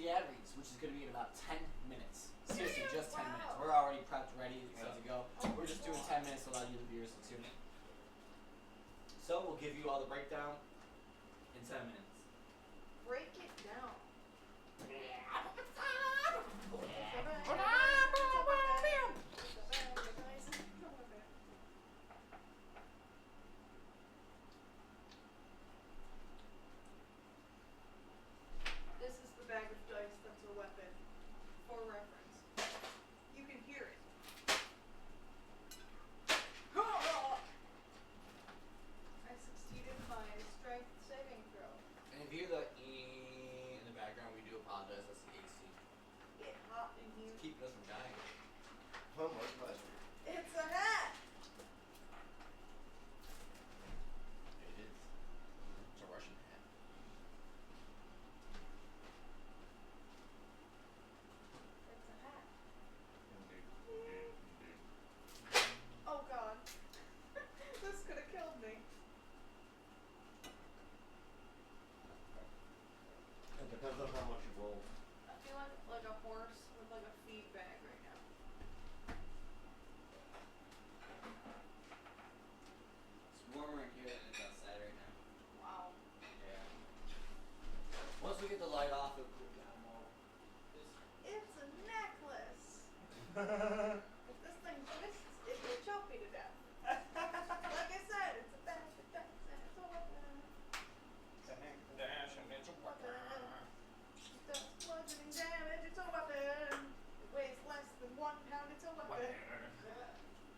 the ad reads, which is going to be in about 10 minutes. Seriously, just 10 minutes. We're already prepped, ready, set to go. We're just doing 10 minutes to allow you the viewers to tune in. So we'll give you all the breakdown in 10 minutes. Break it down. This is the bag of dice that's a weapon. For reference. You can hear it. I succeeded my strength saving throw. And if you hear the E in the background, we do apologize. That's the AC. Get hot in here. It's keeping us from dying. Oh, my pleasure. It's a hat! It is. It's a Russian hat. It's a hat. Indeed. Oh god. This could have killed me. It depends on how much you roll. I feel like a horse with like a feed bag right now. It's warmer in here than it's outside right now. Wow. Yeah. Once we get the light off, it'll cool down more. It's a necklace. If this thing twists, it will choke me to death. Like I said, it's a bag of dice and it's a weapon. Dash and it's a weapon. It does bludgeoning damage, it's a weapon. It weighs less than 1 pound, it's a weapon.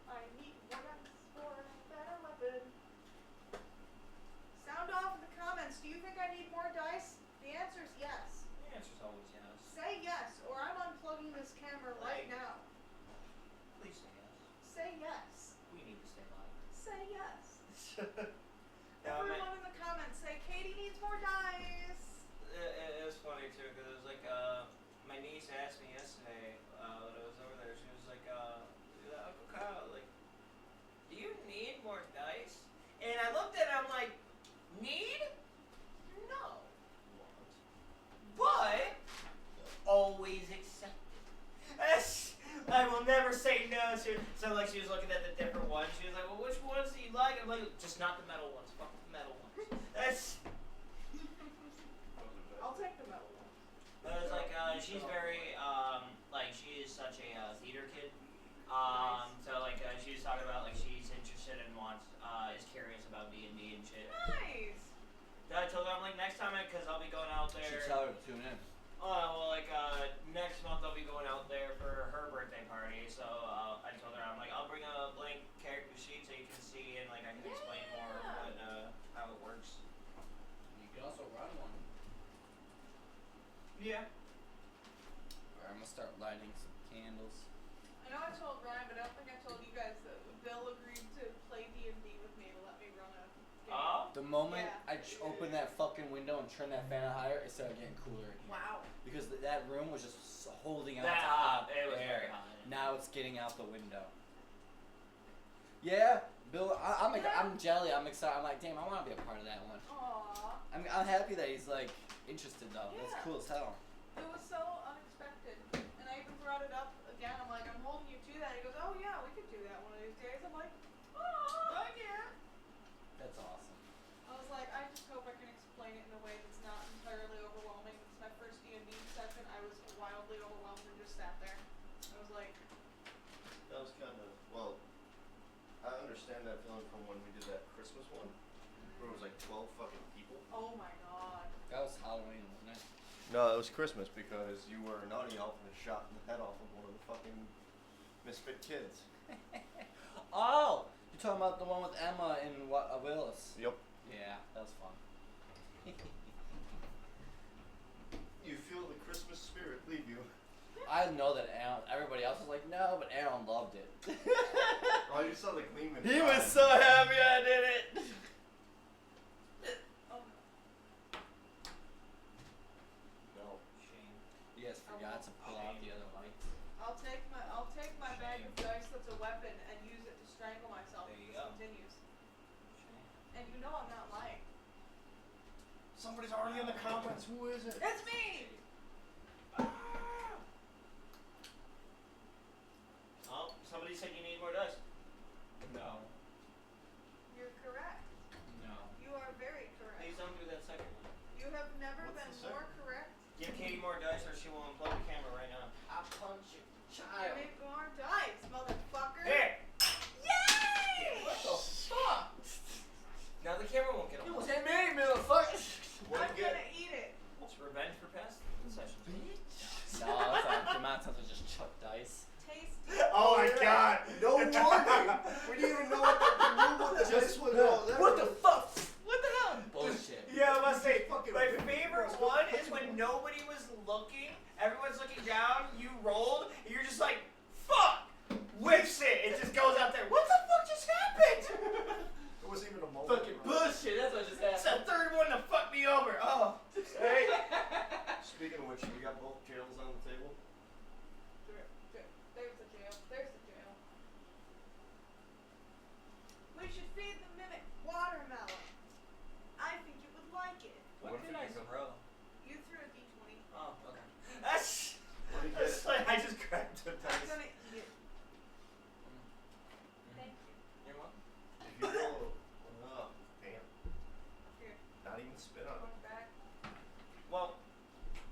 I need more dice for a better weapon. Sound off in the comments. Do you think I need more dice? The answer is yes. The answer's always yes. Say yes, or I'm unplugging this camera right now. Please say yes. Say yes. We need to stay alive. Say yes. Yeah, Everyone in the comments say Katie needs more dice. It was funny too, because it was like, my niece asked me yesterday, when I was over there, she was like, Uncle Kyle, like, do you need more dice? And I looked at her, I'm like, need? No. But, always accepted. I will never say no. So like she was looking at the different ones. She was like, well, which ones do you like? I'm like, just not the metal ones. Fuck the metal ones. I'll take the metal one. But it's like, she's very, like, she is such a theater kid. So like, she was talking about, like, she's interested and is curious about D&D and shit. Nice. So I told her, I'm like, next time, because I'll be going out You there. should tell her to tune in. Well, like, next month I'll be going out there for her birthday party, so, I told her, I'm like, I'll bring a blank character sheet so you can see and, like, I can explain more what, how it works. You can also run one. Yeah. Alright, I'm gonna start lighting some candles. I know I told Ryan, but I don't think I told you guys that Bill agreed to play D&D with me to let me run a game. Oh? The moment Yeah. I opened that fucking window and turned that fan higher, it started getting cooler in here. Wow. Because that room was just holding out That to hot. hot It was air. very hot. Now it's getting out the window. Yeah, Bill, I'm jelly. I'm excited. I'm like, damn, I want to be a part of that one. Aww. I'm happy that he's like interested though. That's Yeah. cool as hell. It was so unexpected. And I even brought it up again. I'm like, I'm holding you to that. He goes, oh yeah, we could do that one of these days. I'm like, oh yeah. That's awesome. I was like, I just hope I can explain it in a way that's not entirely overwhelming. It's my first D&D session. I was wildly overwhelmed and just sat there. I was like, That was kind of, well, I understand that feeling from when we did that Christmas one, where it was like 12 fucking people. oh my god. That was Halloween, wasn't it? No, it was Christmas because you were a naughty elf and shot the head off of one of the fucking misfit kids. Oh, you're talking about the one with Emma and Willis. Yep. Yeah, that was fun. You feel the Christmas spirit leave you. I know that everybody else was like, no, but Aaron loved it. Oh, you saw the gleam in He his was eyes. so happy I did it. Oh No. Shame. You guys forgot to pull out the other lights. I'll take my bag of dice that's a weapon and use it to strangle myself There if you this go. continues. Shame. And you know I'm not lying. Somebody's already in the comments. Who is it? It's me! she will unplug the camera right now. I punch your Give child. me more dice, motherfucker. Here! Yay! What the fuck? Now the camera won't get You on. was hit me, motherfucker. What I'm do you get? gonna eat it. It's revenge for past sessions. No, it's like the amount of times I just chuck dice. Tasty. Oh my god! No warning! We didn't even know what the dice was. What the fuck? What the hell? Bullshit. Yeah, I must say, Fucking my ridiculous. favorite one is when nobody was looking, everyone's looking down, you rolled, and you're just like, fuck! Whips it! It just goes out there. What the fuck just happened? It wasn't even a moment. Fucking bullshit. That's what just It's the happened. third one to fuck me over. Oh. Hey. Speaking of which, we got both jails on the table. There's the jail. There's the jail. We should feed the mimic watermelon. I think you would like it. What What did if I you go- throw? You threw a d20. Oh, okay. That's. What do you That's get? like, I just grabbed the I'm dice. gonna eat it. Thank you. You're welcome. If you roll, oh, damn. Here. Not even spit on it. Going back. Well,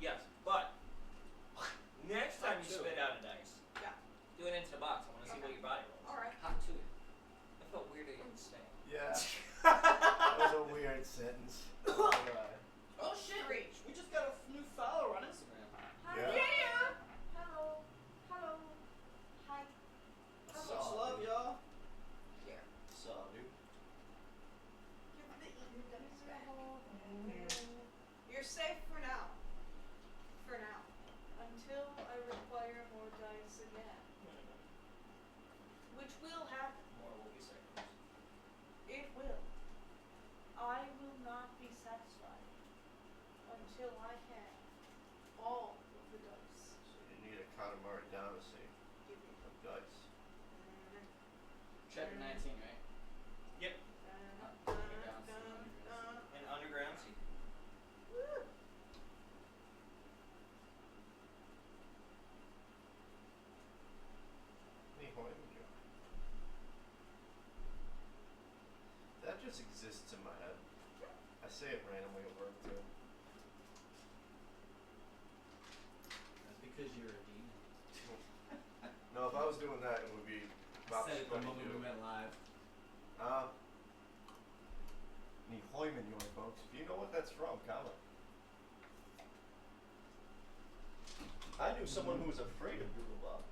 yes, but next time you Two. spit out a dice, Yeah. do it into the box. I want to see what Okay. your body rolls. Alright. Hot to it. I felt weird I didn't stay. Yeah. That was a weird sentence. Alright. Oh shit. Three. We just got a new follower on Instagram. Hi. Yeah. Hello. Hello. Hi. Much Saw, love, dude. y'all. Here. Saw, dude. Give the eating dice back. You're safe for now. For now. Until I require more dice again. Which will happen. More will be seconds. It will. I will not be satisfied until I have all of the dice. So you need a Katamari Damacy Give me of dice. Ch.19, right? Yep. And underground sea. Woo. Any Hoyman joke? That just exists in my head. I say it randomly at work too. That's because you're a demon. No, if I was doing that, it would be I about said it the moment 22. we went live. Any Hoyman joke, folks. If you know what that's from, comment. I knew someone who was afraid of Google Bob.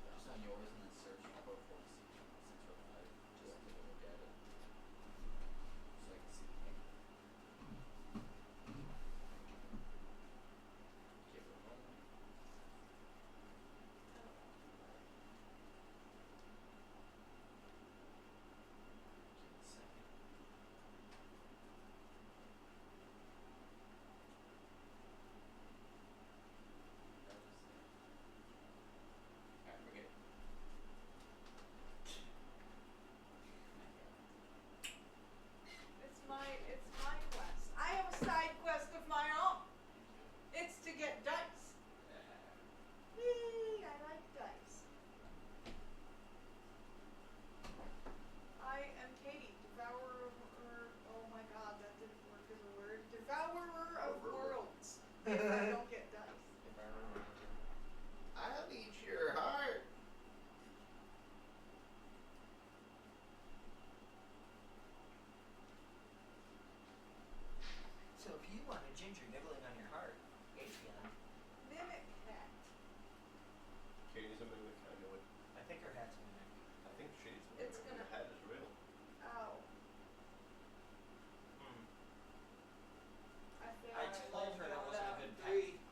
Just on yours and then search for 645. Just take a look at it. So I can see the thing. Give it a moment. Give it a second. Alright, we're good. It's my quest. I have a side quest of my own. It's to get dice. Yee, I like dice. I am Katie, devourer. Oh my god, that didn't work as a word. Devourer of worlds. If I don't get dice. I'll eat your heart. So if you want a ginger nibbling on your heart, Patreon. Mimic cat. Katie's a mimic, I know it. I think her hat's in there. I think she's a It's mimic. gonna- The hat is real. Ow. Hmm. I feel I like told her that got wasn't a out. good pet.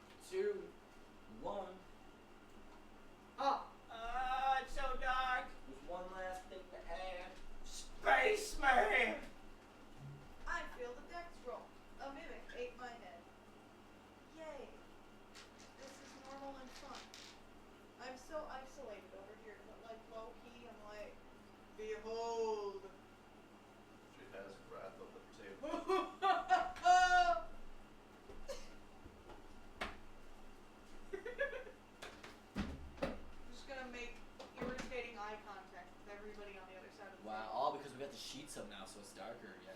Wow, all because we got the sheets up now, so it's darker again.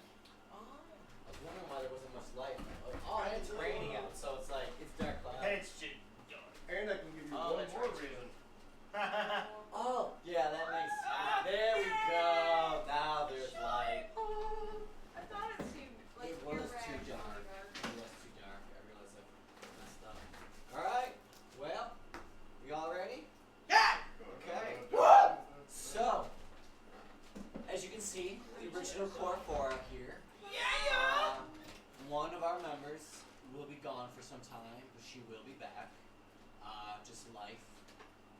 Oh. I was wondering why there wasn't much light. Oh, and it's raining out, so it's like, it's dark clouds. It's just dark. And I can give you Oh, one that's more right. reason. Oh, yeah, that makes there we go. Now there's light. I thought it seemed like It was year-round too really dark. dark. It was too dark. I realized I messed up. Alright, well, we all ready? Yeah! Okay. Whoa! So, as you can see, the original core 4 up here. Yeah! One of our members will be gone for some time, but she will be back. Just life,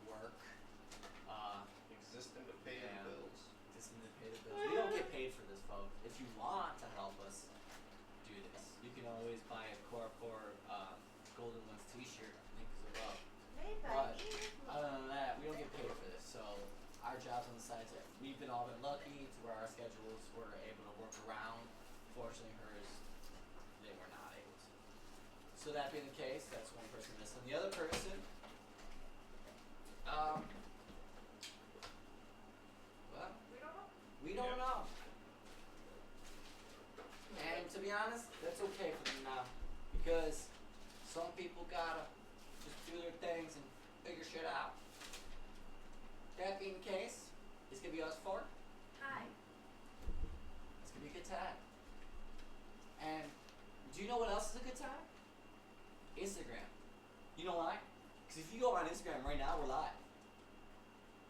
work, Existing to pay Yeah. the bills. just need to pay the bills. We don't get paid for this, folks. If you want to help us do this, you can always buy a Core 4 Golden Ones t-shirt. Link is above. Made by But, Edith. other than that, we don't get paid for this. So our jobs on the side, we've all been lucky to where our schedules were able to work around. Fortunately, hers, they were not able to. So that being the case, that's one person missing. The other person, well, We don't know. we don't know. And to be honest, that's okay for them now, because some people gotta just do their things and figure shit out. That being the case, it's gonna be us 4. Hi. It's gonna be a good time. And do you know what else is a good time? Instagram. You know why? Because if you go on Instagram right now, we're live.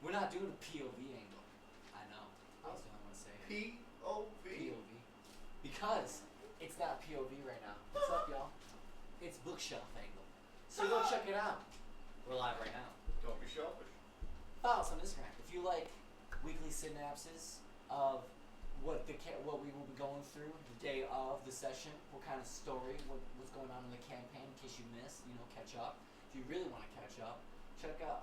We're not doing a POV angle. I know. I was the only one to say it. P-O-V? POV. Because it's not POV right now. What's up, y'all? It's bookshelf angle. So go check it out. We're live right now. Don't be selfish. Follow us on Instagram. If you like weekly synapses of what we will be going through the day of the session, what kind of story, what's going on in the campaign in case you missed, catch up. If you really want to catch up, check out,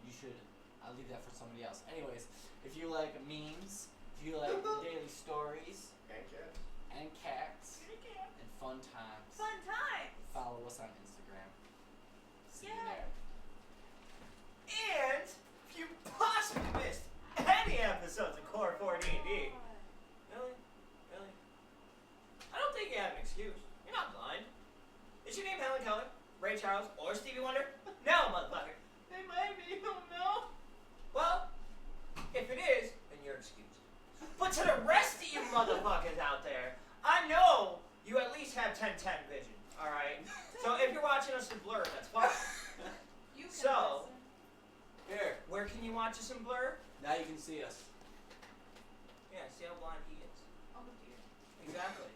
you should, I'll leave that for somebody else. Anyways, if you like memes, if you like daily stories, And cats. and cats, and fun times, Fun times. follow us on Instagram. See you Yay. there. And if you possibly missed any episodes of Core 4 D&D, really? Really? I don't think you have an excuse. You're not blind. Is your name Helen Keller, Ray Charles, or Stevie Wonder? No, motherfucker. They might be. Oh no. Well, if it is, then you're excused. But to the rest of you motherfuckers out there, I know you at least have 10/10 vision, alright? So if you're watching us in blur, that's fine. You can So- listen. Here, Where can you watch us in blur? now you can see us. Yeah, see how blind he is. Oh dear. Exactly.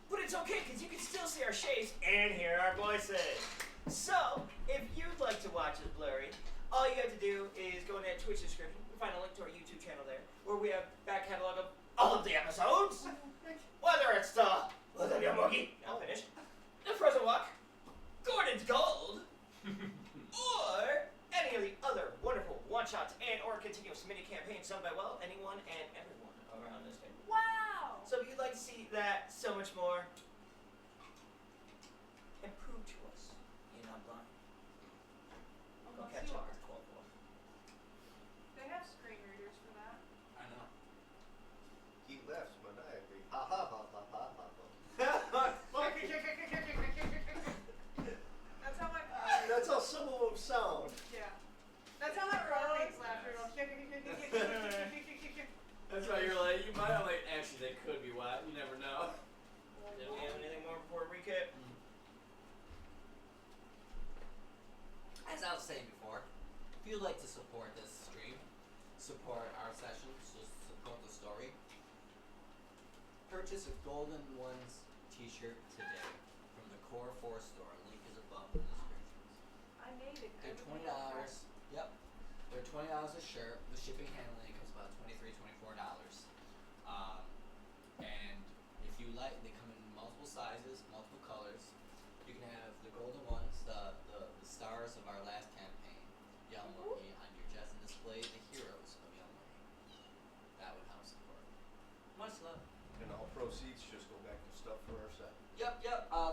But it's okay, because you can still see our shapes and hear our voices. So, if you'd like to watch us blurry, all you have to do is go in that Twitch description. You'll find a link to our YouTube channel there, where we have back catalog of all of the episodes. Whether it's the Lasagna Monkey, now finished, The Frozen Walk, Gordon's Gold, or any of the other wonderful one-shots and or continuous mini-campaigns done by, well, anyone and everyone around this table. Wow. So if you'd like to see that, so much more, and prove to us you're not blind, go Unless catch you up are. with Cold War. They have screen readers for that. I know. He laughs maniacally. Ha ha ha ha ha ha. That's how my That's how some of them sound. yeah. That's how my roommates laugh. That's why you're like, you might only, actually they could be wet, you never know. Did we have anything more before we recap? As I was saying before, if you'd like to support this stream, support our sessions, just support the story, purchase a Golden Ones t-shirt today from the Core 4 store. Link is above in the descriptions. I made it. They're $20. Yep. They're $20 a shirt. The shipping handling comes about $23, $24. And if you like, they come in multiple sizes, multiple colors. You can have the golden ones, the stars of our last campaign, Yelmorgy, on your chest and display the heroes of Yelmorgy. That would help support. Much love. And all proceeds just go back to stuff for our set. Yep.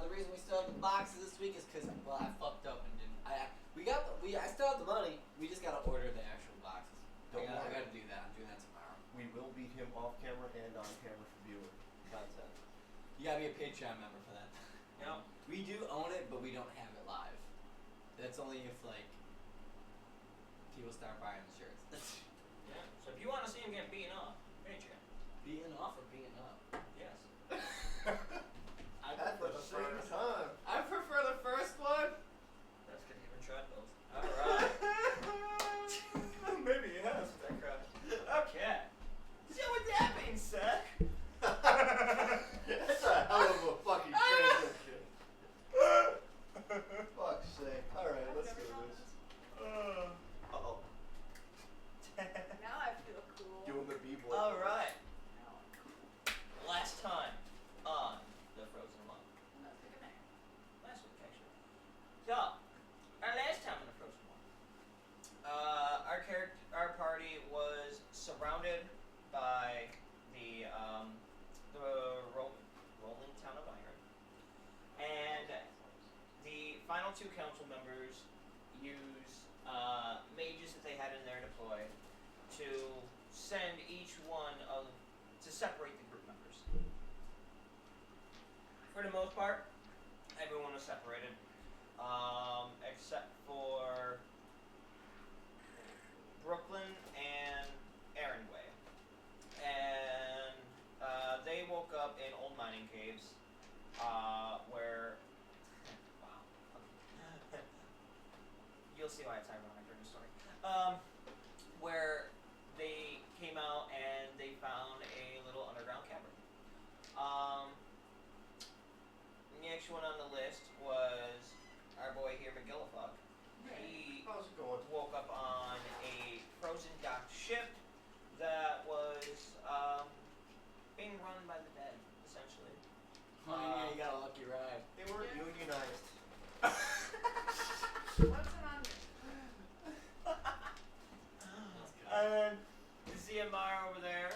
The reason we still have the boxes this week is because, well, I fucked up and didn't. I still have the money. We just gotta order the actual boxes. I gotta do that. I'm doing that You gotta be a Patreon member for that. Yep. We do own it, but we don't have it live. That's only if like people start buying the shirts. Yeah. So if you want to see him get beaten up, Patreon. Being off or being up? Yes. I At prefer the the same first. time. I prefer the first one. That's because you haven't tried both. Alright. Maybe he has with that crowd. Okay. So with that being said. That's a hell of a fucking transition. Fuck's sake. Alright, I've let's never go done this. this. Uh-oh. Now I feel cool. Doing the b-boy. Alright. Now I'm cool. Last time on the Frozen Month. Let's take a nap. Last week, actually. So, our last time in the Frozen Month, our party was surrounded by the rolling town of Iron, and the final two council members used mages that they had in their deploy to send each one of to separate the group members. For the most part, everyone was separated, except for Brooklyn and Aaronway. And they woke up in old mining caves, where wow, you'll see why it's ironic during the story. Where they came out and they found a little underground cavern. The next one on the list was our boy here, McGillifuck. He How's it going? woke up on a frozen docked ship that was being run by the dead, essentially. Oh yeah, you got a lucky ride. They weren't Yeah. unionized. What's an onion? And then Ziamara over there,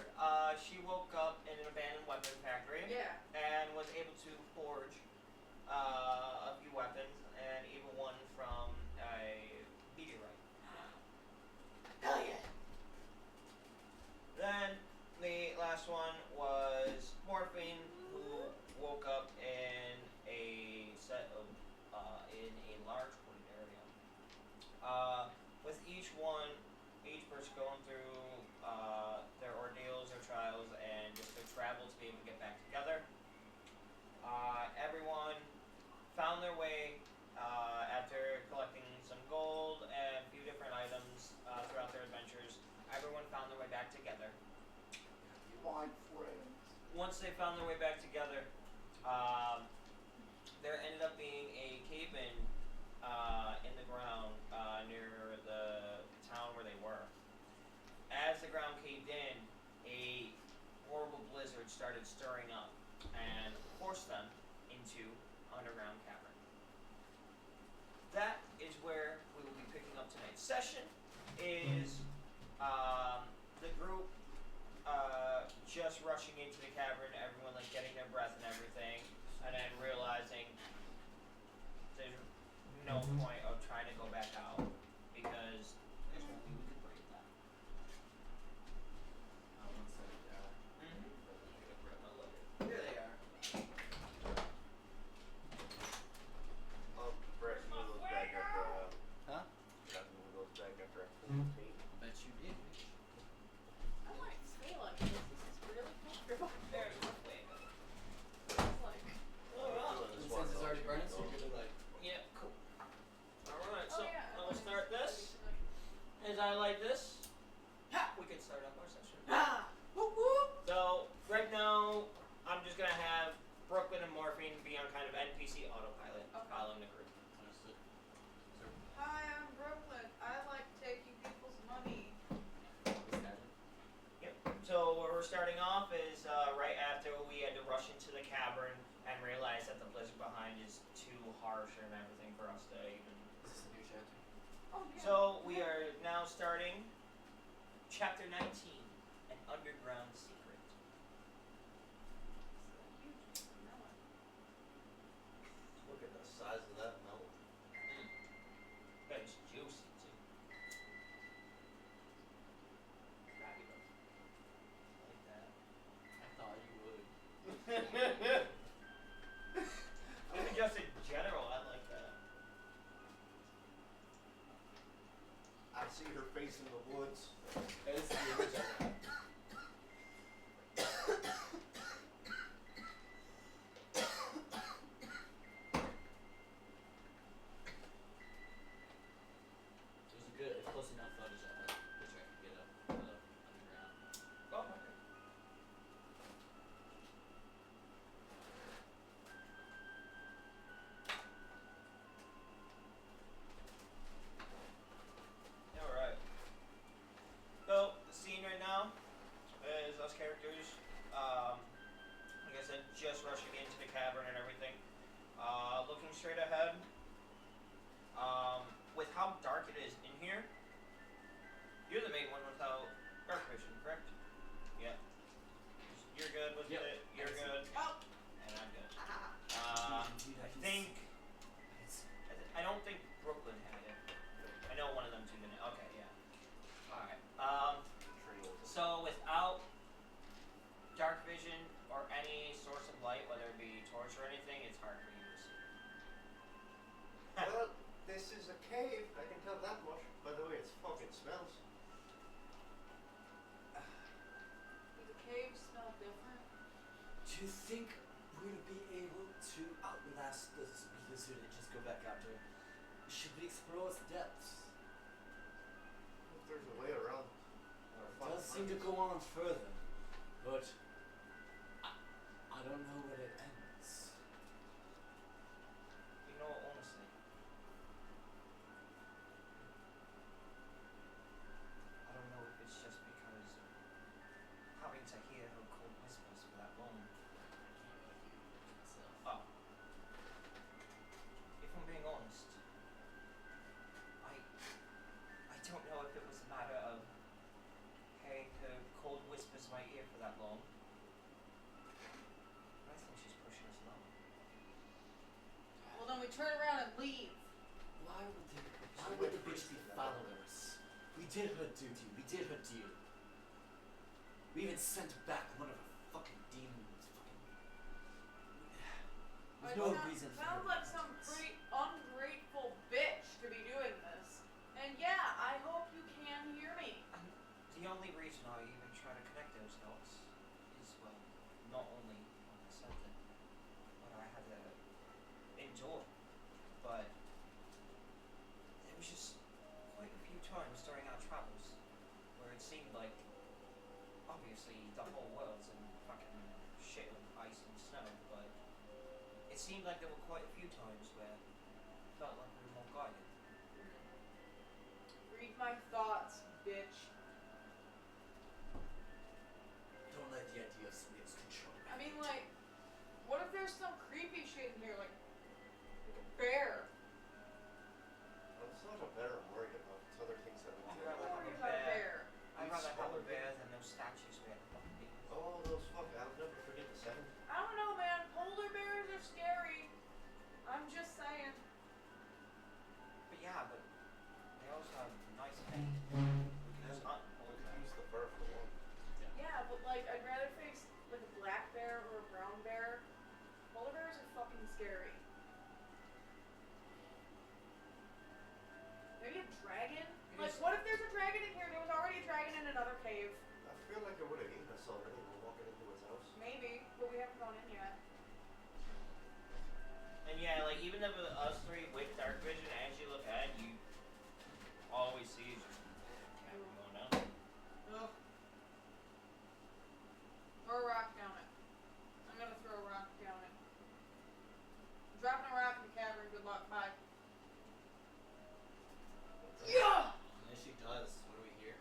she woke up in an abandoned weapon factory Yeah. and was able to forge a few weapons, and even one from a meteorite. Hell yeah! Then the last one was Morphine, who woke up in a set of in a large wooded area. With each person going through their ordeals, their trials, and just their travel to be able to get back together. Everyone found their way after collecting some gold and a few different items throughout their adventures. Everyone found their way back together. My friends. Once they found their way back together, there ended up being a cave-in in the ground near the town where they were. As the ground caved in, a horrible blizzard started stirring up and forced them into underground cavern. That is where we will be picking up tonight's session. Is the group just rushing into the cavern, everyone like getting their breath and everything, and then realizing there's no point of trying to go back out because there's no way we could break that. Here they are. Brett, move those back after Huh? gotta move those back after I pull the tape. Bet you did, bitch. I might stay like this. This is really comfortable. There's one way. It's like, Alright. And since it's already burning, so you're good to like. Yeah, cool. Alright, oh so yeah. I'll start this. As I like this, we can start up our session. Whoop whoop. So, right now, I'm just gonna have Brooklyn and Morphine be on kind of NPC autopilot, Okay. following the group. Understood. Hi, I'm Brooklyn. I like taking people's money. Yep. So, where we're starting off is right after we had to rush into the cavern and realize that the blizzard behind is too harsh and everything for us to even. Is this a new chapter? Oh yeah. So, we are now starting Chapter 19, An Underground Secret. It's a huge melon. Look at the size of that melon. That is juicy, too. Fabulous. Like that. I thought you would. Do you think we'll be able to outlast this blizzard and just go back out there? Should we explore its depths? If there's a way around our It fun does seem to friends. go on further, but I don't know where it ends. You know, honestly, I don't know if it's just because having to hear her cold whispers for that long. Oh. If I'm being honest, I don't know if it was a matter of hearing her cold whispers in my ear for that long. But I think she's pushing us along. Well, then we turn around and leave. Why would the bitch be following us? We did her duty. We did her deal. We even sent back one of her fucking demons. There's no reason for her Sounds to like be some with us. pretty ungrateful bitch to be doing this. And yeah, I hope you can hear me. And the only reason I even try to connect those dots is, well, not only, like I said, that what I had to endure, but there was just quite a few times during our travels where it seemed like, obviously, the whole world's in fucking shit of ice and snow, but it seemed like there were quite a few times where it felt like we were more guided. Read my thoughts, bitch. Don't let the idea of snakes control you. I mean, like, what if there's some creepy shit in here, like a bear? It's not a better worry about. It's other things that we I'd do. rather I'm have worried a about a bear. bear. I'd These rather have smaller a bear than those statues we had to fucking beat. Oh, those fuck! I'll never forget the sound. I don't know, man. Polar bears are scary. I'm just saying. But yeah, but they also have nice paint. We can just hunt all We the could time. use the fur for one. Yeah, but like, I'd rather face like a black bear or a brown bear. Polar bears are fucking scary. Maybe a dragon? Like, Yes. what if there's a dragon in here? There was already a dragon in another cave. I feel like it would have eaten us already. We're walking into its house. Maybe, but we haven't gone in yet. And yeah, like even of us three with dark vision, as you look ahead, you always see is just cavern going down. Ugh. Throw a rock down it. I'm gonna throw a rock down it. I'm dropping a rock in the cavern. Good luck. Bye. Yeah! And if she does, what do we hear?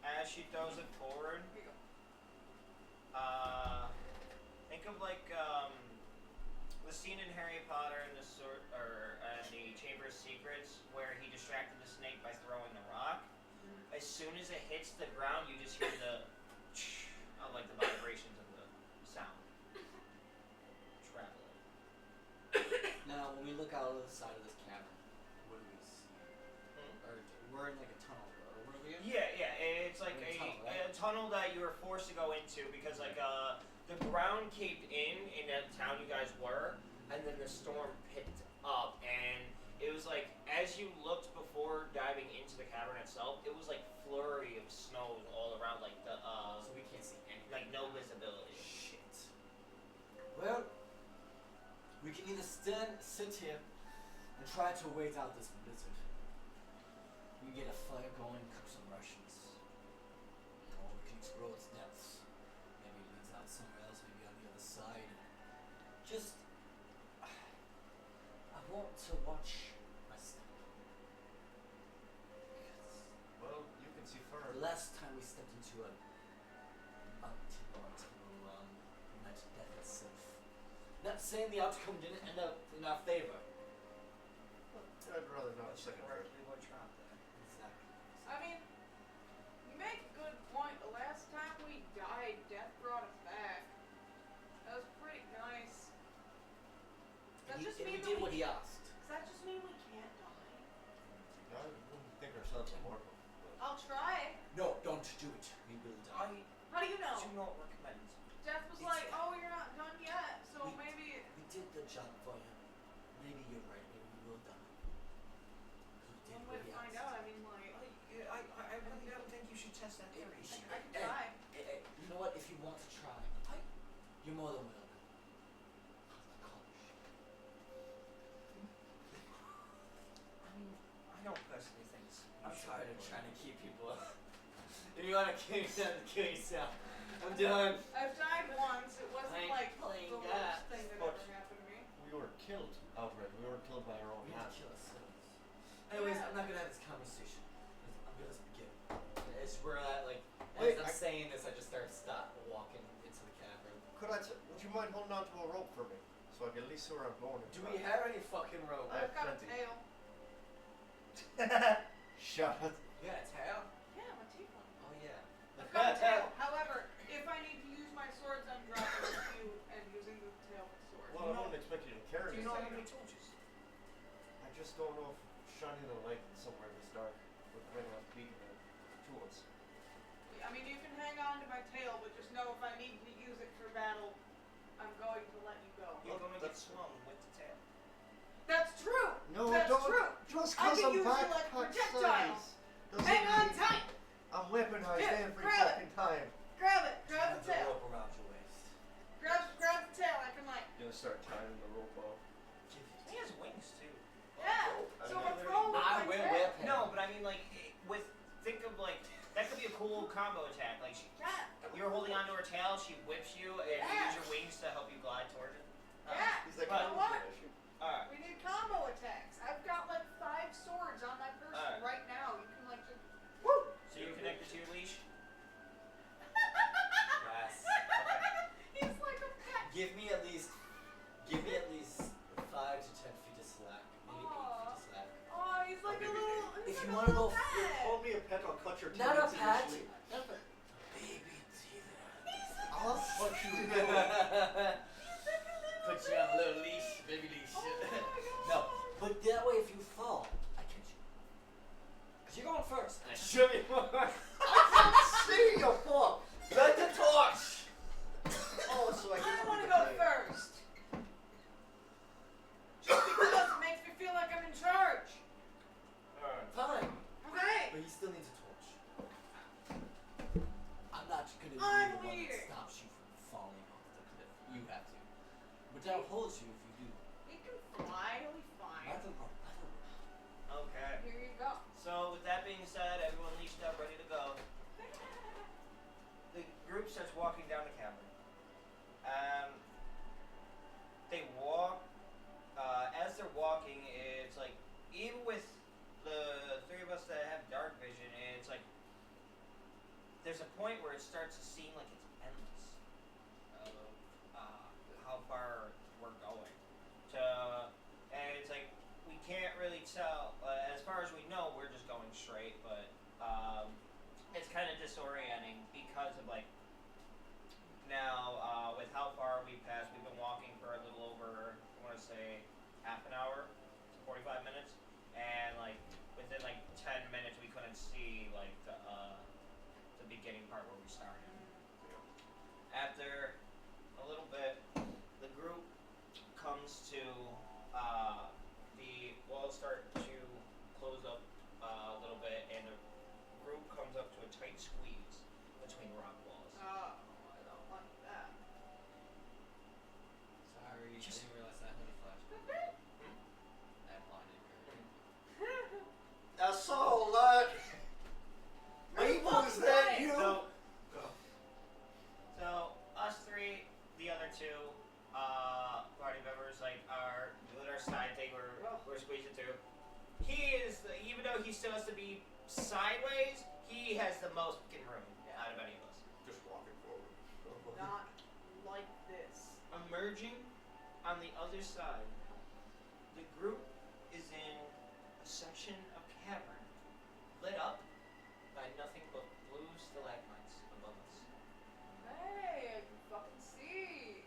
As she throws it forward, Here you go. think of like the scene in Harry Potter and the the Chamber of Secrets where he distracted the snake by throwing the rock. As soon as it hits the ground, you just hear the like the vibrations of the sound traveling. Now, when we look out of the side of this cavern, what do we see? Hmm? Or we're in like a tunnel, or what are we in? Yeah, it's like We're in a, a tunnel, right? a tunnel that you were forced to go into because like the ground caved in that town you guys were, and then the storm picked up, and it was like as you looked before diving into the cavern itself, it was like flurry of snow all around, like the So we can't see anything. like no visibility. Shit. Well, we can either sit here and try to wait out this blizzard. We can get a fire going, cook some Russians. Or we can explore its depths. Maybe it leads out somewhere else, maybe on the other side. Just, I want to watch my step. Well, you can see fur. The last time we stepped into a tunnel, we met death itself. Not saying the outcome didn't end up in our favor. I'd rather not But second we're, rate. we were trapped there. Exactly. I mean, you make a good point. The last time we died, death brought us back. That was pretty nice. Does that And just we mean did that what we he asked. Does that just mean we can't die? I wouldn't think ourselves immortal. But I'll try. No, don't do it. We will die. How do you know? Do not recommend. Death was It's- like, oh, you're not done yet, so We- maybe. We did the job for him. Maybe you're right. Maybe we will die. He did One what way to he find asked. out. I mean, like, I really don't think you should test that theory. I can Hey, try. hey, you know what? If you want to try, You're more than welcome. I mean, I don't personally think so. I'm tired of trying to keep people up. If you want to kill yourself, kill yourself. I'm done. I've died once. It wasn't I ain't like playing the worst that. thing that But- ever happened to me. We were killed outright. We weren't killed by our own We have hand. to kill ourselves. Anyways, Yeah. I'm not gonna have this conversation. I'm gonna begin. As we're at like, Wait, as I'm I- saying this, I just stop walking into the cavern. Would you mind holding on to a rope for me? So I can at least see where I'm going. Do we have any fucking rope? I have I've got a plenty. tail. Shut it. You got a tail? Yeah, I'm a tiefling. Oh yeah. I've got a tail. However, if I need to use my swords, I'm dropping you and using the tail with sword. Well, I wouldn't expect you to carry Do you this know how thing. many torches? I just don't know if shining a light somewhere in this dark would bring up beating the tools. I mean, you can hang on to my tail, but just know if I need to use it for battle, I'm going to let you go. You're Well, gonna get that's- swung with the tail. That's true. No, That's don't. true. Just I 'cause can I'm use you back like cut projectiles. size doesn't Hang on mean tight. I'm weaponized Here, every grab it. fucking time. Grab it. Grab Have the the tail. rope around your waist. Grab the tail. I can like. Gonna start tying the rope off. Give it. He has wings too. Yeah. I So mean, I'm throwing with I my will tail. whip him. No, but I mean like with think of like that could be a cool combo attack. Like Yeah. you're holding onto her tail, she whips you, and you Yeah. use your wings to help you glide towards it. Yeah. He's like, But- "Oh, what? Alright. We need combo attacks. I've got like 5 swords on my person Alright. right now. You can like just. Woo. So you're connected to your leash? Yes. He's like a pet. Give me at least 5 to 10 feet of slack. Maybe 8 feet of slack. Oh, he's like a Maybe little. He's If like you a wanna little go pet. Call me a pet, I'll cut your Not a tendons pat. initially. Not a baby teeth. I'll fuck you. Put you on a little leash, baby leash. Oh my No, God. but that way if you fall, I catch you. Cause you're going first. And I shove you more. I can't see you, fuck. Let the torch. Oh, so I I can want to go first. Just because it makes me feel like I'm in charge. Fine. Okay. But he still needs a torch. I'm not gonna be I'm the one that leading. stops you from falling off the cliff. You have to. But that holds you if you do. He can fly. He'll be fine. Let them rope. Let them rope. Okay. Here you go. So with that being said, everyone leashed up, ready to go. The group starts walking down the cavern. They walk. As they're walking, it's like even with the 3 of us that have dark vision, it's like there's a point where it starts to seem like it's endless of how far we're going. And it's like we can't really tell. As far as we know, we're just going straight, but it's kind of disorienting because of like now with how far we passed. We've been walking for a little over, I want to say, half an hour, 45 minutes, and like within like 10 minutes we couldn't see like the beginning part where we started. After a little bit, the group comes to the walls start to close up a little bit, and the group comes up to a tight squeeze between rock walls. Oh, I don't like that. Sorry, I Just- didn't realize that honey flash. That blinded her. That's all, lad. Maybe was fucking that right. you? So us 3, the other 2 party members like are doing our side thing. We're squeezing through. He is even though he still has to be sideways, he has the most fucking room out of any of us. Just walking forward. Not like this. Emerging on the other side, the group is in a section of cavern lit up by nothing but blue stalagmites above us. Hey, I can fucking see.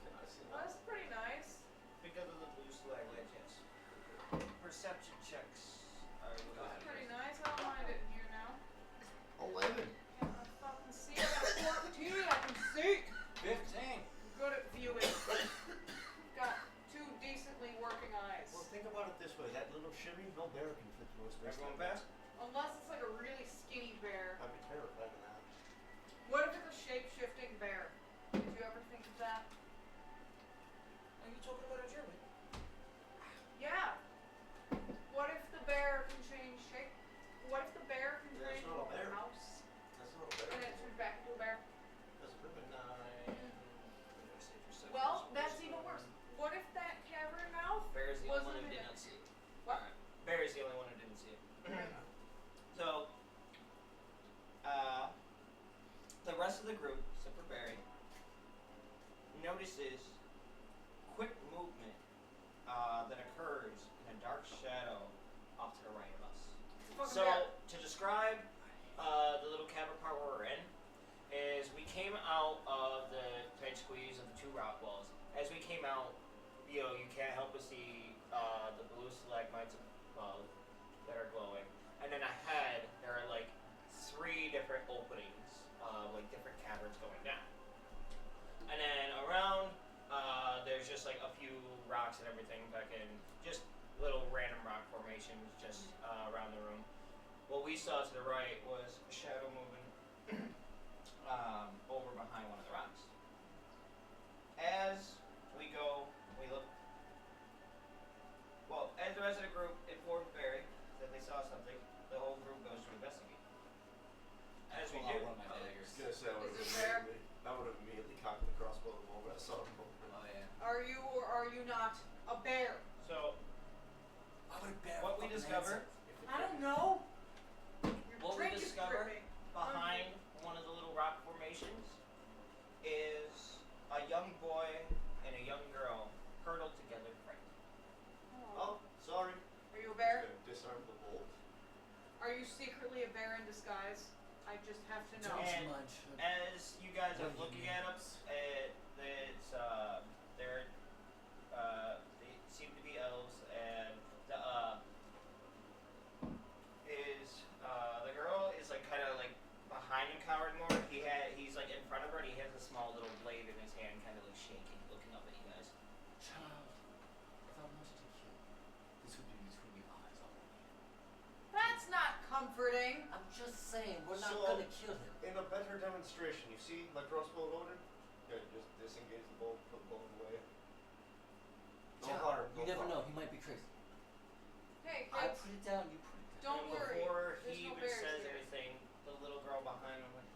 Can I see That's pretty nice. Because of the blue stalagmites, yes. Perception checks are That's pretty nice. I don't mind it in here now. 11. Can I fucking see? I got 14. I can see. 15. I'm good at viewing. Got 2 decently working eyes. Well, think about it this way. That little shimmy, no bear can fit through a space. Everyone like that. fast? Unless it's like a really skinny bear. I'd be terrified of that. What if it's a shape-shifting bear? Did you ever think of the group, except for Barry, notices quick movement that occurs in a dark shadow off to the right of us. So, to describe the little cavern part where we're in, is we came out of the tight squeeze of the two rock walls. As we came out, you can't help but see the blue stalagmites above that are glowing. And then ahead, there are like 3 different openings, like different caverns going down. And then around, there's just like a few rocks and everything back in, just little random rock formations just around the room. What we saw to the right was a shadow moving over behind one of the rocks. As we go, we look. Well, as the rest of the group informed Barry that they saw something, the whole group goes to investigate. As we do. One of my daggers. I was gonna say I would have immediately cocked the crossbow the moment I saw him. Oh yeah. Are you or are you not a bear? So, Why would a bear what we fucking discover I don't know. Your What we drink is discover dripping. behind one of the little rock formations is a young boy and a young girl hurtled together frightened. Oh. Oh, sorry. Are you a bear? Just gonna disarm the bolt. Are you secretly a bear in disguise? I just have to know. Don't And much. as you guys are What do you looking mean? at us, they seem to be elves, and the girl is like kind of like behind him, cowering more. He's like in front of her, and he has a small little blade in his hand, kind of like shaking, looking up at you guys. Child, if I wanted to kill, this would be between your eyes only. That's not comforting. I'm just saying, we're not So- gonna kill him. In a better demonstration, you see my crossbow loaded? Yeah, just disengage the bolt, put the bolt away. No Child, harm, you no never harm. know, he might be crazy. Hey, I kids. put it down, you put it down. Don't And worry. before There's he no even bears says here. anything, the little girl behind him went,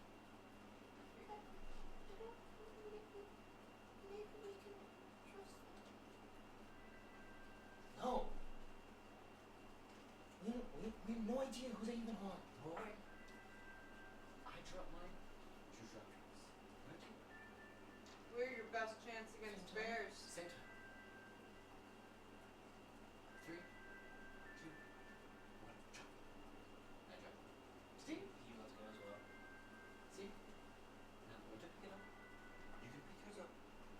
no. We have no idea who they even are. Boy, I drop mine, you drop yours. Right? We're your best chance against Same time. bears. Same time. 3, 2, 1, drop. I drop. See? He wants to go as well. See? Now I'm going to pick it up. You can pick yours up,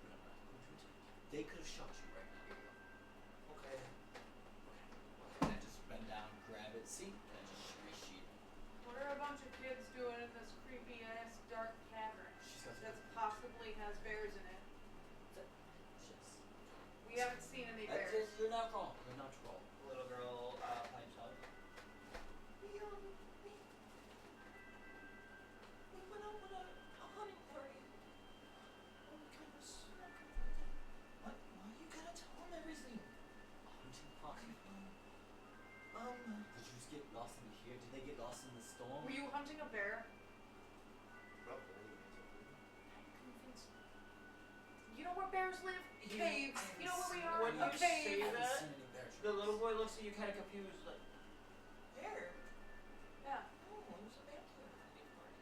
but I'm not going to attack. They could have shot you right now. Okay. And I just bend down, grab it, see? And I just resheet it. What are a bunch of kids doing in this creepy ass dark cavern She's got that possibly has bears in it? Yes. We haven't seen any That's bears. it, you're not wrong. You're not wrong. The little girl pipes up. We went out on a hunting party. Oh my goodness. What? Why you gotta tell him everything? Hunting party. Did you just get lost in here? Did they get lost in the storm? Were you hunting a bear? Probably. You know where bears live? You- Caves. You know where we are? When A you cave. say I haven't that, seen any bear tracks. the little boy looks at you kind of confused, like, there. Yeah. Oh, it was a vampire hunting party.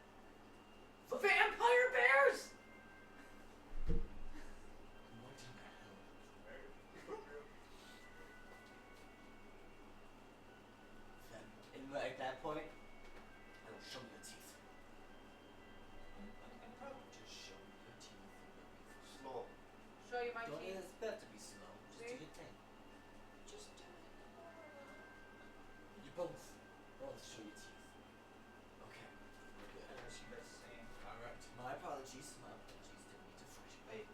Vampire bears! What in the hell? Then, at that point, I will show me your teeth. Just show me your teeth. Slow. Show you my Don't teeth. expect to be slow. Just See? do your thing. Just do it. You both show your teeth. Okay, we're good. And then she does the same. Alright, my apologies. Didn't mean to frighten you. Wait.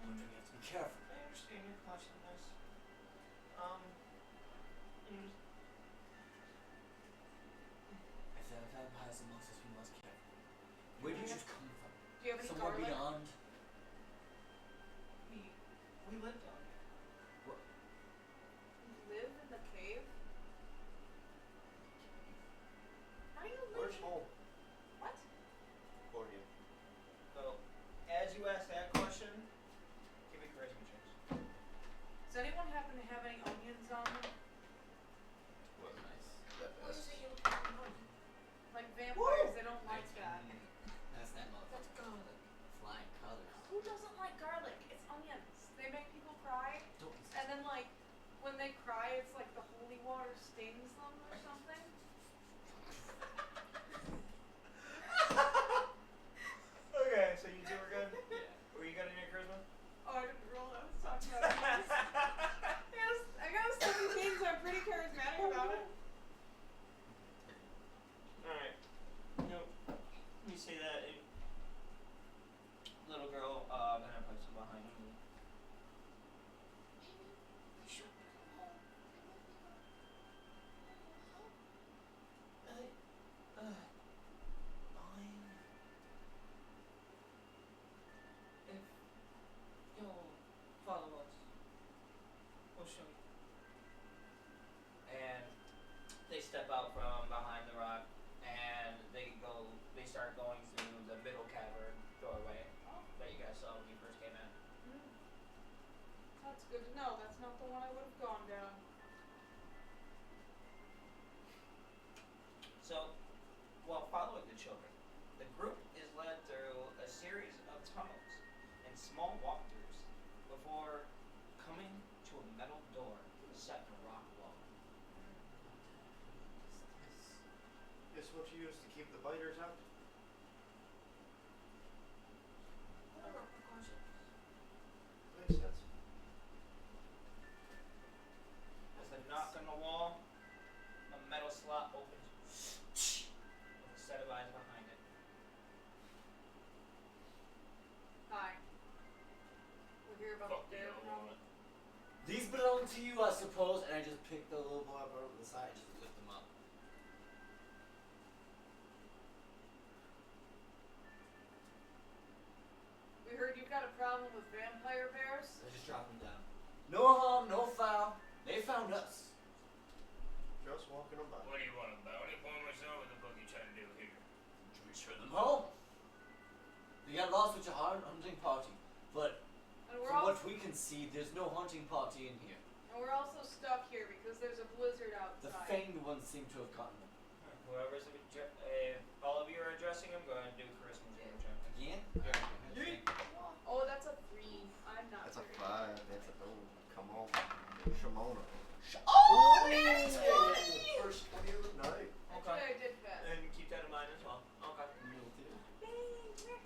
But we have to be careful. I understand your cautiousness. If there are vampires amongst us, we must be careful. Where did you come from? Do you have any Somewhere garlic? beyond. We lived down here. What? You live in the cave? How do you live Where's in... home? What? Accordion. So, as you ask that question, give me charisma checks. Does anyone happen to have any onions on them? What? Nice. That What best. is it you look at? Like vampires, they don't like that. That's that motherfucker. water stings them or something? Okay, so you two were good? Yeah. Were you good in your charisma? Oh, I didn't roll. I was talking about beans. I got a 17, so I'm pretty charismatic about it. Alright. Nope. You see that little girl kind of puts it behind you. Fine. If you'll follow us, we'll show you. And they step out from behind the rock, and they start going through the middle cavern doorway that you guys saw when you first came in. That's good to know. That's not the one I would have gone down. So, while following the children, the group is led through a series of tunnels and small walkthroughs before coming to a metal door set in a rock wall. This what you use to keep the biters out? Makes sense. As the knock on the wall, a metal slot opens with a set of eyes behind it. Hi. We're here about the bear problem. These belong to you, I suppose. And I just pick the little boy up over the side and just lift him up. We heard you've got a problem with vampire bears. I just drop him down. No harm, no foul. They found us. Just walking about. What do you want, a bounty for myself? What the fuck you trying to do here? Return them home. They got lost with your hunting party, but And we're from all what we can see, there's no hunting party in here. and we're also stuck here because there's a blizzard The outside. fanged ones seem to have gotten them. Whoever's all of you are addressing him, go ahead and do charisma zero check. Again? Oh, that's a 3. I'm not That's a very 5. That's a come on. Shimona. Oh, that's First 20 of the night. Actually, I did bet. And keep that in mind as well. Okay.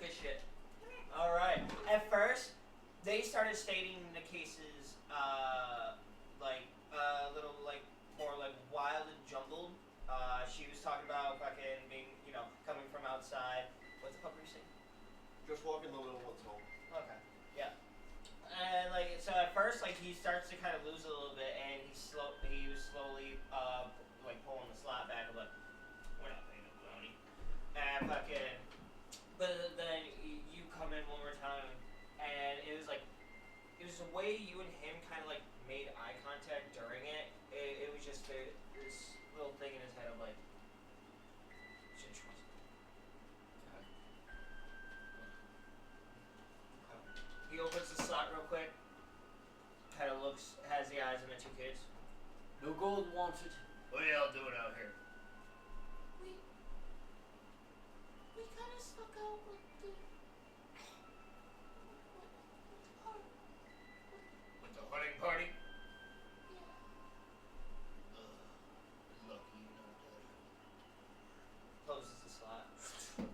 Good shit. Alright. At first, they started stating the cases, a little, more, wild and jumbled. She was talking about fucking being, coming from outside. What the fuck were you saying? Just walking the little ones home. Okay. Yeah. And, so at first, he starts to kind of lose a little bit, and he was slowly, pulling the slot back, and we're not paying no bounty. And fucking, but then you come in one more time, and it was the way you and him kind of made eye contact during it. It was just this little thing in his head of should trust me. He opens the slot real quick, kind of has the eyes on the two kids. No gold wanted. What are y'all doing out here? We kind of stuck out with the part. With the hunting party? Yeah. Lucky you know, Daddy. Closes the slot. And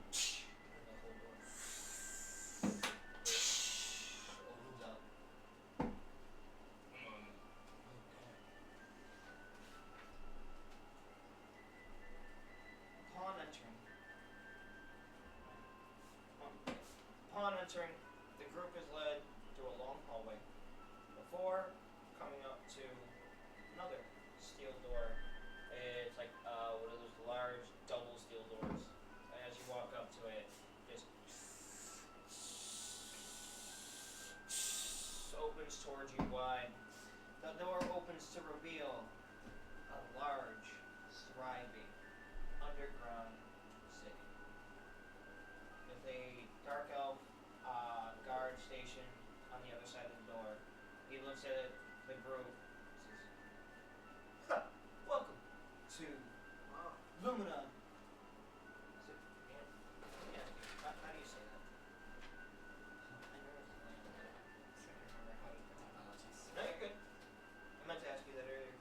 the whole door opens up. Come on. Upon entering, the group is led through a long hallway before coming up to another steel door. It's one of those large double steel doors. And as you walk up to it, just opens towards you wide. The door opens to reveal a large, thriving, underground city. With a dark elf guard station on the other side of the door. He looks at the group and says, "Welcome to Lumina." How do you say that? I know it's Trying to remember how to pronounce it. no, you're good. I meant to ask you that earlier.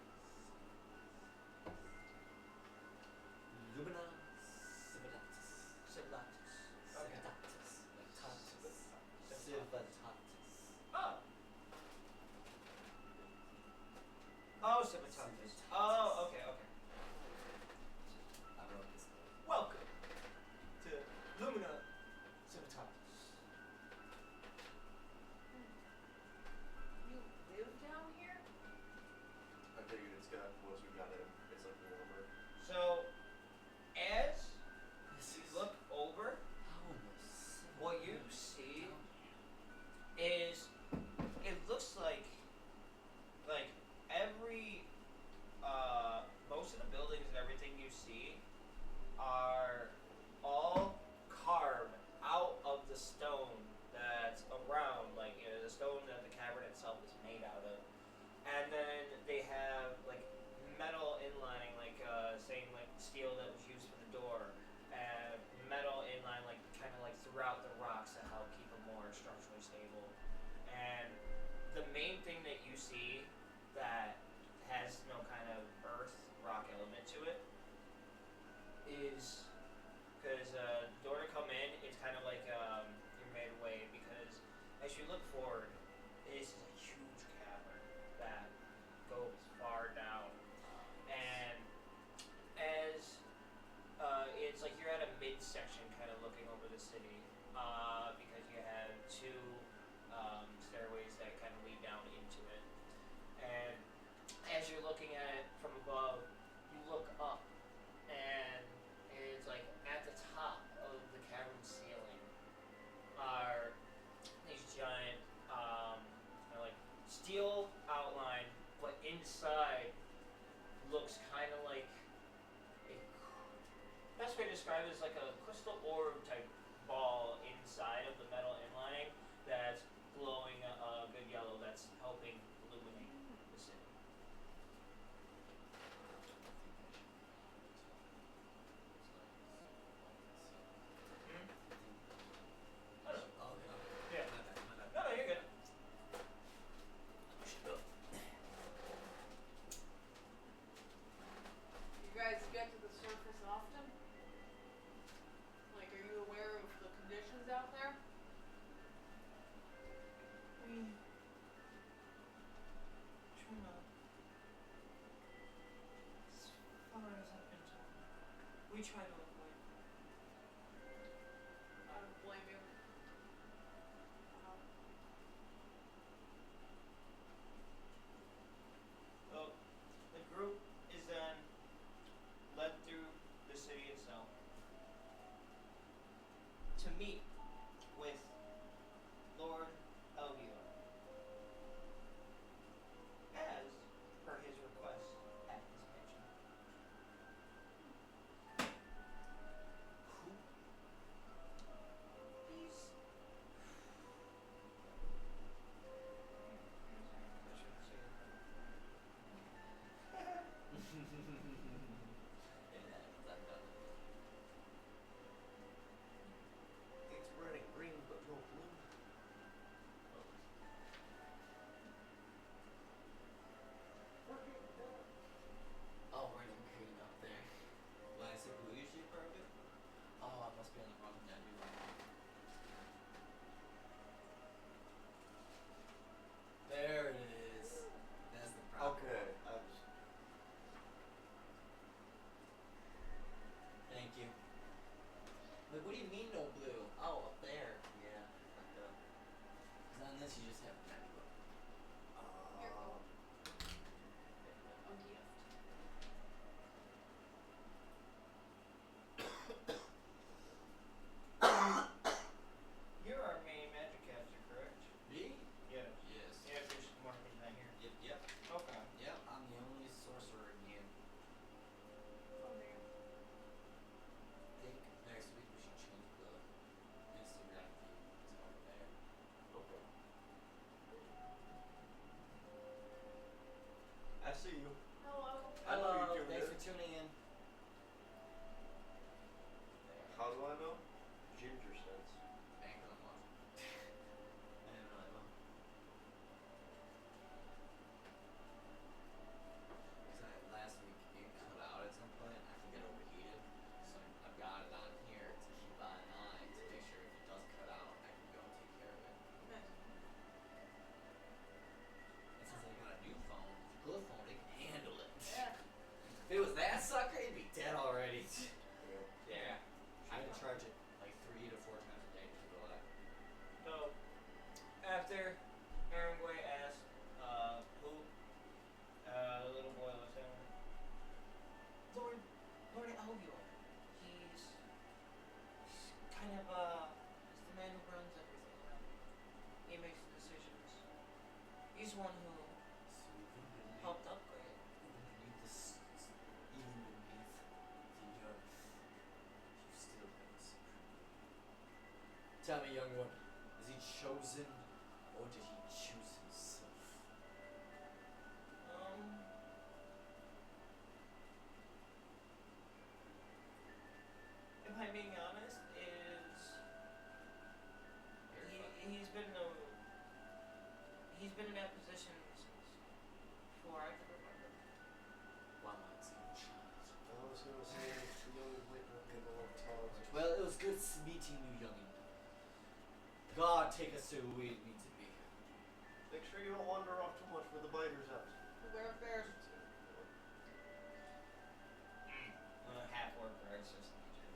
Civitas. Oh, okay, okay. I wrote this. Welcome to Lumina Civitas. You live down here? I figured it's got, once we got in, it's like warmer. So, as This you is look over, how almost what you see is it looks like every most of the buildings and everything you see are all carved out of the stone that's around, like, you know, the stone that the cavern itself is made out of. And then they have like metal inlining, like saying like steel that was used for the door, and metal inline like kind of like throughout the rocks to help keep them more structurally stable. And the main thing that you see that has no kind of earth rock element to it is because the door to come in is kind of like you're made away, because as you look forward, this is a huge cavern that goes far down, and as it's like you're at a midsection kind of looking over the city, because you have two stairways that kind of lead down into it. And as you're looking at it from above, you look up, and it's like at the top of the cavern ceiling are these giant, kind of like steel outline, but inside looks kind of like a best way to describe it is like a crystal orb type ball inside of the metal inlining that's glowing a good yellow that's helping illuminate the city. Hmm? Oh, no. Oh, okay. Yeah. My bad, my bad. No, no, you're good. You guys get to the surface often? Like, are you aware of the conditions out there? We try not. As far as I've been told, we try to avoid. I don't blame you. Well, the group is then led through the city itself to meet with Lord Elgior, as per his request at his mansion. Who? He's. I shouldn't say that. It's red and green, but no blue. Oh, red and green up there. When I say blue usually part of it? Oh, I must be on the wrong nebula. There it is. That's the problem. Okay, I was. Thank you. Like, what do you mean no blue? Oh, up there. Yeah, fucked up. 'Cause on this you just have nebula. Here, oh. A gift. You're our main magic caster, correct? Me? Yes. Yes. Yeah, there's more things down here. Yep, yep. Okay. Yep, I'm the only sorcerer in here. Oh, man. I think next week we should change the Instagram feed to over there. Okay. I see you. Hello. I know Hello, you tuned thanks in. for tuning in. How do I know? Ginger sense. Ain't really much. I didn't really know. Cause last week it cut out at some point. I think it overheated. So I've got it on here to keep an eye to make sure if it does cut out, I can go take care of it. Nice. And since I got a new phone, the flip phone, it can handle Tell me, young one, is he chosen or did he choose himself? If I'm being honest, he's been in that position since before I could remember. Wow, that's a good child. I was gonna say the young might not be able to tell. Well, it was good meeting you, youngin. God, take us to where we need to be. Make sure you don't wander off too much where the biters at. Beware of bears. Half orc guard starts to meet you.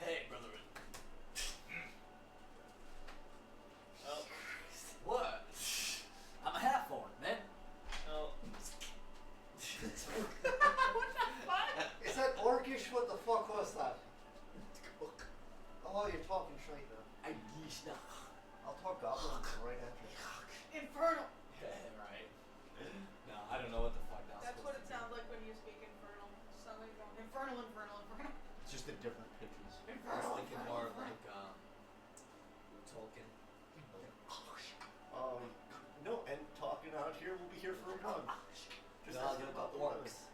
Hey, brethren. Oh, What? I'm a half orc, man. oh. Is that orcish? What the fuck was that? Oh, you're talking straight now. I'll talk goblin right after. Infernal. Yeah, right. No, I don't know what the fuck that was. That's what it sounds like when you speak infernal. Somebody going infernal, infernal, infernal. It's just the different pitches. I was thinking more of like, Tolkien. No, and talking out here, we'll be here for a month. Just No, asking they're about the the weather. orcs.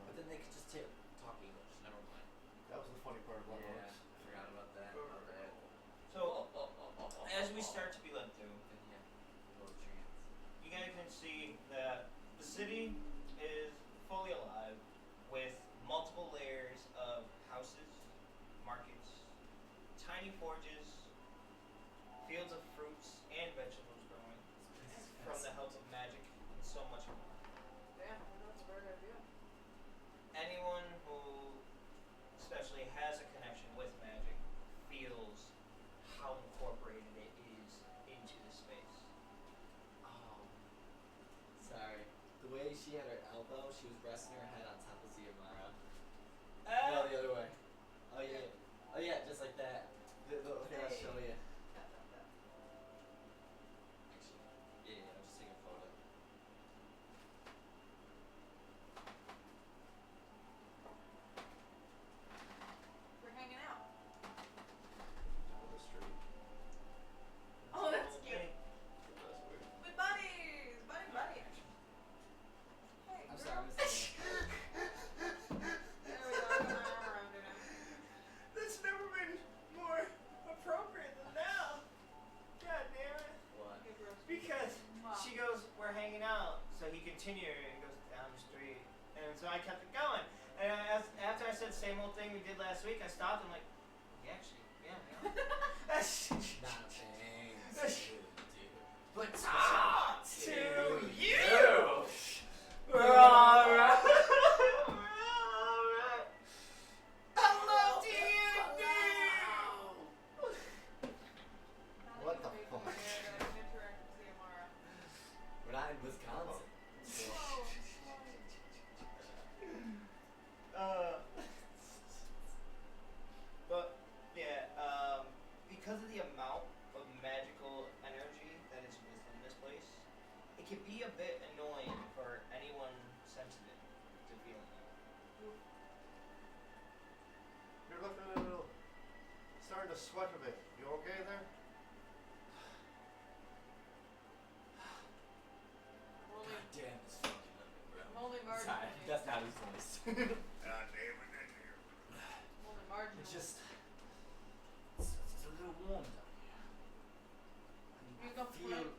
But then they could just talk English. Never mind. That was the funny part about Yeah, orcs. I forgot about that. My bad. So, as we start to be led through, Then yeah, little chance. you guys can see that the city is fully alive with multiple layers of houses, markets, tiny forges, fields of fruits and vegetables growing from the help of magic and so much more. Damn, I think that's a very good idea. Anyone who especially has a connection with magic feels how incorporated it is into the space. Oh, sorry. The way she had her elbow, she was resting her head on top of Ziamara. No, the other way. Oh yeah. Oh yeah, just like that. Here, I'll show you. Actually, yeah, I'll just take a photo. We're hanging out. Down the street. Oh, that's cute. Okay. That's weird. With buddies, buddy. Hey, I'm girl. sorry, I'm missing. There we go. I got my arm around her now. That's never been more appropriate than now. God damn it. What? Okay, bro. Because Wow. she goes, we're hanging out. So he continued and goes down the street. And so I kept it going. And after I said the same old thing we did last week, I stopped and like, yeah, actually, yeah. Not things to do, but Talk talk to to you. you. We're alright. We're alright. Hello, D&D. Now What that the you make fuck? me aware that I can interact with Ziamara. We're not in Wisconsin. Whoa, But yeah, because of the amount of magical energy that is within this place, it can be a bit annoying for anyone sensitive to feeling it. You're looking a little, starting to sweat a bit. You okay there? I'm only, God damn this fucking underground. I'm only Sorry, marginally. that's not his voice. God damn it, in here. I'm only marginally. It's just, it's a little warm down here. I mean, You I go feel, play.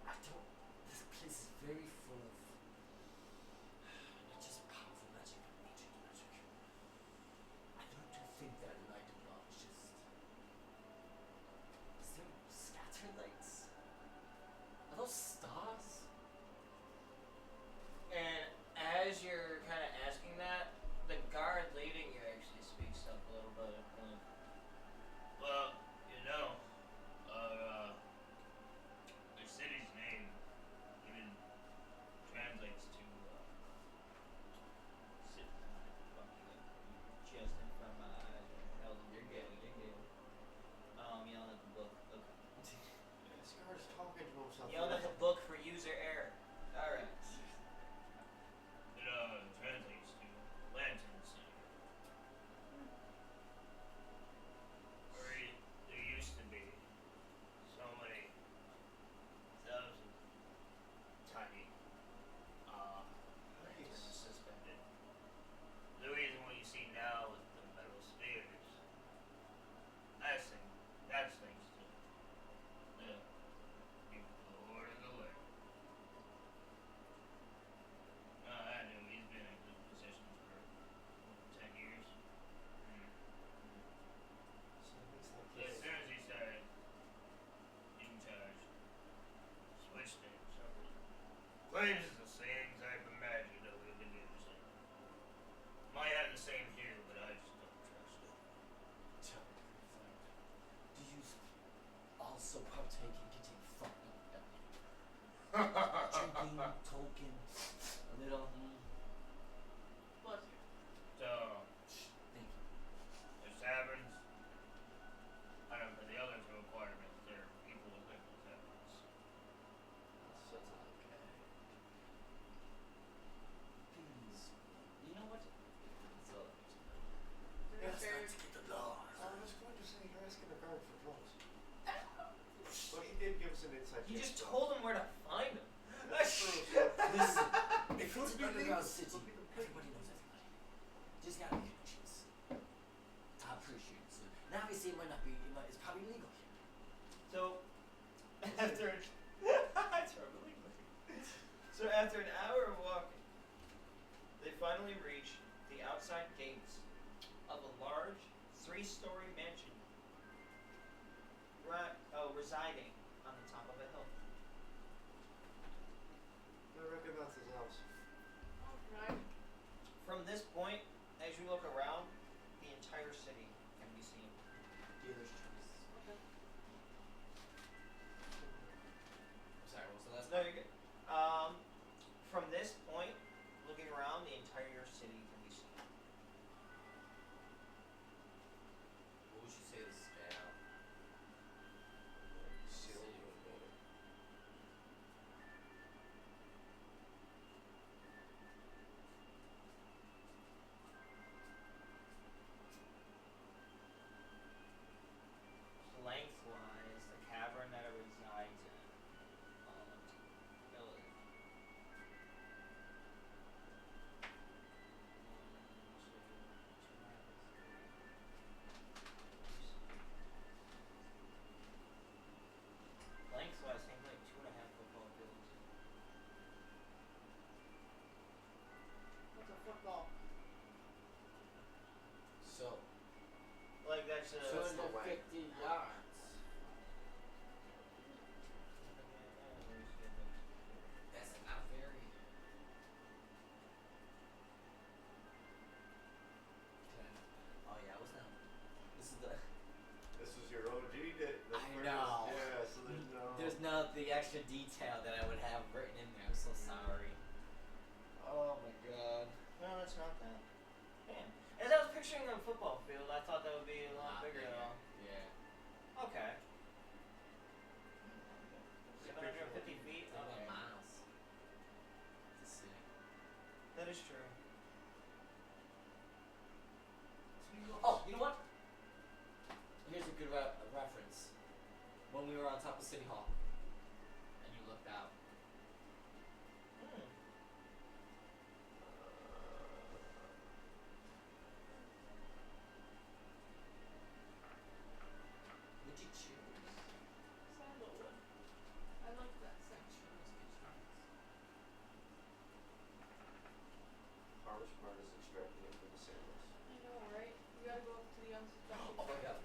I don't, this place is very full of, not just powerful magic, but ancient magic. I don't think that light above is just, is there scatter lights? Are those stars? And as you're kind of asking that, the guard leading you actually gates of a large 3-story mansion residing on the top of a hill. I recognize this house. Okay. From this point, as you look around, the entire city can be seen. Dealer's choice. Okay. Sorry, what was the last No, part? you're good. From this point, looking around, the entire city can be seen. What would you say the scale? Ceiling of the building. Lengthwise, the cavern that it resides in. Building. Lengthwise, I think like 2.5 football fields. What's a football? So, Like that's a. So it's the way. 250 yards. That's not very. Oh yeah, what's that? This is the. This is your OG day. The I first- know. Yeah, so there's no. There's not the extra detail that I would have written in there. I'm so sorry. Oh my god. No, that's not that. Damn. As I was picturing a football field, I thought that would be a lot Not bigger though. Yeah. Okay. Yeah, picture 750 feet. Think about Okay. miles. To see. That is true. Oh, you know what? Here's a good reference. When we were on top of City Hall, and you looked out. Hmm. What'd you choose? Sandalwood. I like that section. Hardest part is extracting it from the sandals. I know, right? You gotta go up to the unsuspecting. Oh my god.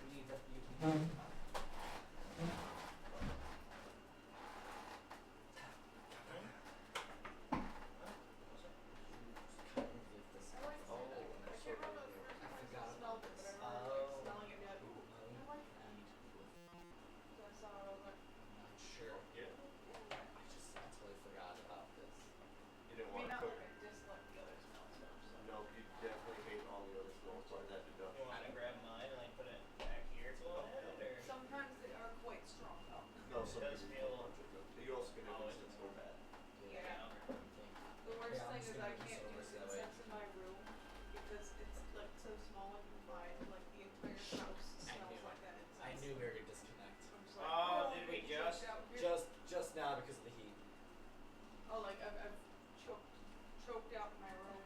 We need that. You I like Oh, sandalwood. I that's can't so remember the good. first I time I forgot smelled about it, but this. I remember like Oh. smelling it and be like, Ooh, I like that. So I saw it, I was like, I'm not sure. Yeah. yeah. I totally forgot about this. You didn't I mean, want to not cook. like I dislike the other smells, but I'm just like, No, you definitely hate all the other smells by that deduction. You want me to grab mine and like put it back here to Oh, it, or? sometimes they are quite strong though. No, some It does people feel- punch it. You also can have Oh, instant it's go bad. Yeah. Okay. The worst Yeah, I'm thing just is gonna I move can't this over use so that way- incense in my room because it's like so small I can find like the entire house smells knew like that incense. I knew we were gonna disconnect. I'm just like, Oh, oh, did we get choked just- out here. Just now because of the heat. Oh, like I've choked out my room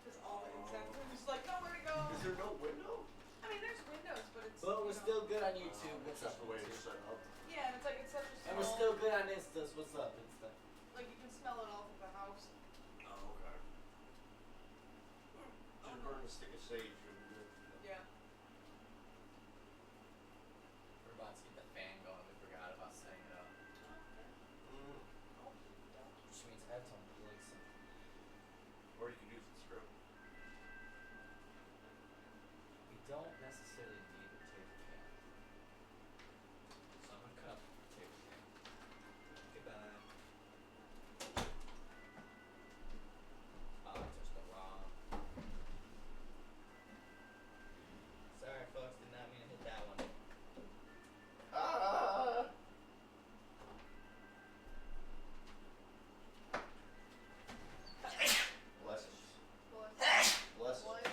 because all the incense. I'm just like nowhere to go. Is there no window? I mean, there's windows, but it's. But we're you know, still good on YouTube. What's It's just up, the way YouTube? it's set up. Yeah, and it's like it's such a small. And we're still good on Instas. What's up, Insta? Like you can smell it off of the house. Oh, okay. Just burn a stick of sage and Yeah. We're about to get the fan going. We forgot about setting it up. mm. Which means I have to unplug some. Or you could use the strip. We don't necessarily need a table fan. So I'm gonna cut up the table fan. Goodbye. Oh, I touched the wrong. Sorry, folks. Did not mean to hit that one. Ah! Blessings. Blessings. What?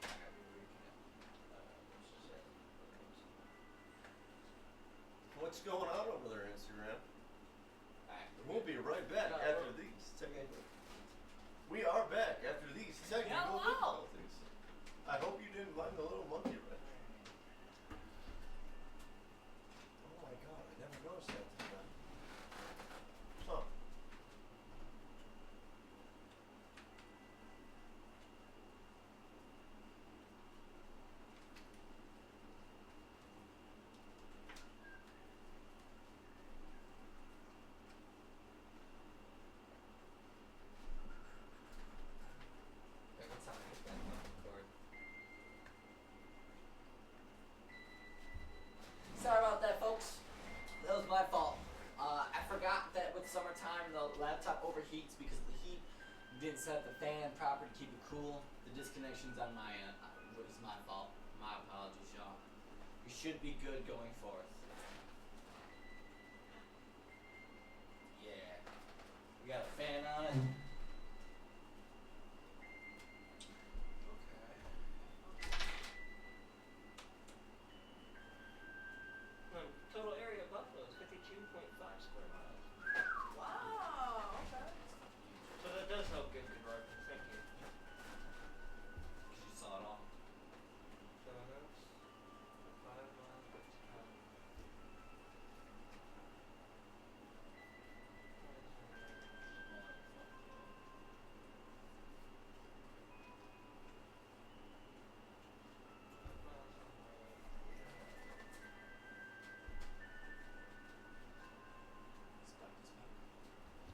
Alright, we What's going on over there, Instagram? Alright, We'll be right back No, after we're- these technical. We are back after these technical Hello. difficulties. I hope you didn't mind the little monkey wrench. Oh my god, I never noticed that till now. Huh. usual. The disconnection's on my end. It was my fault. My apologies, y'all. You should be good going forth. Yeah. We got a fan on it. Total area of Buffalo is 52.5 square miles. Wow. Okay. So that does help get converted. Thank you. Because you saw it all. So that's 5 miles per ton.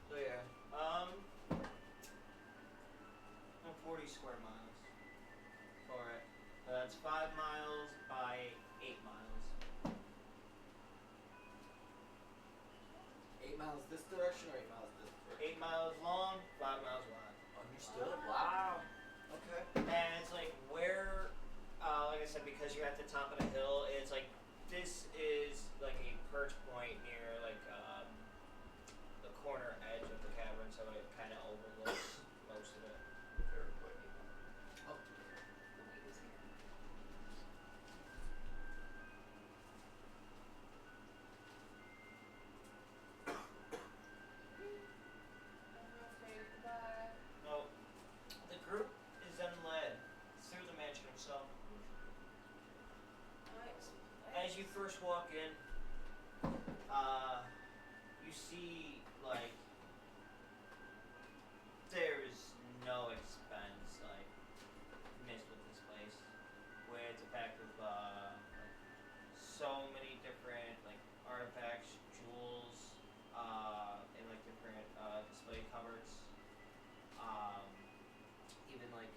So yeah, 40 square miles for it. That's 5 miles by 8 miles. 8 miles this direction or 8 miles this direction? 8 miles long, 5 miles wide. Understood. Wow. Wow. Okay. And it's like where, like I said, because you're at the top of the hill, it's like this is like a perch point near like the corner edge of the cavern, so it kind of overlooks most of it. Very quick. Oh. Goodbye. Well, the group is then led through the mansion itself. Nice. As you first walk in, you see like there is no expense like missed with this place, where it's packed with like so many different like artifacts, jewels, and like different display cupboards. Even like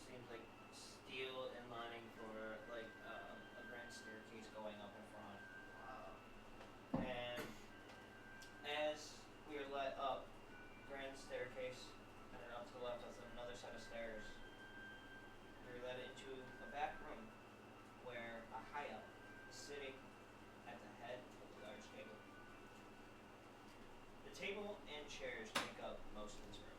seems like steel inlining for like a grand staircase going up in front. And as we are led up grand staircase, and then up to the left is another set of stairs. We're led into a back room where a high elf is sitting at the head of the large table. The table and chairs make up most of this room.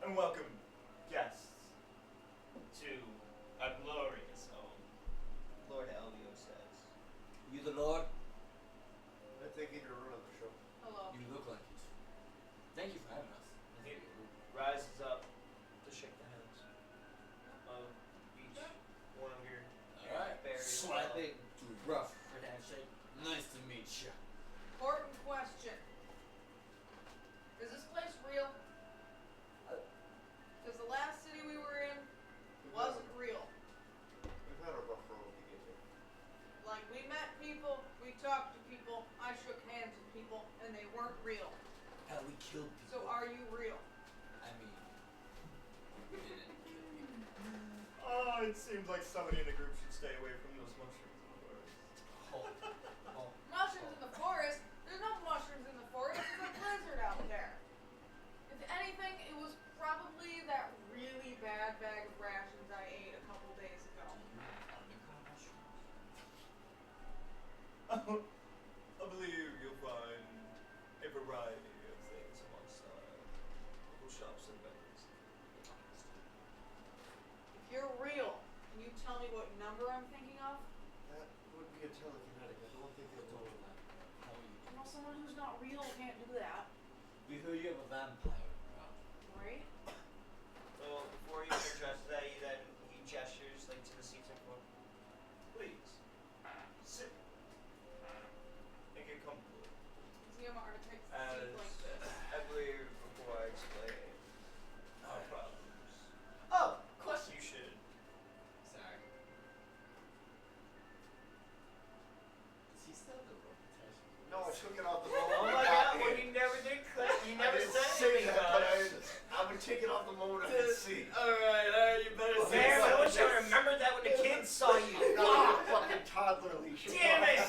And welcome, guests, to a glorious home. Lord Elvio says. You the Lord? I think you run of the show. Hello. You look like it. Thank you for having us. He rises up to shake the hands of each one of your Alright. bears. Slightly too rough for handshake. Nice to meet you. Important question. Is this place real? Because the last city we were in wasn't real. We've had a rough road to get here. Like, we met people, we talked to people, I shook hands with people, and they weren't real. Hell, we killed people. So are you real? I mean, we didn't kill people. Oh, it seems like somebody in the group should stay away from those mushrooms in the forest. Oh. Mushrooms in the forest? There's no mushrooms in the forest. There's a blizzard out there. If anything, it was probably that really bad bag of rations I ate a couple days ago. I believe you'll find a variety of things amongst local shops and vendors. If you're real, can you tell me what number I'm thinking of? That would be a telekinetic. I don't think they'll know that. How are you? Well, someone who's not real can't do that, We heard you have a vampire around. right? So before you can address that, he gestures like to the seats in front. Please sit. Make it comfortable. Ziamar takes the seat like this. I believe before I explain our problems, Oh, question. you should. Sorry. Does he still have the rope attachment? No, I took it off the Oh moment. my god, well you never did you never I didn't said say anything that, about but it. I would take it off the moment I could see. Alright, you better Well, say it. damn I it. wish I remembered that when the kids saw you. Ah, fucking toddler leash. Damn it!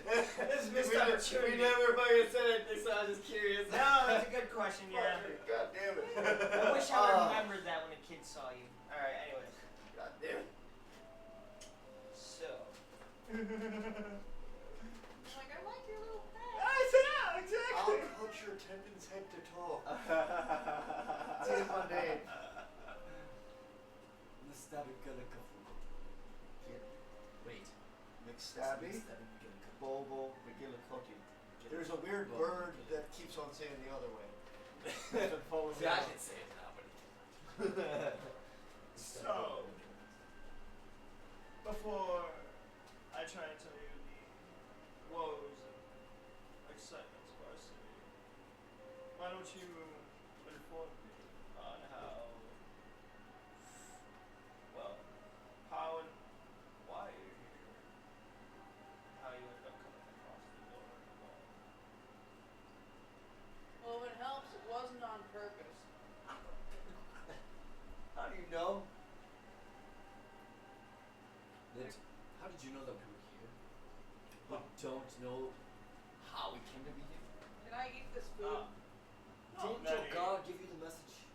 This missed We opportunity. never fucking said it. They saw was just curious. No, that's a good question. Yeah. God damn it. I wish I would have remembered that when a kid saw you. All right. Anyways. God damn it. So. Like, I like your little pet. Yeah, exactly. I'll cut your tendons head to toe. Team Monday. Wait. McStabby, Bobo, McGillicuddy. There's a weird bird that keeps on saying the other way. It's been following See, me I around. can say it now, but he can't. So. Before I try and tell you the woes and excitements of our city, why don't you inform me on how, well, how and why you're here, how you end up coming across the door and all. Well, if it helps, it wasn't on purpose. How do you know? How did you know that we were here? You don't know how we came to be here? Can I eat this food? Didn't your God give you the message?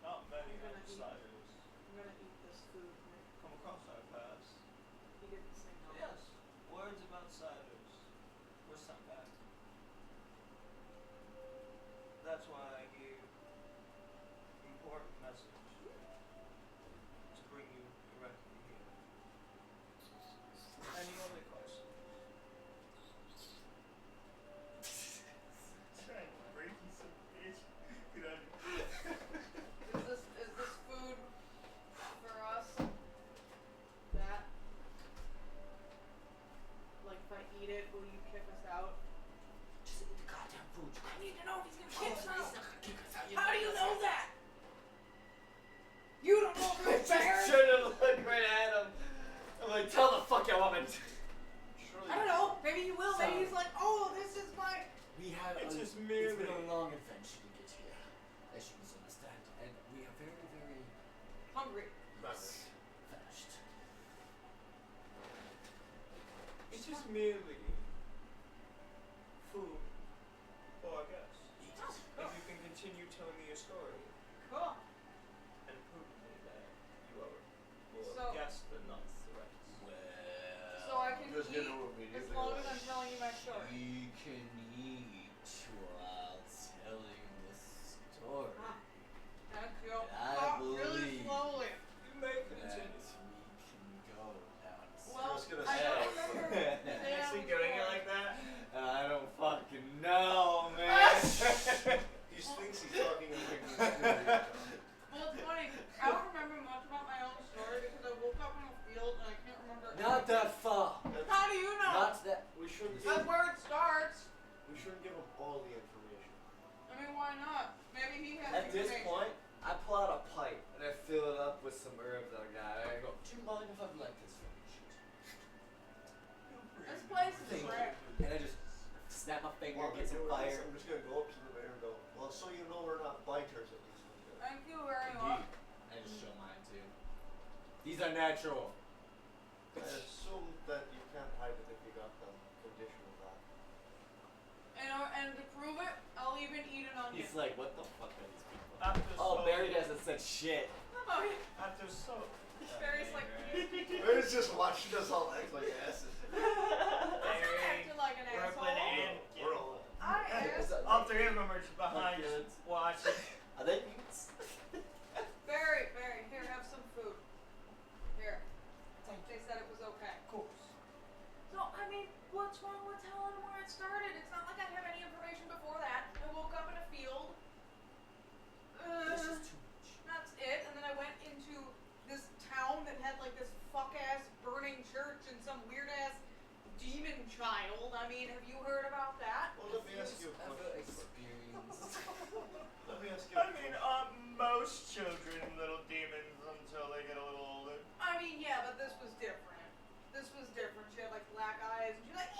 Not many I'm gonna eat. outsiders I'm gonna eat this food. Nick. come across our paths. He didn't say no. Yes, words of outsiders were sent back. That's why I gave important message to bring you directly here. Any other questions? Trying to break you some bitch. Good on you. Is this food for us? That? Like, if I eat it, will you kick us out? Just eat the goddamn food. I need to know if he's gonna kick us out. Kick us out. How do you know that? You don't know who's bear? Should have looked right at him. I'm like, tell the fucking woman. I don't know. Maybe he will. Maybe he's like, oh, this is my. We have It's a, just it's merely- been a long adventure to get here, as you must understand, and we are very, very Hungry. famished. It's just merely food for our guests. If you can continue telling me your story Cool. and prove to me that you are more So- guest than not threats. Well, So I can Just eat get over it as immediately. long as I'm telling you my story. we can eat while telling the story. Thank you. I Talk really believe slowly. You may That continue. we can go downstairs. Well, was gonna I say. don't remember. Actually doing it like that? I don't fucking know, man. He thinks he's talking in English. Well, it's funny. I don't remember much about my own story because I woke up in a field and I can't remember. Not that far. How do you know? Not that. We shouldn't That's give, where it starts. we shouldn't give him all the information. I mean, why not? Maybe he has At this information. point, I pull out a pipe and I fill it up with some herbs that I got. And I go, do you mind if I light this for you? This place is Thank you. rare. And I just snap my finger, While get some they're doing this, fire. I'm just gonna go up to the mayor and go, well, so you know we're not biters at least. Thank you very Indeed. much. I just show mine too. These are natural. I assume that you can't hide it if you got the condition of that. And to prove it, I'll even eat an onion. He's like, what the fuck are these people? After Oh, so, Barry hasn't said shit. Oh, yeah. After so. Barry's like, Barry's just watching us all act like asses. I'm not acting like an Brooklyn asshole. and We're all I am. all three of them are just behind kids. watching. Are they mutes? Barry, here, have some food. Here. They said it was okay. Of course. So, I mean, what's wrong with telling them where it started? It's not like I have any information before that. I woke up in a field. This is too much. That's it. And then I went into this town that had like this fuck ass burning church and some weird ass demon child. I mean, have you heard about that? Well, let me ask you a Ever question. experienced? Let me ask you I mean, most children little demons until they get a little older. I mean, yeah, but this was different. This was different. She had like black eyes and she's like,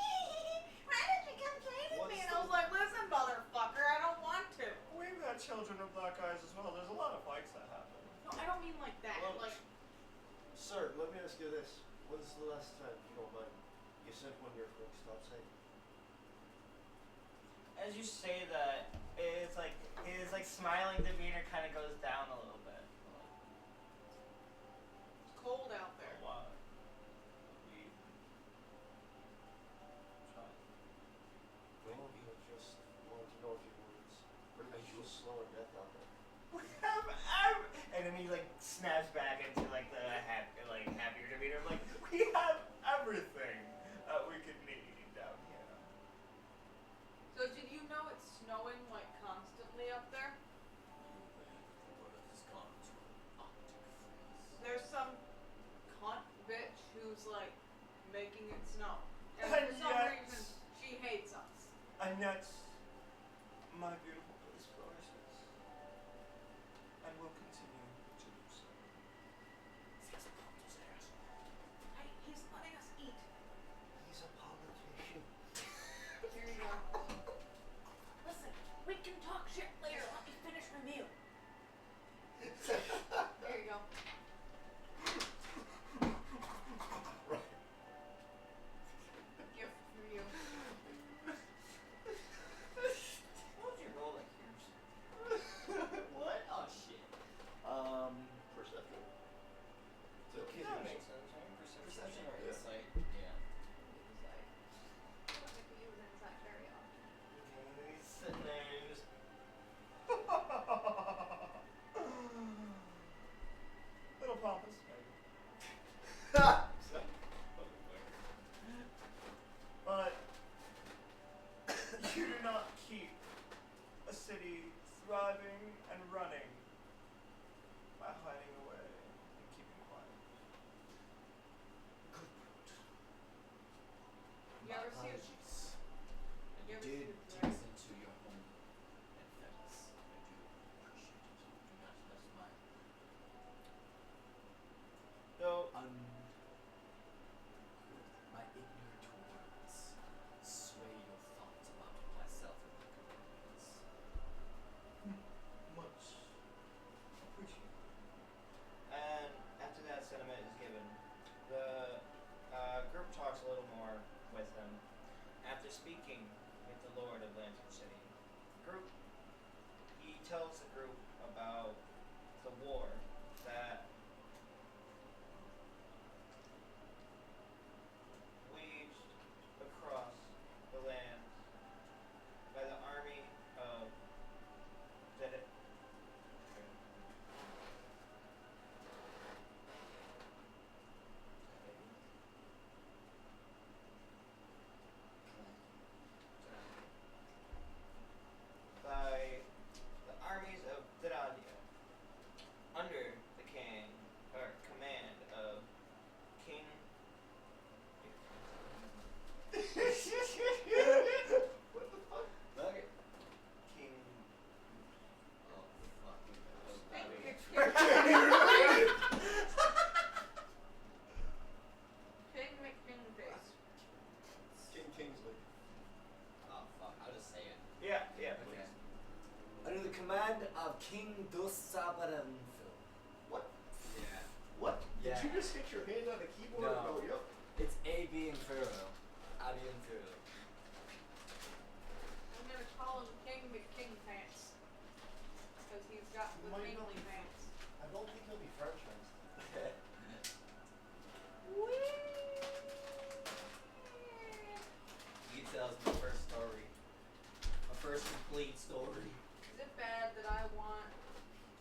why did you come play with me? And I was like, listen, motherfucker, I don't want to. We've had children with black eyes as well. There's a lot of fights that happen. No, I don't mean like that. Well, Like, Sir, let me ask you this. When's the last time, if you don't mind, you said when your folks stopped saying? As you say that, smiling demeanor kind of goes down a little bit. It's cold out there. A lot. No, I just wanted to know if you were pretty much just slow and death out there. And then he like snaps back into like the happier demeanor. I'm like, we have everything we could need down here. So did you know it's snowing like constantly up there? There's some cunt bitch who's like making it snow. And for some reason she hates us. And that's my beautiful place flourishes. And will continue to do so. Hey, he's letting us eat. He's a politician. Here you go. Listen, we can talk shit later. Let me finish my meal. There you go. Right. Gift for you. What would you roll like yours? What? Oh shit. Perception. So That makes sense, right? Perception or Yeah. insight? Yeah. Insight. I don't think we use insight very often. Okay, he's sitting there and just. Little pompous, maybe. But you do not keep a city thriving and running by hiding away and keeping quiet. You ever see it? Apologies. And You you ever did see it, take right? us into your home and fed us. I do appreciate it. Do not let my So, my ignorant words sway your thoughts about myself and my companions. much appreciated. And after that sentiment is given, the group talks a little more with him. After speaking with the Lord of Lantern City, he tells the group about the war that waged across the land by the army of Zedek. By the armies of Diradia, under the command of King. What the fuck? Nugget. King. Oh fuck. King McKing face. King Kingsley. Oh fuck. I'll just say it. Yeah, Okay. please. Under the command of King Dosabaranfil. What? Yeah. What? Yeah. Did you just hit your hand on the keyboard No. and go, yup? It's AB Inferno. AB Inferno. I'm gonna call him King McKing pants. Because he's got the Might not kingly be- pants. I don't think he'll be franchised. He tells my first story. My first complete story. Is it bad that I want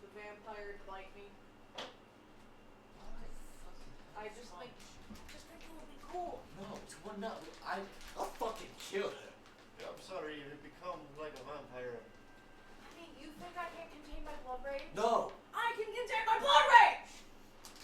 the vampire to bite me? I just think it would be cool. No, it's one no. I'll fucking kill her. Yeah, I'm sorry, you become like a vampire. I mean, you think I can't contain my blood rage? No. I can contain my blood rage!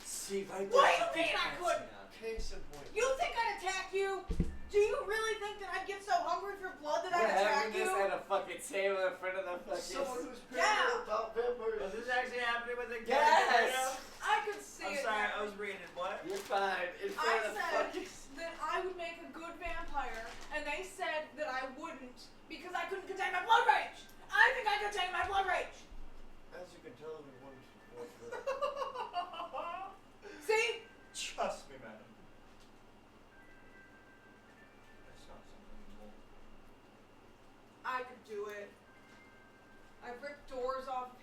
See right there. What do she you mean I defense couldn't? now. Case in point. You think I'd attack you? Do you really think that I'd get so hungry for blood that We're I'd attack having you? this at a fucking table in front of the fucking. Someone who's Yeah. passionate about vampires. Was this actually happening with the Yes! I could see I'm it. sorry, now. I was reading what? You're fine. In I front of the said fucking. that I would make a good vampire, and they said that I wouldn't because I couldn't contain my blood rage. I think I contain my blood rage. As you can tell, everyone was the See? Trust me, madam. That's not something you won't. I could do it. I've ripped doors off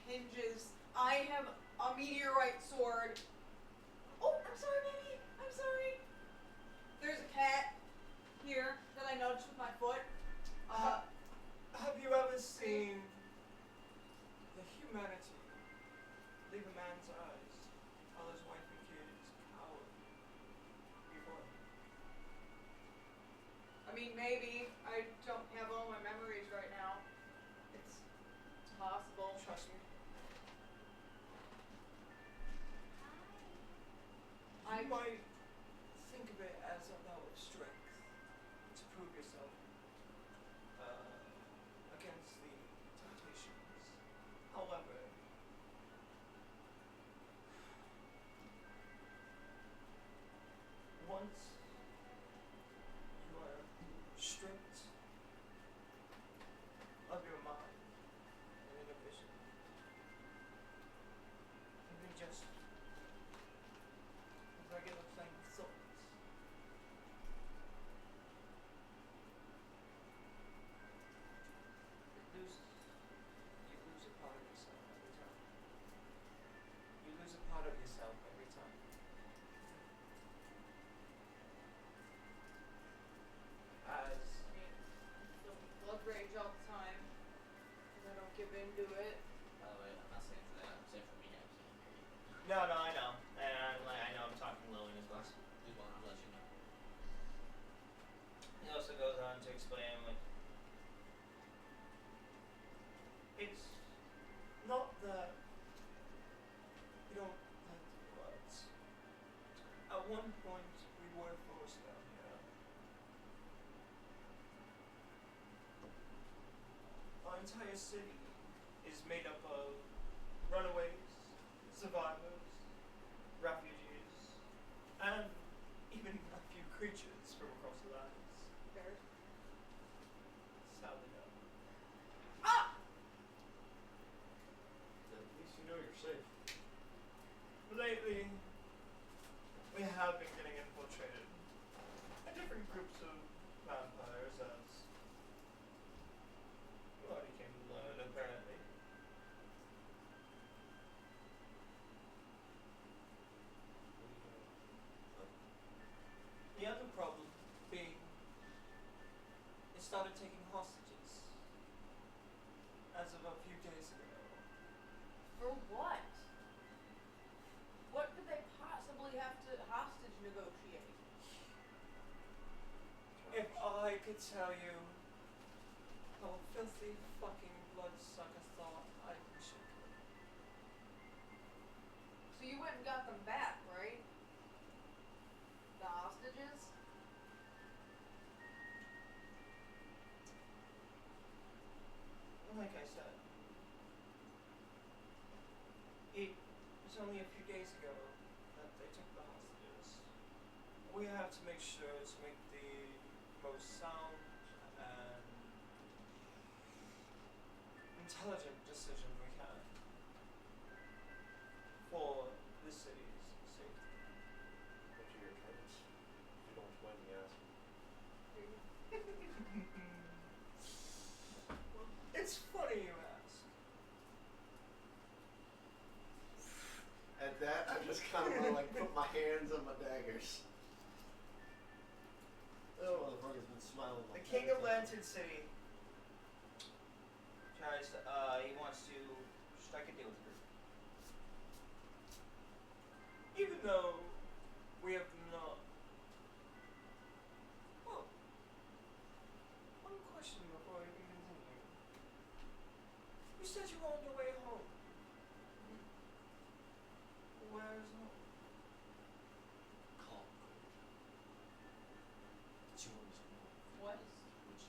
a meteorite sword. Oh, I'm sorry, baby. I'm sorry. There's a cat here that I nudged with my foot. Have you ever seen the humanity leave a man's eyes while his wife and kids cower before him? I mean, maybe. I don't have all my memories right now. It's possible. Trust me. You might think of it as a vow of strength to prove yourself against the temptations. However, once you are stripped of your mind and inhibition, and be just regular plain thoughts. You lose a part of yourself every time. You lose a part of yourself every time. As Filled with blood rage all the time. And I don't give into it. By the way, I'm not saying for that. I'm saying for me. I can't hear you. no, I know, and I know I'm talking low in his voice. Please won't let you know. He also goes on to explain, like, it's not that we don't like the bloods. At one point, we were forced down here. Our entire city is made up of runaways, survivors, refugees, and even a few creatures from across the lands. Bears. Sadly, no. Ah! At least you know you're safe. Lately, we have been getting infiltrated by different groups of vampires, as you already came to learn, apparently. The other problem being, it started taking hostages as of a few days ago. For what? What could they possibly have to hostage negotiate? If I could tell you how filthy fucking bloodsucker thought I wish I could. So you went and got them back, right? The hostages? Like I said, it was only a few days ago that they took the hostages. We have to make sure to make the most sound and intelligent decision we can for the city's safety. What are your terms? If you don't mind me asking. It's funny you ask. At that, I just kind of like put my hands on my daggers. Oh, motherfucker's been smiling. The King of Lantern City tries to, he wants to strike a deal with her. Even though we have not. Well, one question before we can continue. You said you were on your way home. Where is home? Calm. Did you always know? What? Which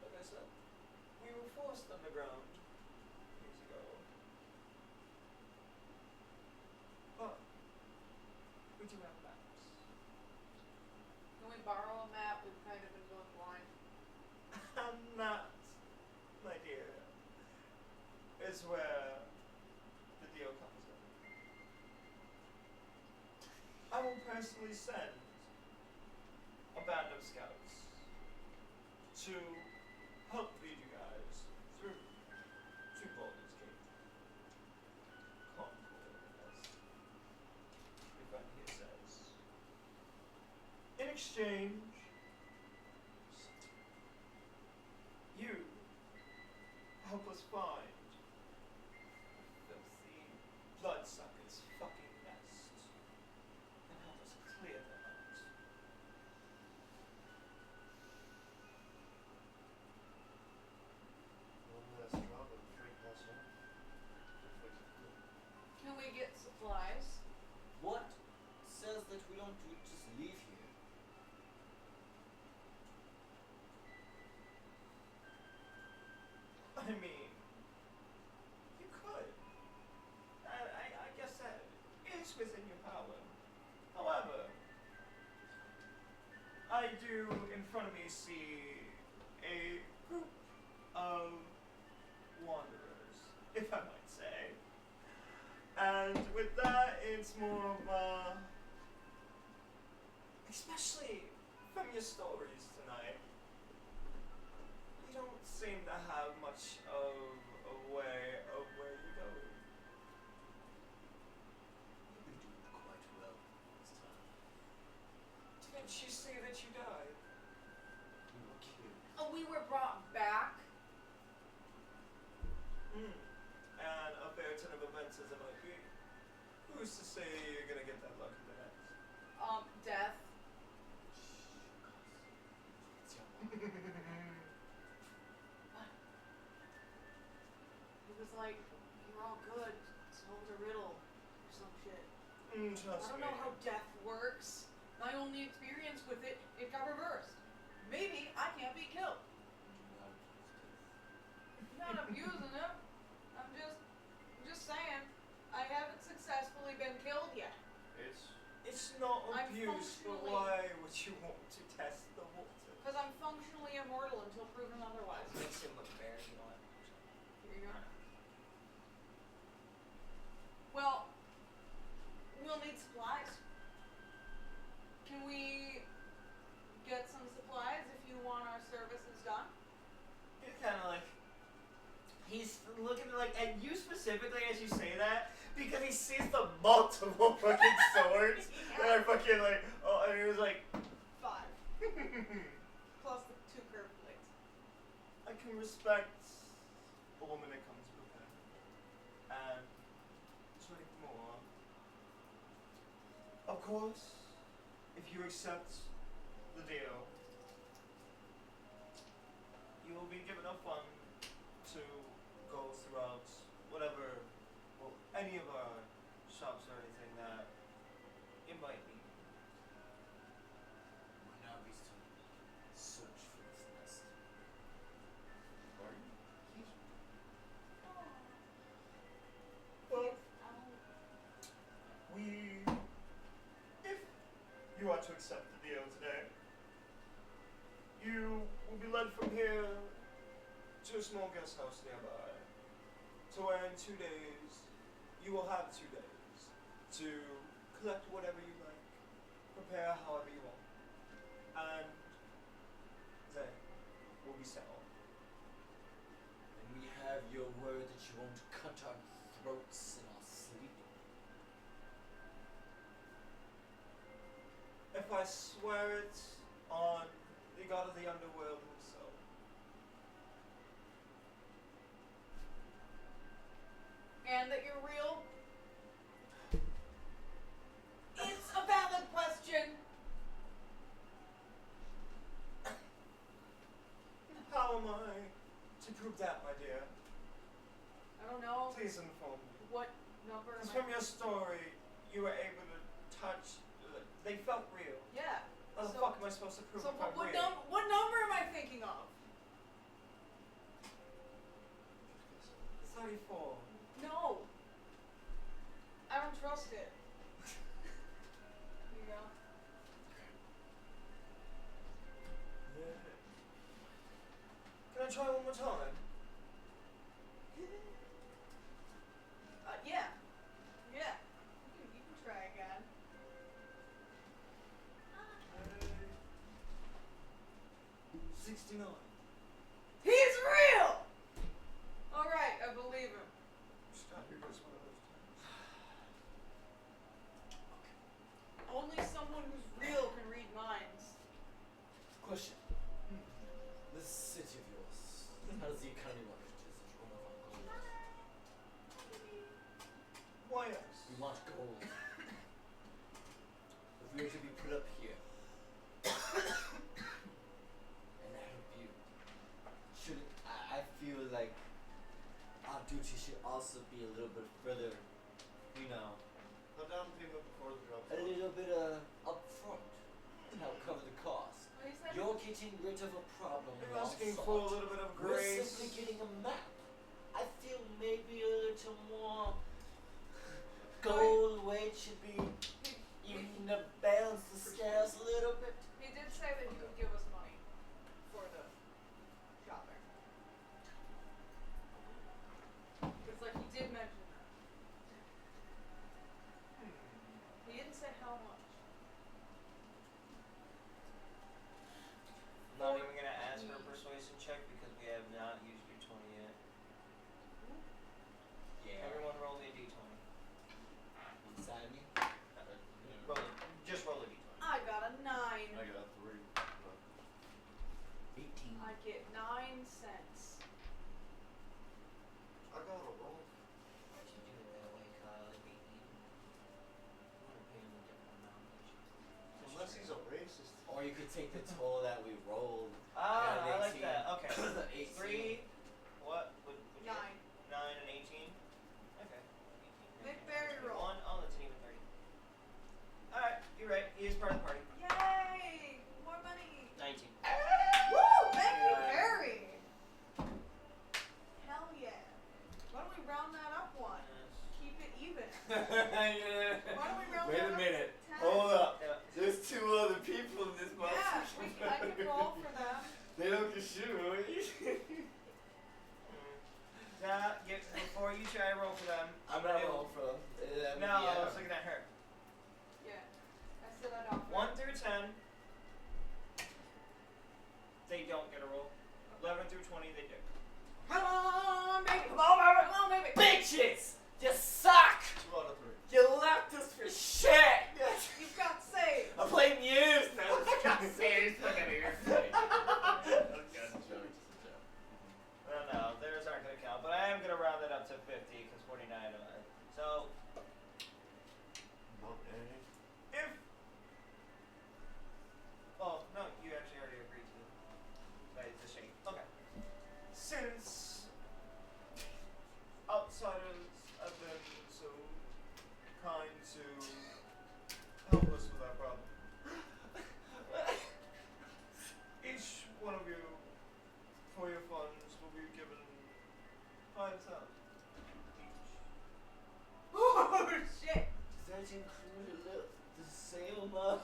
Like I said, we were forced underground years ago. But we do have maps. Can we borrow a map? We've kind of been going blind. And that, my dear, is where the deal comes in. I will personally send a band of scouts to help lead you guys through to Baldur's Gate. exchange, you help us find a filthy bloodsucker's fucking nest and help us clear them out. One last drop of drink pass on. Can we get supplies? What says that we don't just leave here? I mean, you could. I guess that is within your power. However, I do in front of me see a group of wanderers, if I might say. And with that, it's more of a, especially from your stories tonight, you don't seem to have much of a way of where you're going. We've been doing quite well this time. Didn't you say that you died? We were killed. Oh, we were brought back. And a fair ton of events as it might be. Who's to say you're gonna get that lucky the next? Death. It's your mom. It was like, you're all good. Solved a riddle or some shit. Trust I don't me. know how death works. My only experience with it, it got reversed. Maybe I can't be killed. I'm not abusing it. I'm just saying, I haven't successfully been killed yet. It's not I'm abuse, but functionally- why would you want to test the water? Because I'm functionally immortal until proven otherwise. Makes him look fair, you know what? Here you go. Well, we'll need supplies. Can we get some supplies if you want our services done? He's kind of like, he's looking like at you specifically as you say that because he sees the multiple fucking swords that are fucking like, oh, and he was like, 5. Plus the 2 curved blades. I can respect a woman that comes prepared and drink more. Of course, if you accept the deal, you will be given a fund to go throughout whatever, well, any of our shops or anything that it might be. We're now beast to search for this nest. Well, we, if you are to accept the deal today, you will be led from here to a small guest house nearby, to where in 2 days, you will have 2 days to collect whatever you like, prepare however you want, and then we'll be set off. And we have your word that you won't cut our throats in our sleep. If I swear it on the god of the underworld himself. And that you're real? It's a valid question. How am I to prove that, my dear? I don't know Please inform me. what number Because am I- from your story, you were able to touch, they felt real. Yeah. How the So- fuck am I supposed to prove So if I'm what real? number am I thinking of? 34. No. I don't trust it. Here you go. Can I try one more time? Yeah. Yeah. You can try again. 69. He's real! Alright, I believe him. Stop here just one of those times. Only someone who's real can read minds. duty should also be a little bit further, you know, Put down payment before the drop. a little bit upfront to help cover the cost. Well, he said You're getting rid of a problem I'm well asking solved. for a little bit of We're grace. simply getting a map. I feel maybe a little more gold weight should be even to balance the scales a little bit. he did say that he would give us money for the shopping. It's like he did mention that. He didn't say how much. Not even gonna ask for a persuasion check because we have not used your 20 yet. Yeah. Everyone roll me a d20. Inside me? Roll it. Just roll a d20. I got a 9. I got 3. 18. I get 9 cents. I got a roll. Why'd you do it that way, Kyle? It'd be even. You wanna pay him a different amount, don't you? Just Unless he's a straight. racist. Or you could take the total that we rolled. Ah, Yeah, I like 18. that. Okay. 18. 3. What? Would 9. 9 and 18? Okay. 18. Make Barry roll. 1. Oh, that's an even 30. Alright, you're right. He is part of the party. Yay! More money. 19. Woo! Thank you, Right. Barry. Hell yeah. Why don't we round that up one? Keep it even. Yeah. Why don't we round Wait that a up minute. to 10? Hold up. Yeah. There's 2 other people in this Yeah, motherfucker. I can roll for them. They don't get shoot. Before you try to roll for them, I'm gonna not do- rolling for them. No, I was looking at her. Yeah. I said I'd offer. 1 through 10, they don't get a roll. 11 through 20, they do. Come on, baby. Come on, baby. Come on, baby. Bitches! You suck! 2 out of 3. You left us for shit! You've got saved. I'm playing you! Look at me, you're funny. No, theirs aren't going to count, but I am going to round it up to 50 because 49 are. So, Not any. if. Oh, no, you actually already agreed to the shake. Okay. Since outsiders have been so kind to help us with our problem, each one of you, for your funds, will be given 5,000 each. Oh shit. Does that include the sale of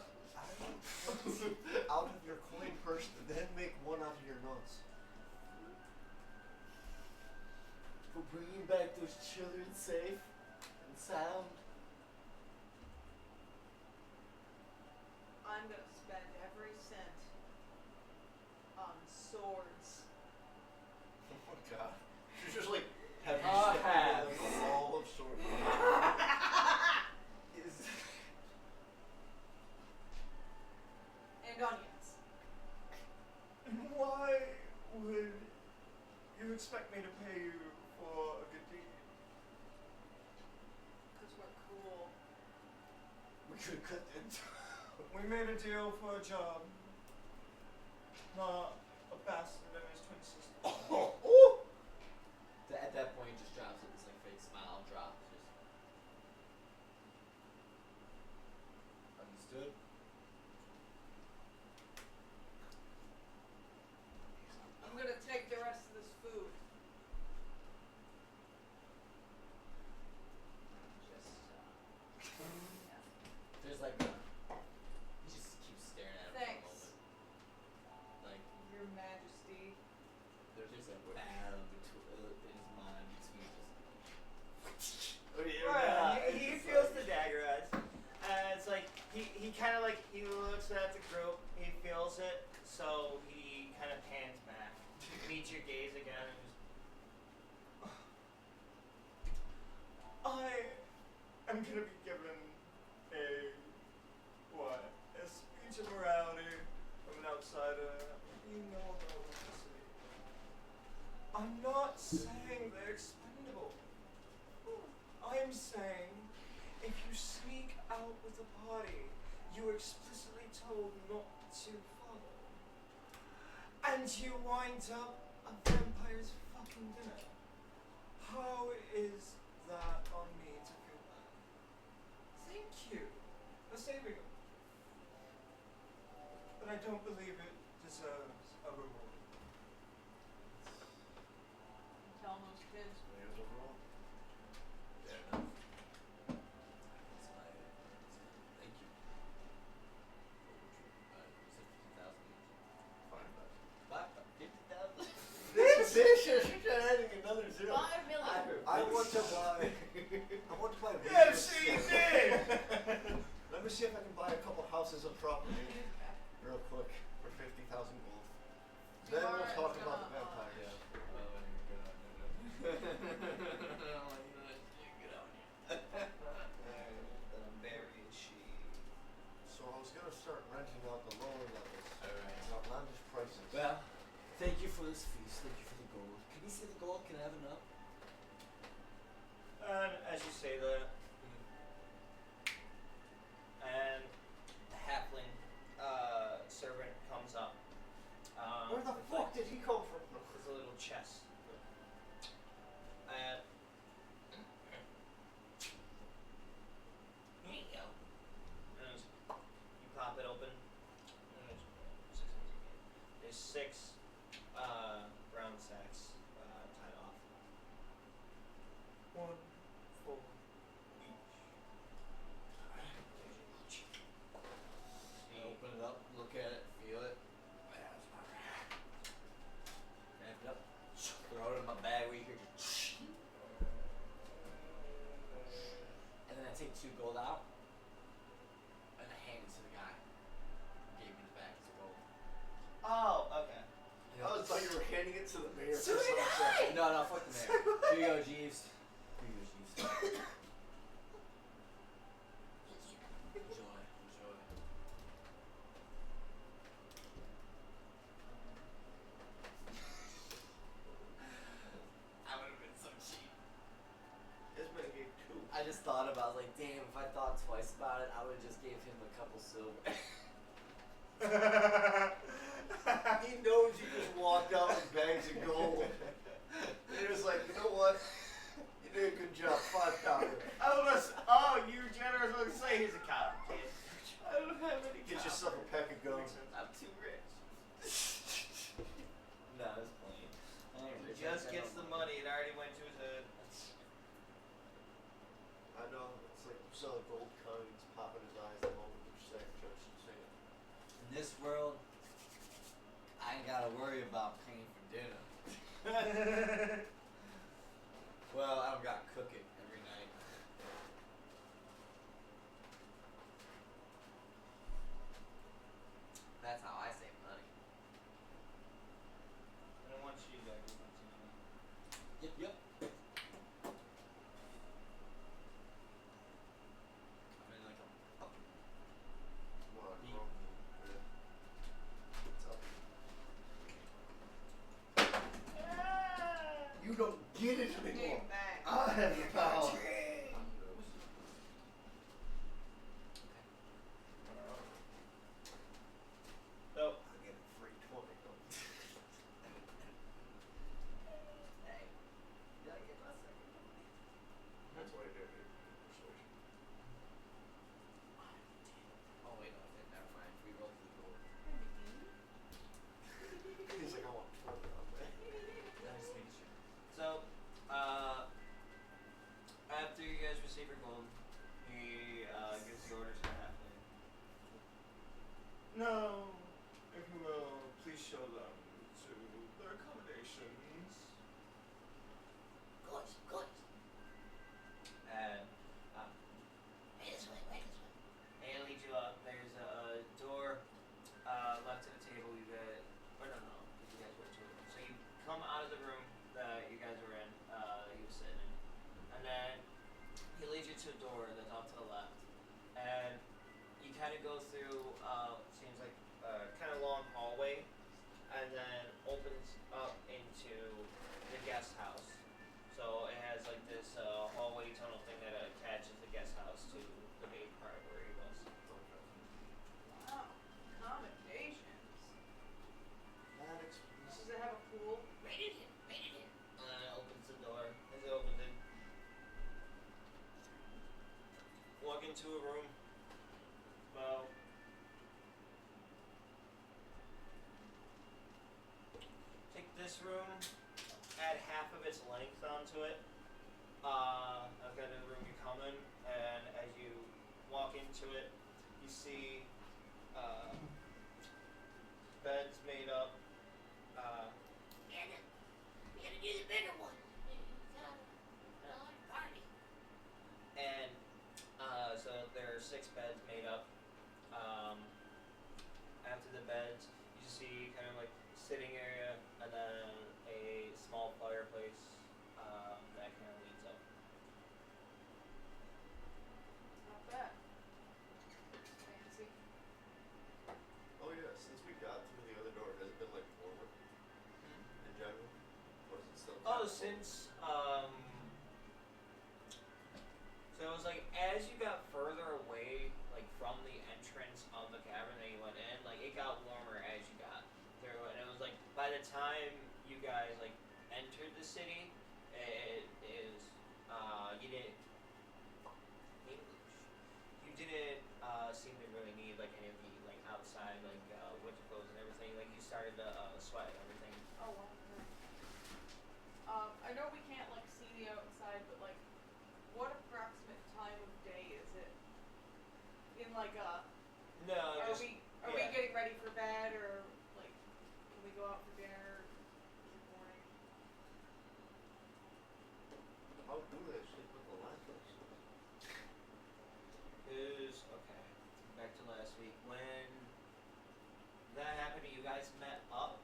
Out of your coin purse, and then make 1 out of your nuts. for bringing back those children safe and sound? I'm gonna spend every cent on swords. Oh my god. You're just like heavy I shit have. like a wall of sword. Is And onions. Why would you expect me to pay you for a good deed? Because we're cool. we could cut into We made a deal for a job, not a bastard and his twin sister. At that point, he just drops it. This like fake smile drops. Just understood. I'm gonna take the rest of this food. Just, yeah. There's like a. He just keeps staring at him for a Thanks. moment. Like Your Majesty. there's just a battle in his mind between just. Right, he feels the dagger edge. And it's like, he kind of like, he looks at the group, he feels it, so he kind of pans back, meets your gaze again, and just. I am gonna be given a speech of morality from an outsider. You know about what to say. I'm not saying they're expendable. I'm saying if you sneak out with a party you were explicitly told not to follow, and you wind up a vampire's fucking dinner, how Yes. There's a roll. Fair enough. Thank you. You said 50,000 each. 50,000. This you're adding another zero. 5 million. I want to buy. I want to buy. Yeah, see, you did. Let me see if I can buy a couple houses of property real quick for 50,000 gold. Then we'll talk about the vampire. Yeah. Well, then you're good on Get on you. Very cheap. So I was gonna start renting out the lower levels. Alright. Outlandish prices. Well, thank you for this feast. Thank you for the gold. Can you see the gold? Can I have enough? And as you say that, and the halfling servant comes up. Where the with, fuck like, did he come from? with a little chest. And here you go. And you pop it open. And there's 6 brown sacks tied off. 1 for each. I open it up, look at it, feel it. Ramp it up. Throw it in my bag where you hear just and then I take 2 gold out and I hand it to the guy who gave me the bag of gold. Oh, okay. I was thought you were handing it to the mayor. So for did some I! second. No, fuck the mayor. Here you go, Jeeves. Here you go, Jeeves. Enjoy, enjoy. I would have been so cheap. This man gave 2. I just thought about it, I was like, damn, if I thought twice about it, I would have just gave him a couple silver. He knows you just walked out with bags of gold. And he was like, you know what? You did a good job. 5 pounder. Oh, you were generous. I was gonna say he's a cop. I don't have any Get yourself a pack of gum. I'm too rich. No, it's plain. He just gets the money. It already went to his head. I know. It's like you saw the gold coins pop in his eyes the moment you say just say it. In this world, I ain't gotta worry about paying for dinner. Well, I don't gotta cook it every night. That's how I save money. And then once you go, you want to know. Yep, yep. I mean, like a puppy. Well, Neat. wrong. Yeah. What's up? You don't get it anymore. Game back. I have the power. So, I get a free 20. Hey, did I get my second one? That's what I did. Persuasion. Oh wait, no, okay, never mind. We rolled the gold. He's like, I want 20 on that. Nice to meet you. so, after you guys receive your gold, he gives the orders to halfling. Now, if you will, please show them to their accommodations. Of course. And hey, this way, this way. And he'll lead you up. There's a door left to the table. You guys, or no, you guys went to it. So you come out of the room that you guys were in. You were sitting in, and then he leads you to a door that's off to the left, and you kind of go through. Seems like kind of long hallway, and then opens up into the guest house. So it has like this hallway tunnel thing that attaches the guest house to the main part where he was. Wow. Accommodations. That explains. Does it have a pool? Right in here. And then it opens the door. As it opens it, walk into a room. About take this room, add half of its length onto it. Outside of the room you come in, and as you walk into it, you see beds made up. We gotta do the bigger one. It's a large party. And so there are 6 beds made up. After the beds, you just see kind of like sitting area and then a small fireplace that kind of leads up. Not bad. Fancy. Oh yeah, since we got through the other door, has it been like warmer in general? Or is it still Oh, kind of since so it was like as you got further away, like from the entrance of the cavern that you went in, like it got warmer as you got through, and it was like by the time you guys like entered the city, it is you didn't English. You didn't seem to really need like any of the like outside like winter clothes and everything. Like you started to sweat and everything. Oh well. I know we can't like see the outside, but like, what approximate time of day is it? In like No, are just we yeah. getting ready for bed, or like can we go out for dinner? Is it morning? How do they sleep with the lamps? Is okay. Back to last week when that happened. You guys met up.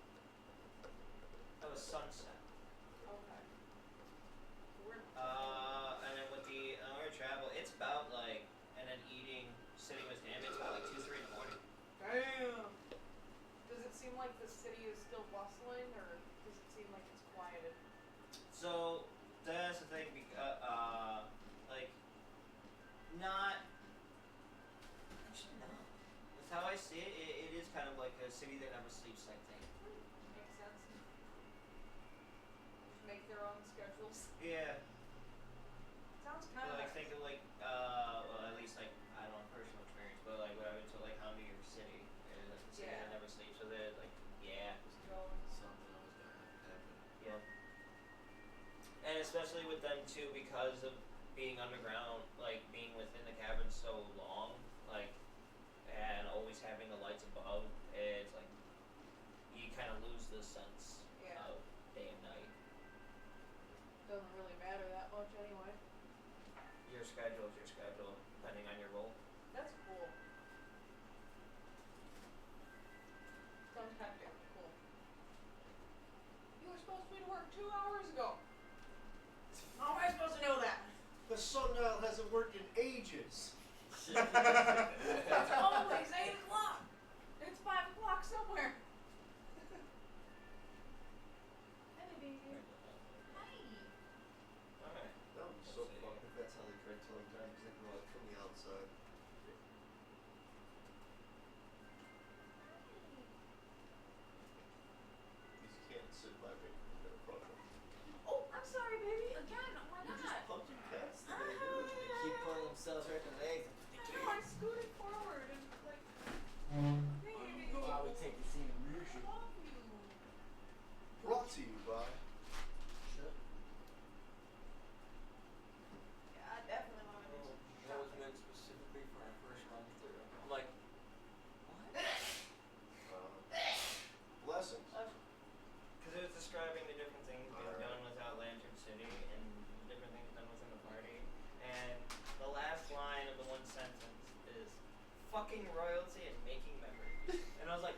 That was sunset. Okay. We're And then with the travel, it's about like, and then eating, sitting with him, it's about like 2, 3 in the morning. damn. Does it seem like the city is still bustling, or does it seem like it's quieted? So that's the thing, because like, not. Actually, no. That's how I see it. It is kind of like a city that never sleeps type thing. Makes sense. Just make their own schedules. Yeah. Sounds kind of But like think of like well at least like I don't know personal experience, but like when I went to like how New York City is like the city Yeah. that never sleeps, so they're like yeah. just going. Something always gonna happen. Yeah. And especially with them too, because of being underground, like being within the cavern so long, like and always having the lights above, it's like you kind of lose the sense Yeah. of day and night. Doesn't really matter that much anyway. Your schedule is your schedule, depending on your role. That's cool. Sounds hectic. Cool. You were supposed to be to work 2 hours ago. How am I supposed to know that? The sundial hasn't worked in ages. It's always 8 o'clock. It's 5 o'clock somewhere. Kennedy. Hi. Alright. That would be so fun if that's how they tried telling time, because they go out from the outside. These can't sit by me. I'm gonna crush them. Oh, I'm sorry, baby. Again. Why You just not? pumpkin cats today, Ah. dude. They keep pulling themselves right in the legs. No, I scooted forward and like. Wow, we take the scene of I leadership. love you. Brought to you by. Shut. Yeah, I definitely want to do some That was shopping. meant specifically for our first run through. I'm like, what? Blessings. Because it was describing the different things being done without Lantern City and different things done within the party. And the last line of the one sentence is fucking royalty and making memories. And I was like,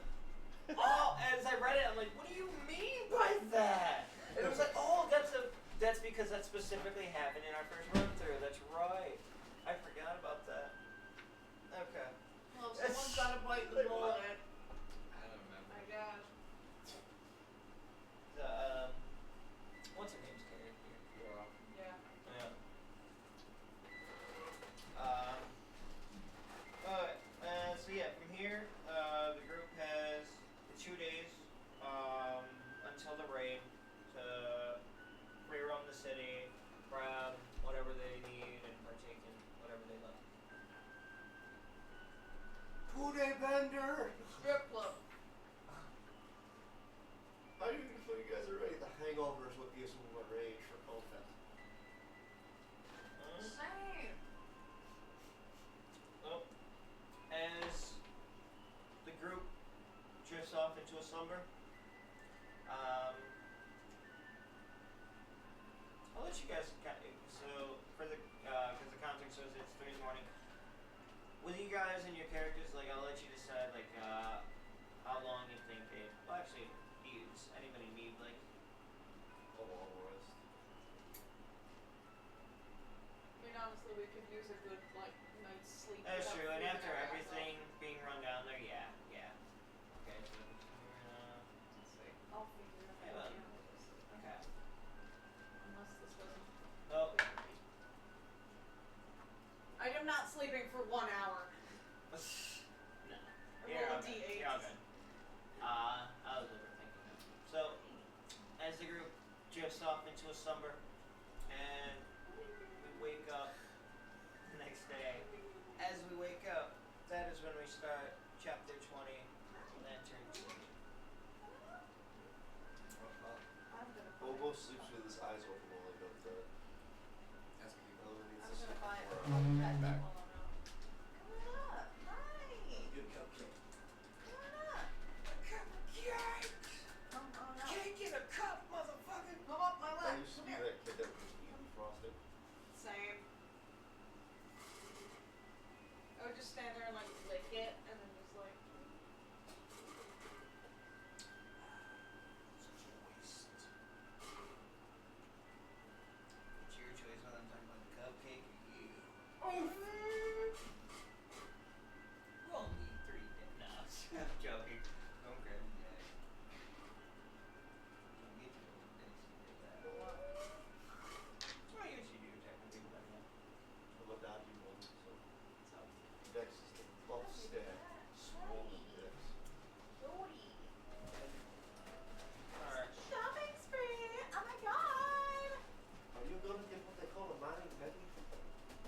oh, as I read it, I'm like, what do you mean by that? And it was like, oh, that's because that specifically happened in our first run through. That's right. I forgot about that. Okay. Well, if someone's got a bite the bullet. I don't remember. My gosh. The, what's her name's character? Laura. Yeah. Yeah. Alright, so yeah, from here, the group has the 2 days until the raid to free roam the city, grab whatever they need, and partake in whatever they like. Pude bender! Strip club. How do you feel you guys are ready? The hangover is what gives me my rage. let you guys. So for the because the counting says it's 3 in the morning. With you guys and your characters, like I'll let you decide like how long you think it. Well, actually, does anybody need like A long rest. I mean, honestly, we could use a good like night's sleep. That's without true, and food in after our everything being run down there, yeah. Okay, so Let's see. I'll figure it Yeah, out. well, okay. Unless this doesn't. Oh, I am not sleeping for 1 hour. no. I You're roll all a good. D8. You're all good. I was overthinking it. So, as the group drifts off into a slumber, and we wake up the next day. As we wake up, that is when we start chapter 20, Lantern 2. I'm gonna buy Bobo sleeps with his eyes open while I don't That's cute. Eleanor needs I'm to gonna sleep buy it. for I'll be back. Back. Hold on now. Come on up. Hi. Good cupcake. Come on up. Come on up. Cake in a cup, motherfucker! Come up my I leg. used to Come be here. that kid that would just eat the frosting. Same. I would just stand there and like lick it and then just like. Such a waste. It's your choice whether I'm talking about the cupcake or you. Roll me 3 No, I'm joking. Don't grab me that. Don't get to roll dice to do that. I usually do technically, but I'm a dodgy one, so so. Dex is the buff stat. Swollen Dex. Jody. Alright. Shopping spree. Oh my god. Are you gonna get what they call a mani pedi?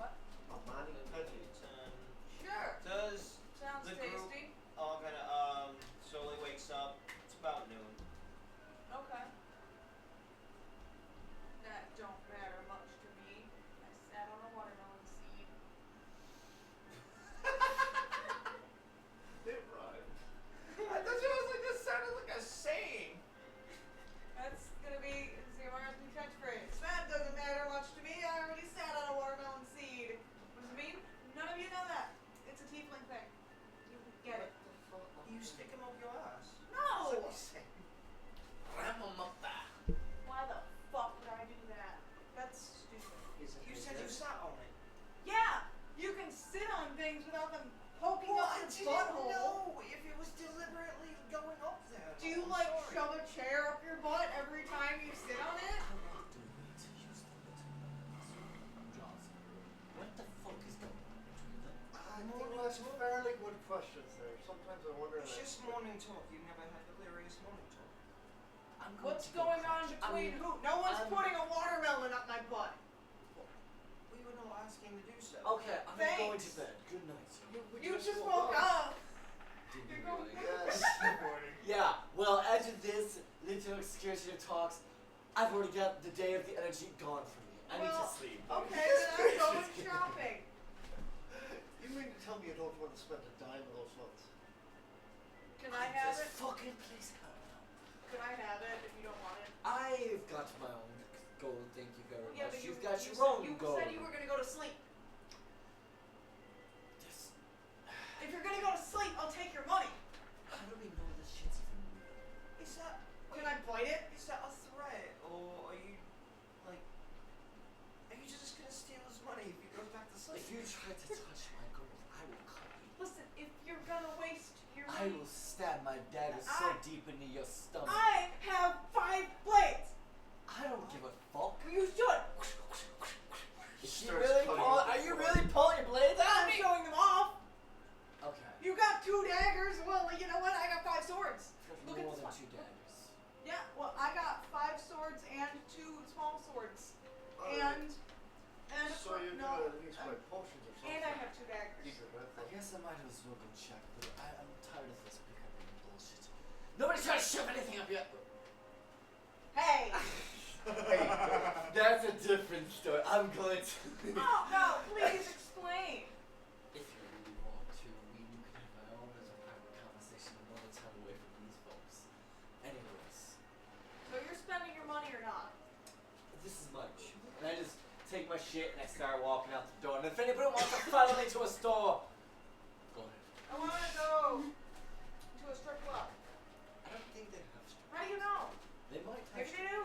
What? A mani pedi. Sure. Does Sounds the group- tasty. all kind of slowly wakes up. It's about noon. Okay. That don't matter much to me. I sat on a watermelon seed. It rhymed. I thought you was like this sounded like a saying. That's gonna be Zimmer's new catchphrase. That doesn't matter much to me. I already sat on a watermelon seed. What does it mean? None of you know that. It's a tiefling thing. You get it. You stick him up your ass. No! That's what you say. Ram 'em up there. Why the fuck would I do that? That's stupid. You said you sat on it. Yeah! You can sit on things without them poking Well, up I your didn't butthole. know if it was deliberately going up there. Do you I'm like sorry. shove a chair up your butt every time you sit on it? Do we need to use the little jaws? What the fuck is going on between them? I think that's fairly good questions there. Sometimes I wonder. It's just morning talk. You've never had the glorious morning talk. I'm going What's to go going on crash. between I'm- who? No one's I'm- putting a watermelon up my butt. We were not asking to do so. Okay, I'm going to Thanks. bed. Good night. You just woke up. Did You're you going really? Yes. Yeah, well, after this little excursion of talks, I've already got the day of the energy gone from me. I need to Well, sleep. Okay, then I'm going shopping. You mean to tell me you don't want to spend a dime of those funds? Can I have This it? fucking place out now. Can I have it if you don't want it? I've got my own gold, thank you very Yeah, much. but You've got you your said, own you gold. said you were gonna go to sleep. This, If you're gonna go to sleep, I'll take your money. how do we know this shit's even real? Is that Can I bite it? is that a threat, or are you like? Are you just gonna steal his money if he goes back to sleep? If you try to touch my gold, I will cut you. Listen, if you're gonna waste your I money, will stab my dagger so deep into your stomach. I have 5 blades. I don't give a fuck. You should. Is she Starts really cutting pulling? up Are the you floor. really pulling your blades out I'm of me? showing them off. Okay. You got 2 daggers. Well, you know what? I got 5 swords. There's Look at more this than one. 2 daggers. Yeah, well, I got 5 swords and 2 small swords. And a So you're no, gonna at least buy potions or something. and I have 2 daggers. Keep your head I up. guess I might as well go check, but I'm tired of this bickering bullshit. Nobody's trying to shove anything up yet. Hey! Hey, That's a different story. I'm going to. Oh, no, please explain. If you really want to, we can have our own as a private conversation another time away from these folks. Anyways, So you're spending your money or not? this is my room, and shit and I start walking out the door. And if anybody wants to follow me to a store, go ahead. I want to go to a strip club. I don't think they have stores. How do you know? They might have Maybe they do.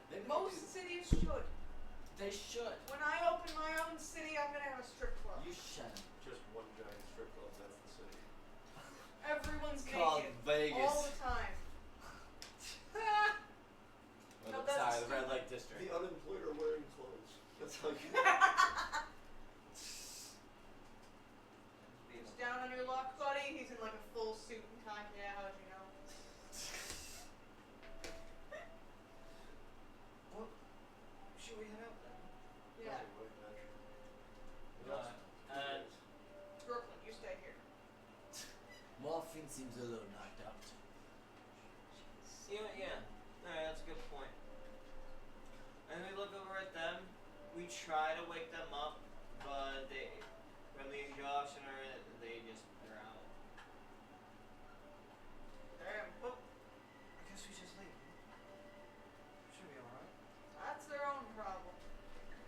They might Most do. cities should. They should. When I open my own city, I'm gonna have a strip club. You shouldn't. Just one giant strip club, that's the city. Everyone's It's called naked Vegas. all the time. Well, No, that's sorry, the red stupid. light district. The unemployed are wearing clothes. That's how you He's down on your luck, buddy. He's in like a full suit and tie. Yeah, how'd you know? Well, should we head out then? Yeah. And Brooklyn, you stay here. Morphine seems a little knocked out. yeah. Alright, that's a good point. And we look over at them. We try to wake them up, but they, from the exhaustion or they're out. Damn. Well, I guess we just leave. Should be alright. That's their own problem.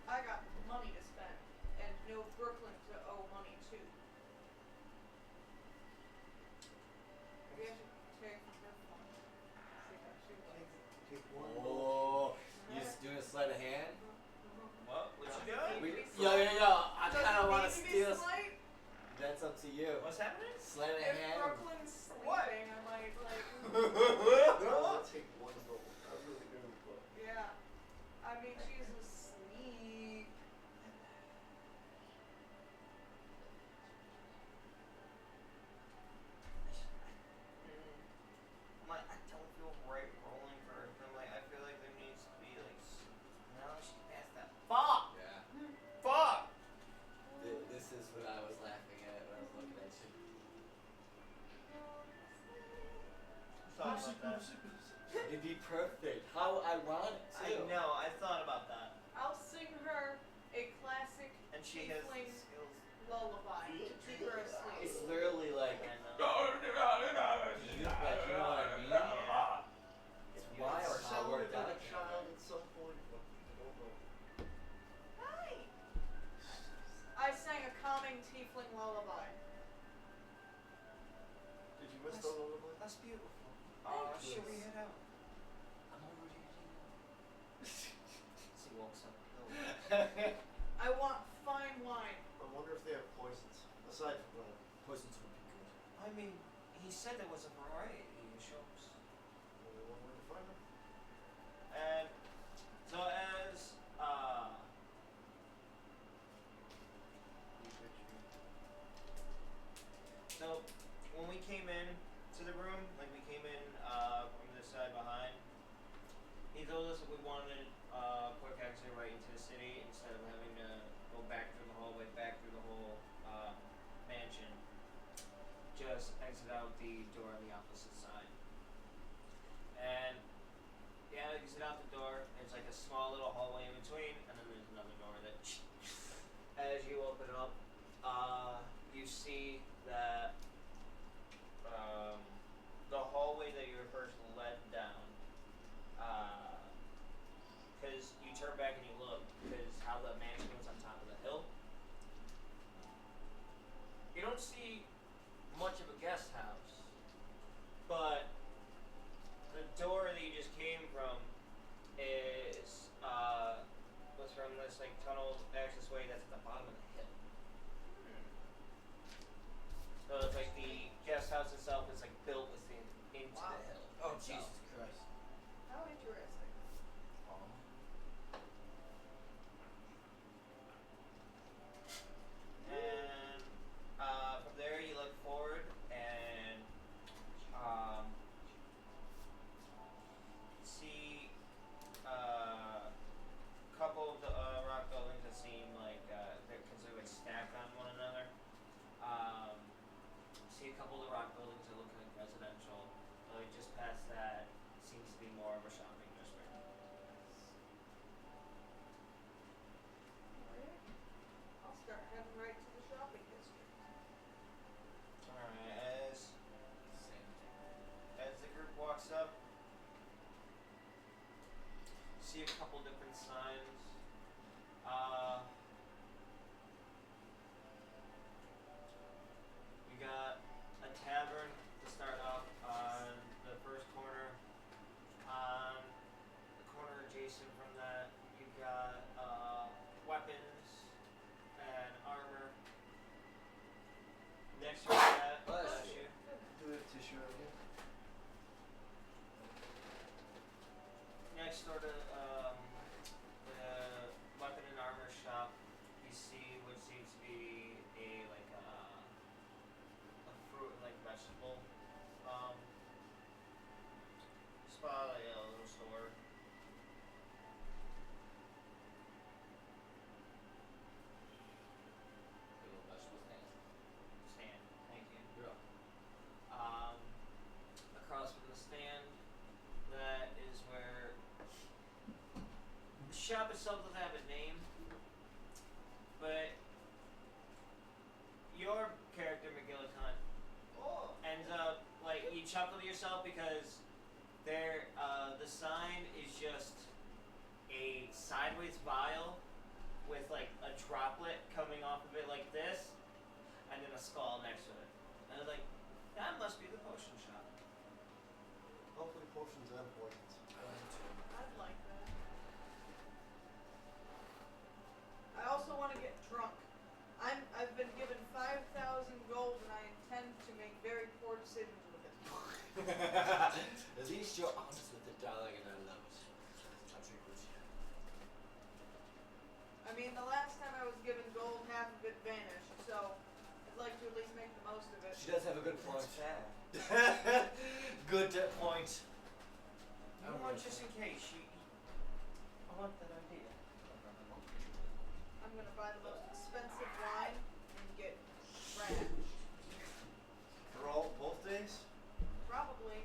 I got money to spend, and no Brooklyn to owe money to. Maybe I should take from her phone. See if I shoot one. take one. Oh, you just doing a sleight of hand? What? What you doing? Yo. I kind of want to steal. Slight? That's up to you. What's happening? Sleight of If hand. Brooklyn's sleeping, What? I might like. I'll take one roll. I really do, but Yeah. I mean, she's asleep. I don't feel right rolling for her. I feel like there needs to be no, she passed that. Fuck! Yeah. Fuck! This is what I was laughing at when I was looking at you. Thought about that. It'd be perfect. How ironic I too. know, I thought about that. I'll sing her a classic And she has the tiefling skills. lullaby to keep her asleep. It's literally like I know. you know what I mean? It's wild how it sounded worked like out. a child at some point, but I don't know. Hi. I sang a calming tiefling lullaby. Did you miss the lullaby? That's beautiful. Thank Should we you. head out? I'm already She walks up. I want fine wine. I wonder if they have poisons, aside from that. Poisons would be good. I mean, he said there was a variety of shops. Only one way to find them. And so as so when we came in to the room, like we came in from this side behind, he told us that we wanted quick exit right into the city instead of having to go back through the hallway, back through the whole mansion. Just exit out the door on the opposite side. And yeah, exit out the door. There's like a small little hallway in between, and then there's another door that, as you open it up, you see that the hallway that you were first led down. Because you turn back and you look, because how the mansion was on top of the hill. You don't see much of a guest house, but the door that you just came from is was from this like tunnel access way that's at the bottom of the hill. So it's like the guest house itself is like built within into Wow. the hill. Oh itself. Jesus Christ. How interesting. And from there you look forward and see a couple of the rock buildings that seem like they're considered like stacked on one another. See a couple of the rock buildings that look like residential. Just past that seems to be more of a shopping district. Alright. I'll start heading right to the shopping district. Alright, as the group walks up, see a couple different signs. chuckle to yourself because the sign is just a sideways vial with like a droplet coming off of it like this, and then a skull next to it. And I was like, that must be the potion shop. Hopefully potions and poisons. I'd like that. I also want to get drunk. I've been given 5,000 gold and I intend to make very poor decisions with it. At least you're honest with it, darling, and I love it. I'll drink with you. I mean, the last time I was given gold, half of it vanished, so I'd like to at least make the most of it. She does have a good point. fair. Good point. I want just in case. I want that idea. I'm gonna buy the most expensive wine and get trashed. For both days? Probably.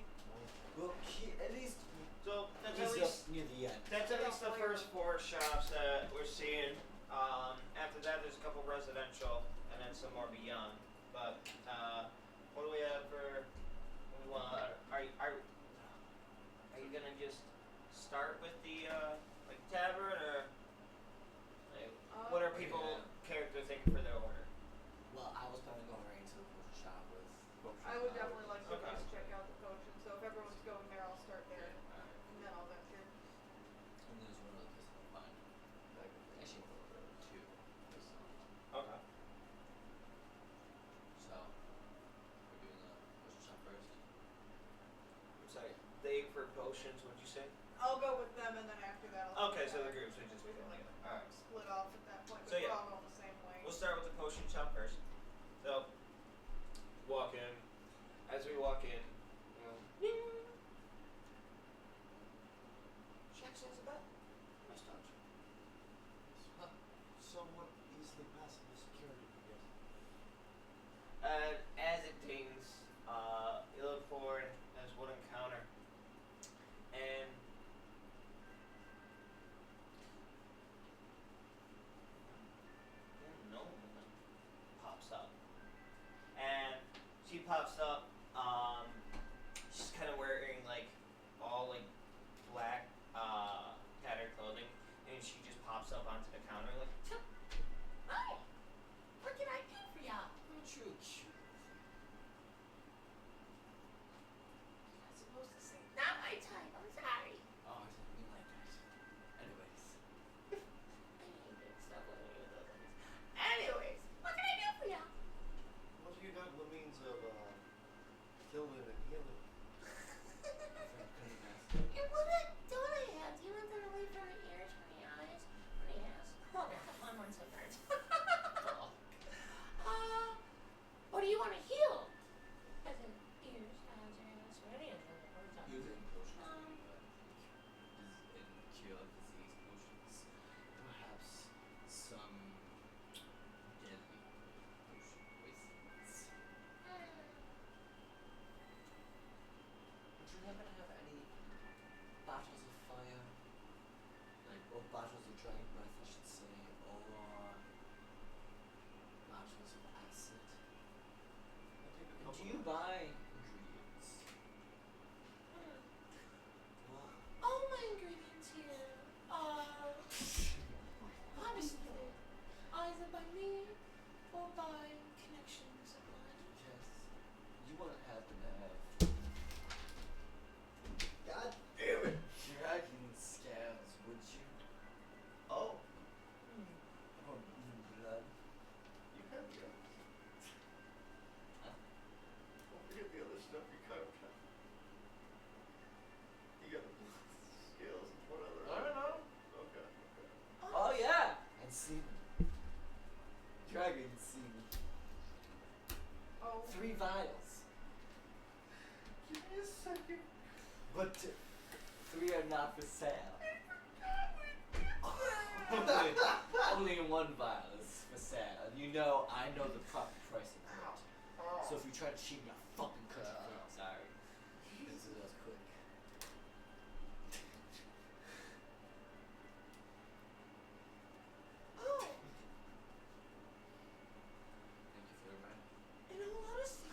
Well, at least So that's at he's least up near the end. that's at least the first 4 shops that we're seeing. After that, there's a couple residential, and then some more beyond. But what do we have for? What do we want? Are you gonna just start with the like tavern, or like, what are people character thinking for their order? Well, I was planning on going right into the potion shop with potions. I would definitely like to Okay. at least check out the potion, so if everyone's going there, I'll start there, Alright. and then I'll venture. And there's one other place I'll find. Like, actually, two. Okay. So, we're doing the potion shop first. I'm sorry. They for potions. What'd you say? I'll go with them, and then after that, I'll Okay, so the we groups are just can going like together. All right. split off at that point, So but we're yeah. all going the same way. We'll start with the potion shop first. So, walk in. As we walk in, Jack says about. nice touch. Somewhat easily passable security, I guess. As it dings, you look forward. There's wooden counter, and no woman pops up, and she pops up. She's kind of wearing like all like black tattered clothing, and she just pops up onto the counter like. Hi. What can I do for ya? Aren't you cute? You're not supposed to say. Not my type. I'm sorry. Oh, I didn't mean like that. Anyways. I hate doing stuff when we do those things. Anyways, what can I do for ya? What have you got the means of killing and healing? It wouldn't. Don't I have? Do you want them away from my ears, from my eyes, from my ass? Well, I have one sometimes. What do you want to heal? As in ears, eyes, or ass, or any of them. What are you talking Using potions Um, in cure disease potions. Perhaps some deadly potion poisons. Would you happen to have any bottles of fire? Like, or bottles of dragon breath, I should say, or bottles of acid? I think a And couple do you of- buy ingredients? Well, all my ingredients here are honestly either by me or by connections of mine. yes. You wouldn't happen to have. God damn it! Dragon scabs, would you? Oh, Or blood? you have the others. Huh? Don't forget the other stuff you carved out. You got the scales and what other? I don't know. Okay. Oh yeah! And semen. Dragon semen. Oh. 3 vials. Give me a second. But 3 are not for sale. Only 1 vial is for sale. And you know, I know the proper pricing for it. So if you try to cheat me, I'll fucking cut your throat. Sorry. This is us quick. Oh, Thank you for the reminder. in all honesty,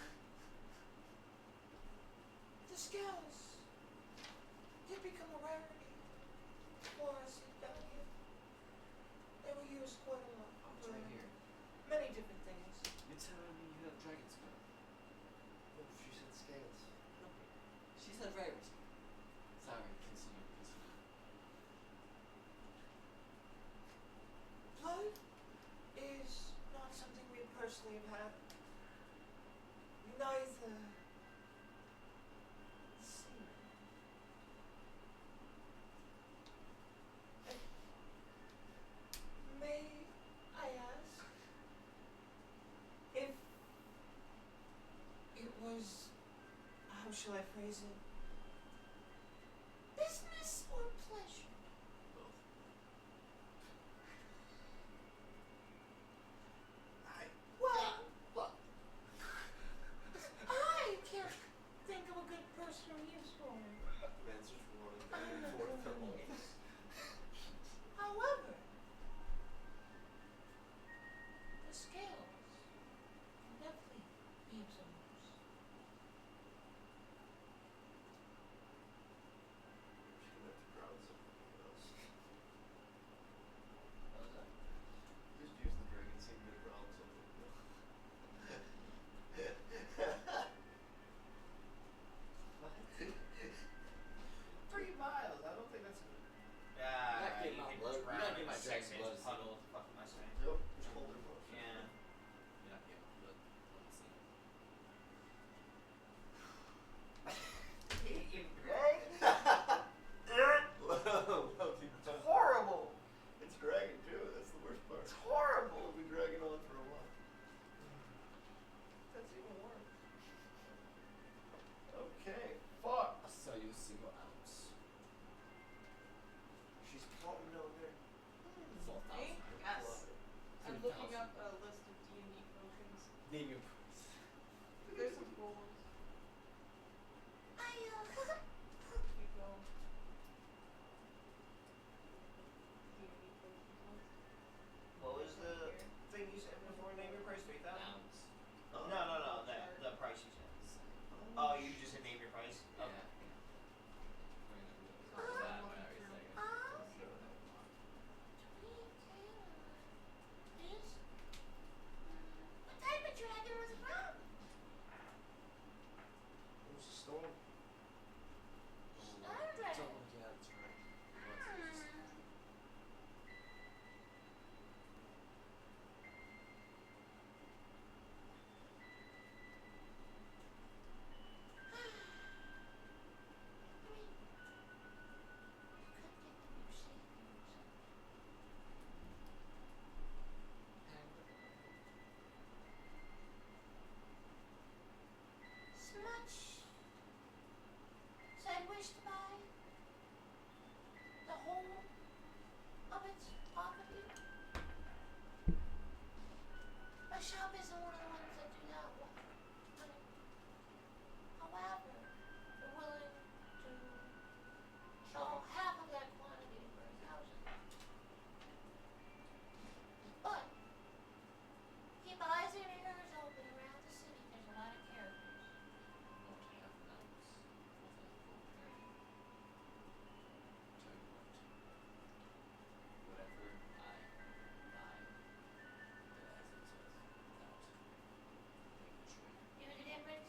scales. She said very risky. Sorry, continue. Blood is not something we personally have had. Neither. Semen. And may I ask if it was, how shall I phrase it? Business or pleasure? Both. Well, Look. I can't think of a good personal use for it. Man's just running back and forth for months. However, the scales can definitely be of some use. She's gonna have to ground something else. What was that? Just use the dragon seed to ground something. 3 miles. I don't think that's good. Yeah, give you my can blood- you drown gotta in give a my dragon 6-inch blood puddle. seed. Fuck am I saying? Yep. Just hold their bush. Yeah. Yeah, but let's see. It's horrible. It's dragging too. That's the worst part. It's horrible. It'll be dragging on for a while. That's even worse. Okay. Fuck. I'll sell you a single ounce. She's plotting down there. 4,000. Yes. I'm looking 3,000. up a list of D&D potions. Name your price. There's some cool ones. Keep going. D&D potions ones. What was the thing you said before? Name your price, 3,000? Ounce. No. The price you said. Oh, you just said name your price? Yeah. Okay. We're gonna do that one every second. What type of dragon was it from? It was a storm. Star Don't dragon. look at it, it's right. Much as I wish to buy the whole of it off of you. My shop isn't one of the ones that do that one. However, we're willing to sell half of that quantity for 1,000. But he buys it in ears open around the city. There's a lot of characters. You know the difference?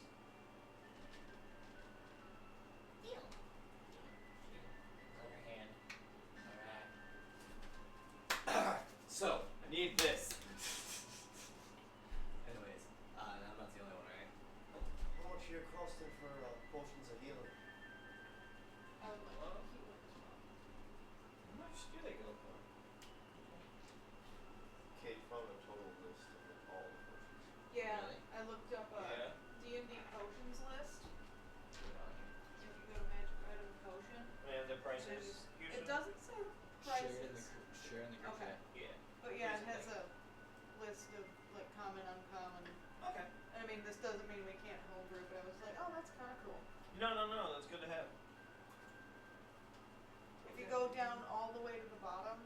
Deal. On your hand. So, I need this. Anyways, I'm not the only one, right? How much are you costing for potions of healing? I would like to keep it. How much do they go for? Kate found a total list of all the potions. Yeah, Really? I looked up a Yeah. D&D potions list. Good on you. If you go to magic item potion, And the prices there's- usually? it doesn't say prices. Share in the group Okay. chat. Yeah. But yeah, it Here's the has a list of like common, uncommon. Okay. I mean, this doesn't mean we can't homebrew, but I was like, oh, that's kind of cool. No, that's good to have. If you go down all the way to the bottom,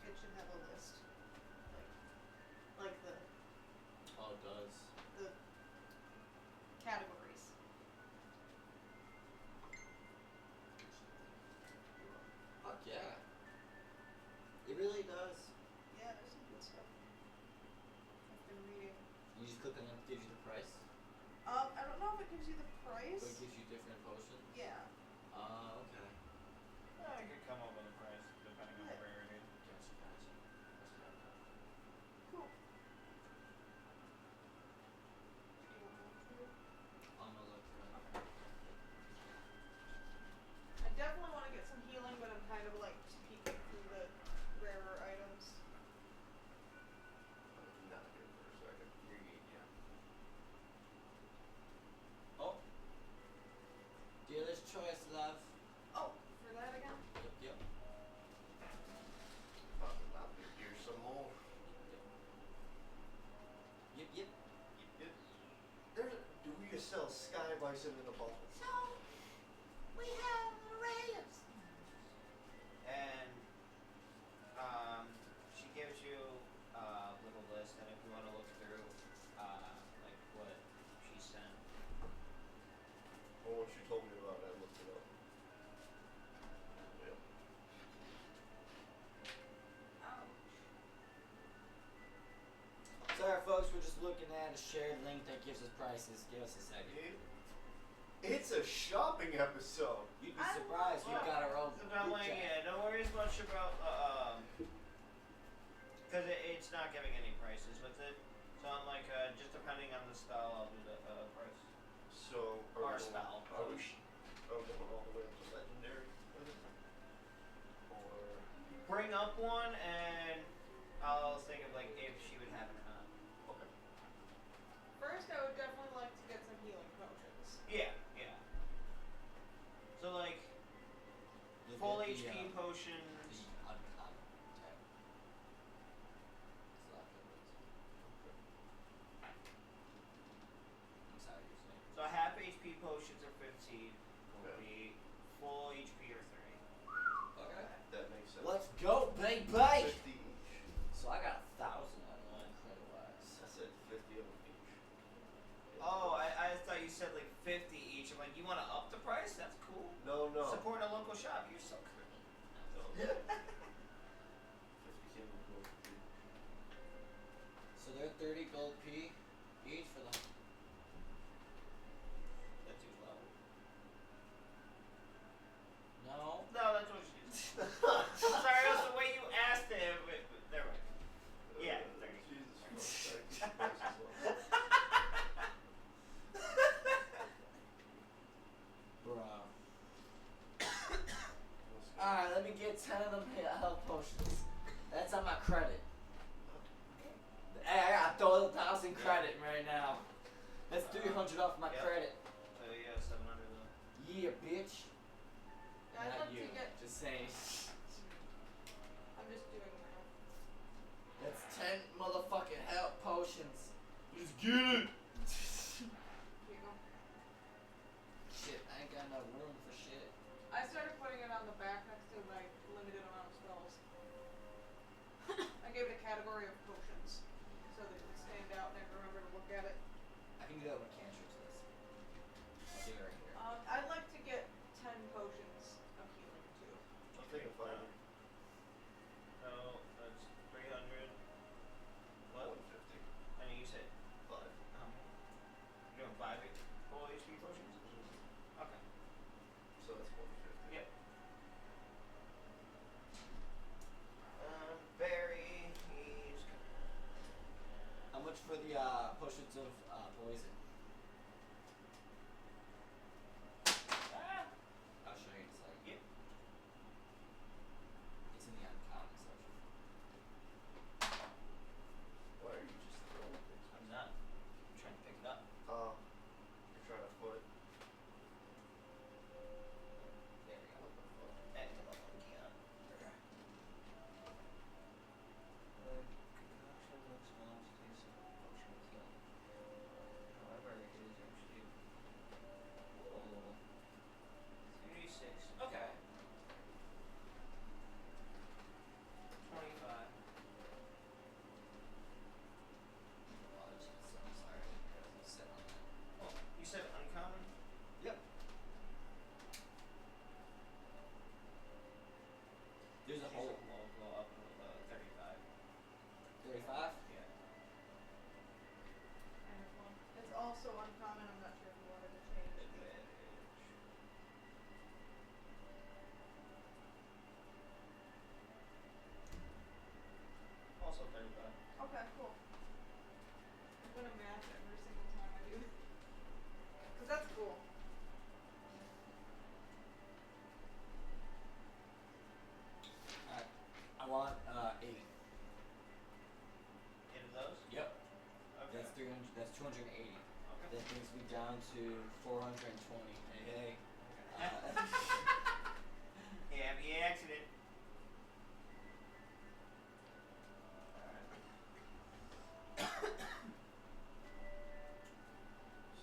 it should have a list, like the Oh, it does. categories. Fuck yeah. It really does. Yeah, there's some good stuff. I've been reading. You just click on it, gives you the price. I don't don't know if it gives you the So price. it gives you different potions? Yeah. Okay. I could come up with a price depending on the rarity. Gotcha, gotcha. That's fair enough. Cool. I'm gonna look for it. I definitely want to get some healing, but I'm kind of like peeking through the rarer items. Not here for a second. You're good, yeah. Oh. Dealer's choice, love. Oh, for that again? Yep. Talking about this here some more. Yep, yep. Do we sell Sky Bison in a bottle? So, we have an array of And she gives you a little list, and if you want to look through like what she sent. Well, what you told me about, I looked it up. Yep. Sorry, folks, we're just looking at a shared link that gives us prices. Give us a second. It's a shopping episode. You'd be surprised. We've got our own. Don't group chat. yeah, don't worry as much about because it's not giving any prices with it. So I'm like just depending on the style, I'll do the price. So, Or spell. Are we going all the way up to legendary? Or Bring up one, and I'll think of like if she would have it or not. okay. First, I would definitely like to get some healing potions. Yeah. So like You'll full get the, HP the potions. uncommon type. It's not good. I'm sorry, you're saying. So half HP potions are 15. Will Okay. be full HP or 3. Okay. That makes sense. Let's go, baby! 50 each. So I got 1,000 on mine credit wise. I said 50 of them each. Oh, I thought you said like 50 each. I'm like, you want to up the price? That's cool. No. Support a local shop. You're so cool. No. 50 came with gold. So they're 30 gold P each for the. That's too low. No. No, that's what she said. Sorry, it was the way you asked it. But never mind. Yeah, 30. Jesus Christ. Bruh. Alright, let me get 10 of them health potions. That's on my credit. Hey, I got 1,000 credit right now. That's 300 off my Yep. credit. Yeah, 700 though. Yeah, bitch. I'd Not love you. to get. Just saying. I'm just doing math. That's 10 motherfucking health potions. Let's get it. Here you go. Shit, I ain't got no room for shit. I started putting it on the back next to my limited amount of spells. I gave it a category of potions so that it would stand out and I could remember to look at it. I can do that with cantrips. 80. 8 of those? Yep. Okay. That's 300. That's 280. Okay. That brings me down to 420. Hey. Yeah, happy accident.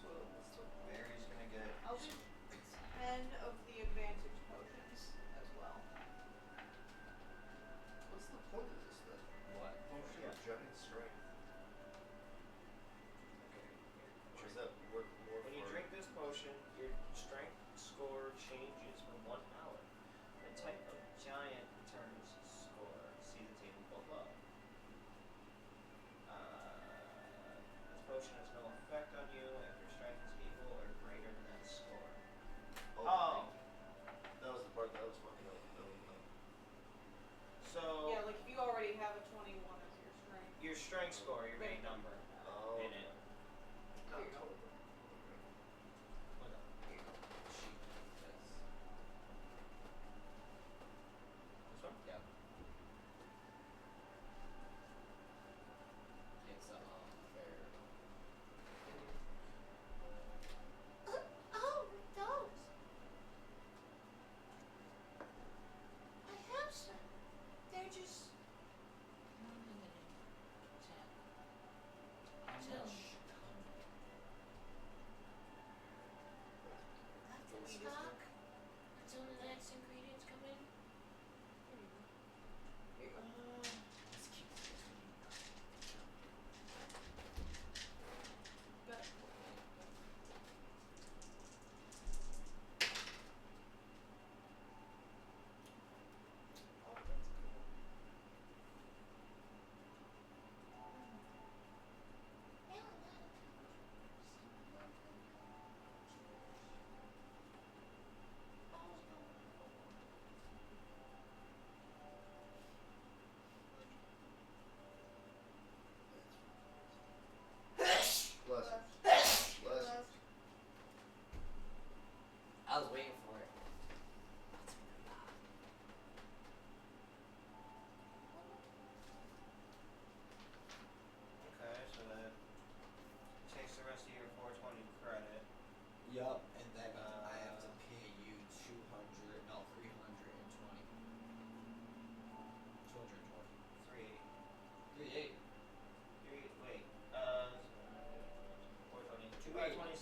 So Barry's gonna get. I'll do 10 of the advantage potions as well. What's the point of this then? What? Potion of giant strength. Okay. Or does that work more When you for... drink this potion, your strength score changes for 1 hour. The type of giant determines score. See the table below. This potion has no effect on you if your strength is equal or greater than that score. Oh. That was the part that I was fucking up. So Yeah, like if you already have a 21 as your strength. your strength score, your main number Oh. in it. Here you go. What up? Here you go. Sheet. Yes. This one? Yep. It's fair. Oh, those. I have some. They're just unlimited. How Chill. much? Left in stock until the next ingredients come in. Here you go. Let's keep this. Got it. Oh, that's cool. Bless you. Bless. Bless. I was waiting for it. Okay, so that takes the rest of your 420 credit. Yup, and that means I have to pay you 200, no, 320. 220. 380. 380. Wait, 420. 280. 20,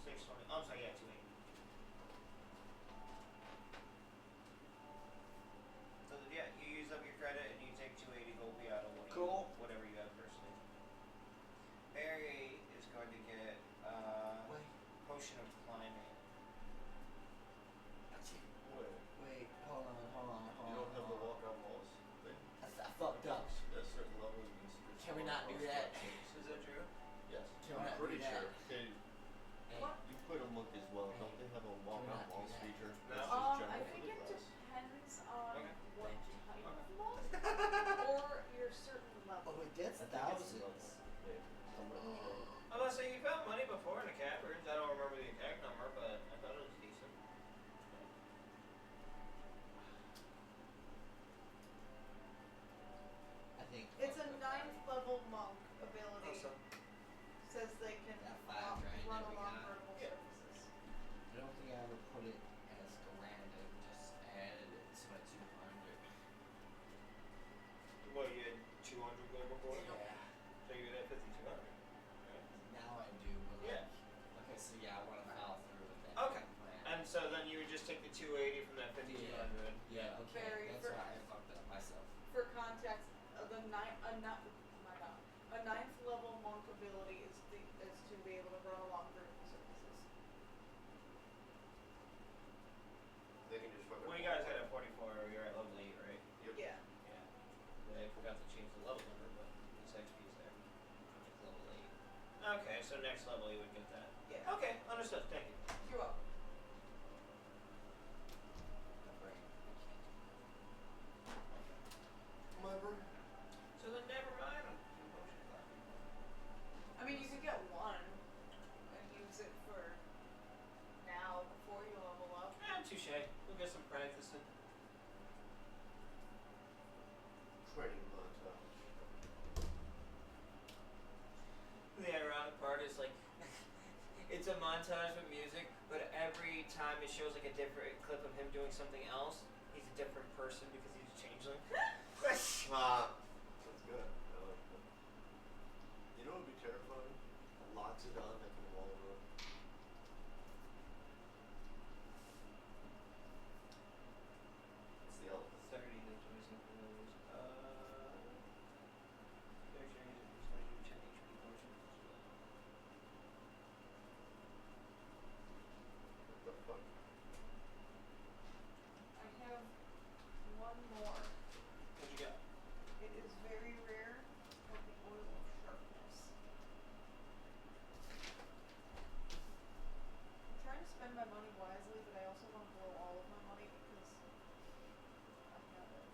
620. Oh, I'm sorry, yeah, 280. So yeah, you use up your credit and you take 280 gold out of Cool. whatever you have personally. Barry is going to get Wait. potion of climbing. Wait. Wait, hold on. You don't have the walk on walls thing? I fucked up. At a certain level, you can see Can we not do that? Is that true? Yes. Can we I'm not pretty do that? sure. Okay, Hey, What? you put them look as well. Don't they have a walk Can we on not do walls that? feature? No. That's just general I for think the it class. depends on Okay. what Thank you. type Okay. of monk or your certain level. Oh wait, that's I think it's thousands. level. Yeah, somebody said. Unless you found money before in the caverns. I don't remember the exact number, but I thought it was decent. I think It's a 9th level monk ability. Awesome. Says they can That 5 grand run that we along got. vertical Yeah. surfaces. I don't think I ever put it as random, just added it to my 200. What, you had 200 gold before? Yeah. So you had 5,200. Now I do, but Yeah. okay, so yeah, I wanna follow through with that Okay. plan. And so then you would just take the 280 from that 5,200. Yeah, okay. Very That's for- why I fucked up myself. For context, a 9th level monk ability is to be able to run along vertical surfaces. They can just fucking. Well, you guys had a 44, you're at level 8, right? Yep. Yeah. Yeah. They forgot to change the level number, but this XP is there. It's level 8. Okay, so next level you would get that. Yeah. Okay, understood. Thank you. You're welcome. My brain. My brain. So then never mind. I mean, you could get one and use it for now before you level up. Touche. We'll get some practice in. Training just like it's a montage with music, but every time it shows like a different clip of him doing something else, he's a different person because he's a changeling. That's good. I like that. You know what would be terrifying? A Loxodon that can wall run. It's the elephant. 30 to 27 for those. There's your music. There's no 10 HP portion. What the fuck? I have one more. What you got? It is very rare. It's called the oil of sharpness. I'm trying to spend my money wisely, but I also want to blow all of my money because I have it.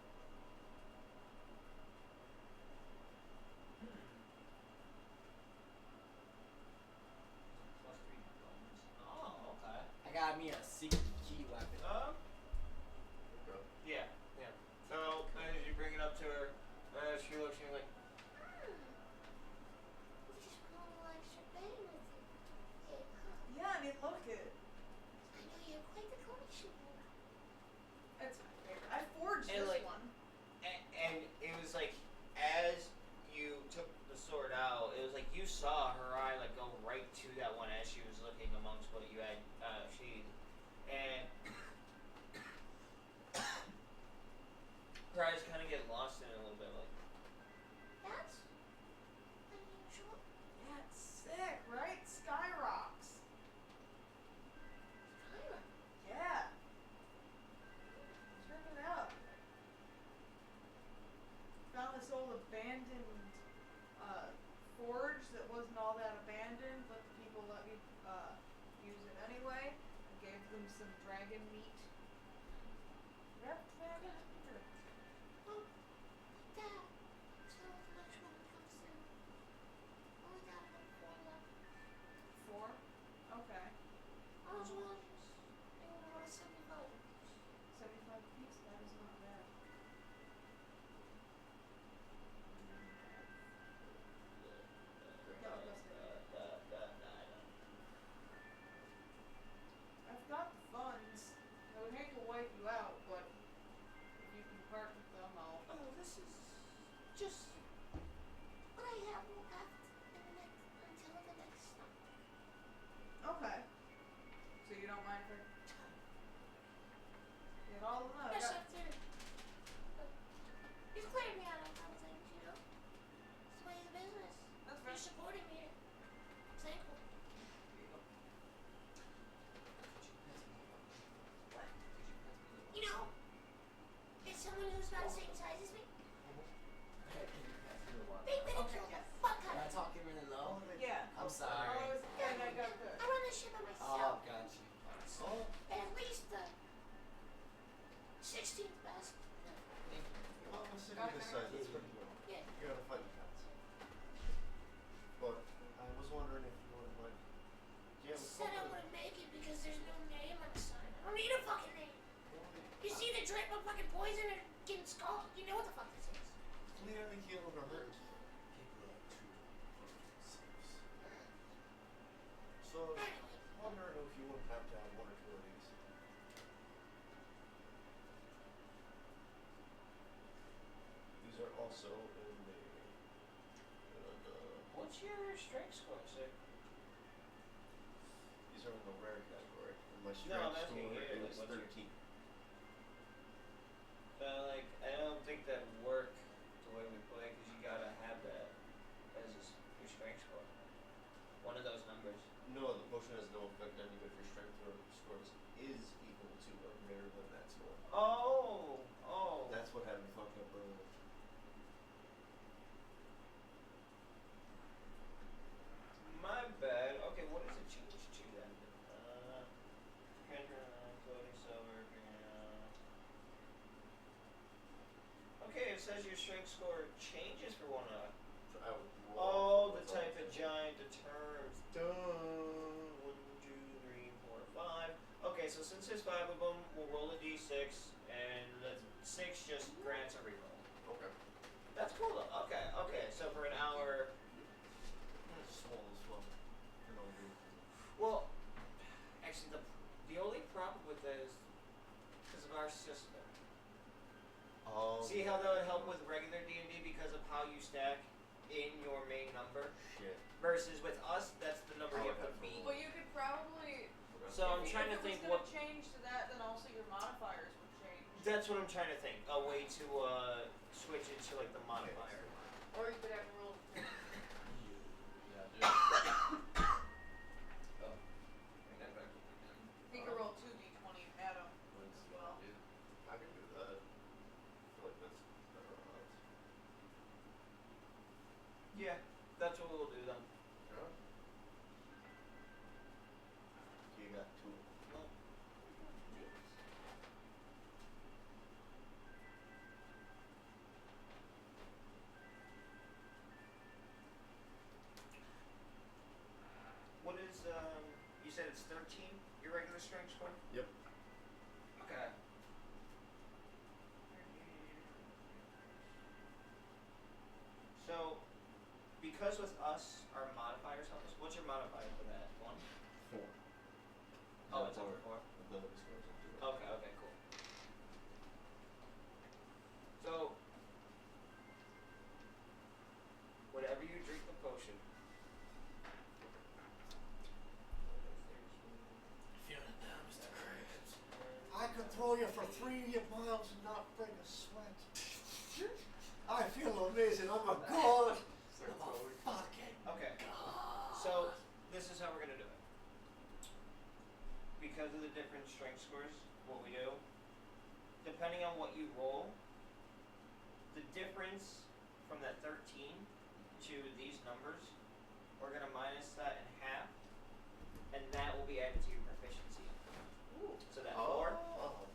Plus 3 bonus. Oh, okay. I got me a secret key weapon. Okay. Yeah, yeah. So as you bring it up to her, she looks at you like, We just put a little extra bang with it. Yeah, huh. Yeah, I mean, look it. I know you have quite the collection. It's my favorite. I forged And, this like, one. and it was like as you took the sword out, it was like you saw her eye like go right to that one as she was looking amongst what you had sheathed, and her eyes kind of get lost in it a little bit, like. That's unusual. Yeah, it's sick, right? Skyrocks. Tyra. Yeah. Check it out. Found this old abandoned forge that wasn't all that abandoned, but the people let me use it anyway. I gave them some dragon meat. Yep, dragon meat. Oh, Dad. So the next one comes in. Only got another 4 left. 4? Okay. I was wondering. They would want 75. 75 apiece, that is not bad. No, that's it. I've got the funds. I would hate to wipe you out, but if you can part with them, I'll. Oh, this is just what I have left until the next stop. Okay. So you don't mind for. Get all of them. Yes, after. You've cleared me out of a lot of things, you know? It's the way of the business. That's You're right. supporting me. I'm thankful. What? You know, it's someone who's about the same size as me. They better Okay, kill the yes. fuck Am I out of me. talking really low? Yeah. I'm sorry. Oh, it's good. I got good. I run this shit by Oh, myself. got you. Oh, At least the 16th best. well, I'm a city this size. That's pretty good. Yeah. You're gonna fight cats. But I was wondering if you would like. Do you have a Said I couple? wouldn't make it because there's no name on the sign. I don't need a fucking name. You see the drip of fucking poison and getting scalded. You know what the fuck this is. Clearly healed or hurt. So, Anyway, wondering if you would have to have 1 or 2 of these. These are also in the What's your strength score, sir? these are in the rare category. And my No, strength I'm asking score you, like, is what's your- 13. Like, I don't think that work the way we play because you gotta have that as your strength score. One of those numbers. No, the potion has no effect on you if your strength or scores is equal to or greater than that score. Oh, That's what had me fucked up earlier. my bad. Okay, what does it change to then? Floating silver. Okay, it says your strength score changes for 1 hour. So I would roll. Oh, the what's type on of the giant determines. Duh. 1, 2, 3, 4, 5. Okay, so since there's 5 of them, we'll roll a d6, and the 6 just grants a reroll. Okay. That's cool though. Okay. So for an hour. Small as well. See how that would help with regular D&D because of how you stack in your main number? Shit. Versus with us, that's the number you have to beat. But you could probably. So I'm trying to think if it what. was gonna change to that, then also your modifiers would change. That's what I'm trying to think. A way to switch it to like the modifier. Or you could have a roll. Yeah, dude. Oh. Bring that back up again. He could roll 2d20 and add them as well. I can do that. I feel like that's better odds. Yeah, that's what we'll do then. Yeah. So you got 2. Well, what is you said it's 13, your regular strength score? Yep. Okay. So, because with us, our modifiers help us. What's your modifier for that? 1? 4. Oh, it's over 4. Ability scores up to it. Okay, okay, cool. So, whatever you drink the potion. Feeling it down, Mr. Krabs. I could throw you for 3 miles and not break a sweat. I feel amazing. I'm a god. Fucking Okay. God. So, this is how we're gonna do it. Because of the different strength scores, what we do, depending on what you roll, the difference from that 13 to these numbers, we're gonna minus that in half, and that will be added to your proficiency. So that 4 Oh.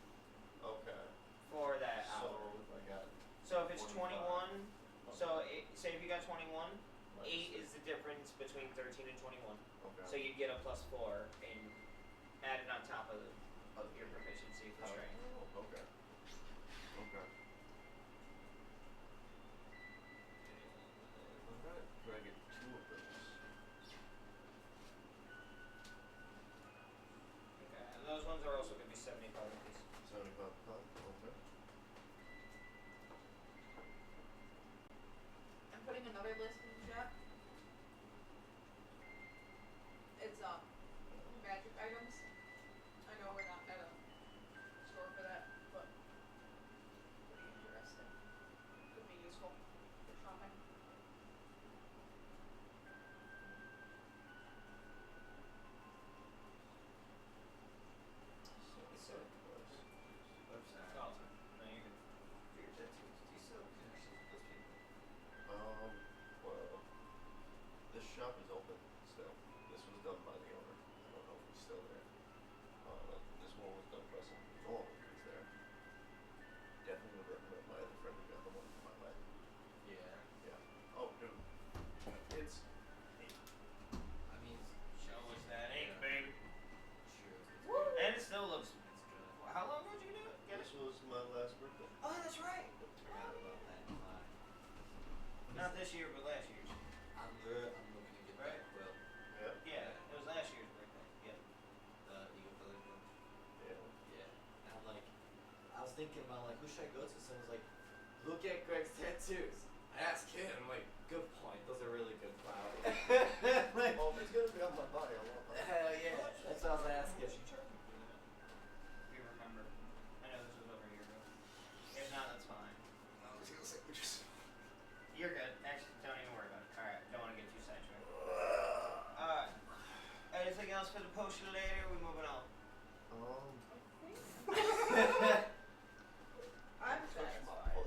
Okay. for that So hour. if I got So if it's 25. 21, so say if you got 21, 8 is the difference between 13 and 21. Okay. So you'd get a +4 and add it on top of your proficiency for strength. Oh, okay. Okay. Alright. Do I get 2 of those? Okay, and those ones are also going to be 75 apiece. 75 pounds? Okay. I'm putting another list in the chat. It's magic items. I know we're not at a store for that, but could be interesting. Could be useful for shopping. So, oh, no, you're good. For your tattoos, do you still have connections with those people? Well, this shop is open still. This was done by the owner. I don't know if he's still there. This one was done by someone normal who's there. Definitely would recommend my other friend who got the one from my life. Yeah. Yeah. Oh, dude. It's I mean, Show us that ink, Yeah. baby. sure. And it still looks. It's good. How long ago did you do it? Get it? this was my last birthday. Oh, that's right. Forgot about that. Not this year, but last year's. I'm looking to get Right. that quilt. Yeah. Yeah, it was last year's birthday. Yep. The Eagle Feather quilt. Yeah. Yeah. And I'm like, I was thinking about like, who should I go to? Someone's like, look at Greg's tattoos. I asked him. I'm like, good point. Those are really good flowers. Like, Oh, if it's gonna be on my body, I want that. hell yeah. That's what I was asking. If you remember. I know this was over a year ago. If not, that's fine. I was gonna say, we just. You're good. Actually, don't even worry about it. Alright, don't want to get too sidetracked. Alright. Anything else for the potion later? We moving on. I'm touch my satisfied. foot.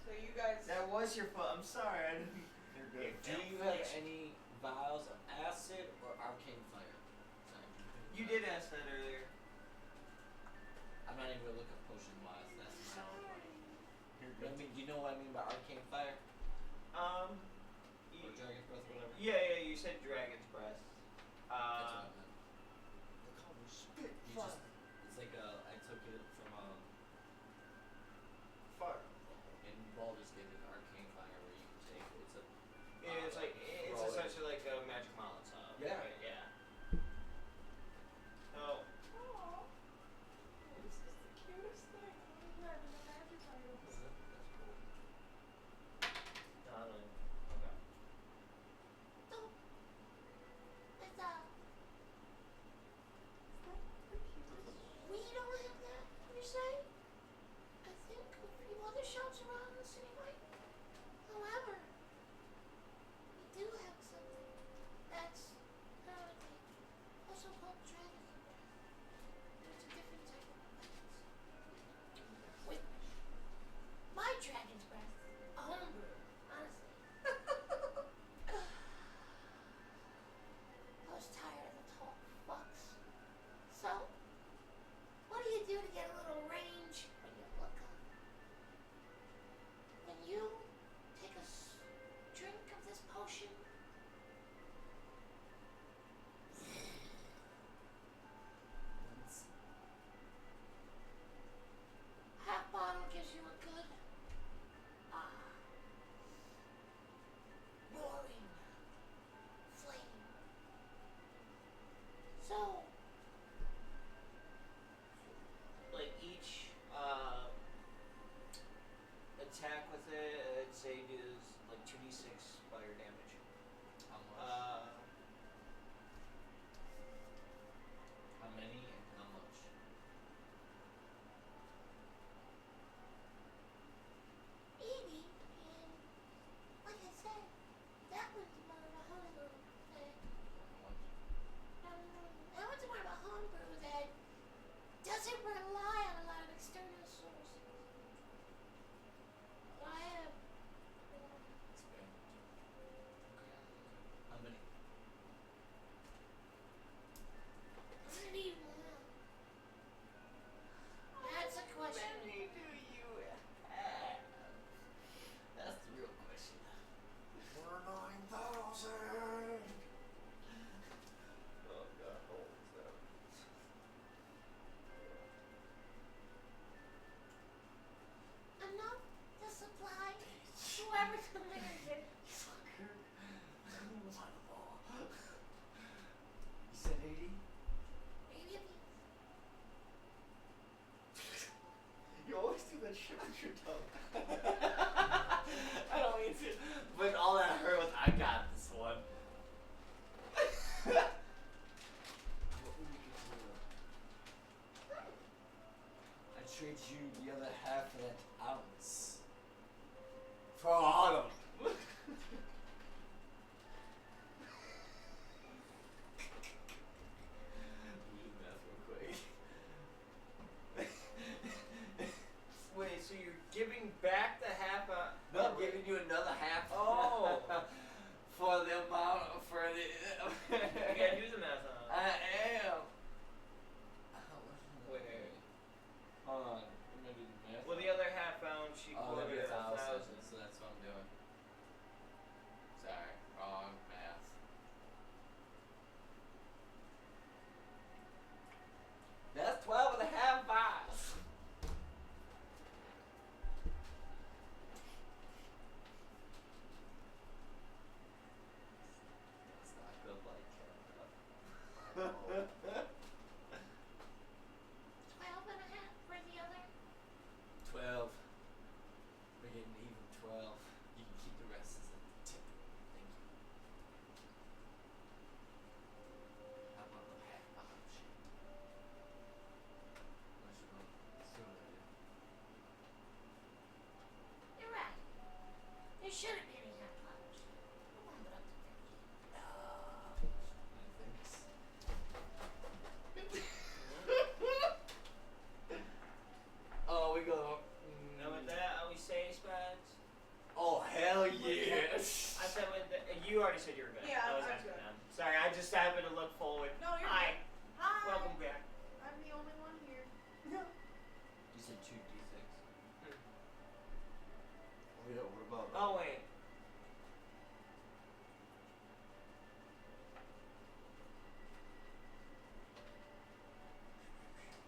So you guys. That was your foot. I'm sorry. I didn't. You're good. Do you have any vials of acid or arcane fire? You did ask that earlier. I'm not even gonna look up potion wise. That's not. You're I good. mean, do you know what I mean by arcane fire Um. or dragon's breath, whatever? Yeah, you said dragon's breath. That's what I meant. They call me spit You fire. just, it's like I took it from Fire. in Baldur's Gate, an arcane fire where you can take it's a Yeah, it's like it's roll it. essentially like a magic Molotov. Yeah. Right? Yeah. So Aw. This is the cutest thing. I'm grabbing the magic items. That's cool. I'm not gonna say it. You fucker. Wonderful. You said 80? Maybe at the You always do that shit with your tongue. I don't mean to. But all that hurt was, I got this one. What would we get to do? I trade you the other half of that ounce. For autumn. We did math real quick. Wait, so you're giving back the half a... No, I'm giving you another half. Oh. For the amount, for the... You gotta do the math on it. I am. Wait. Hold on. I'm gonna do the math. Well, the other half ounce, she Oh, that'd be quoted 1,000. 1,000, so that's what I'm doing. Sorry, wrong math. That's 12 and a half miles. That's not good like Canada. 12 and a half for the other. 12. We're getting even 12. You can keep the rest as a tip. Thank you. How about the half option? Unless you want to see what I do. You're right. There shouldn't be any half hours. I'll bump it up to 50. No. Thanks. Oh, we go. Now with that, are we safe spots? Oh, hell yeah. I said with the, you already said you were good. Yeah, I was I'm asking good. them. Sorry, I just happened to look forward. No, you're Hi. good. Hi. Welcome back. I'm the only one here. You said 2d6. Yeah, what about Oh, wait.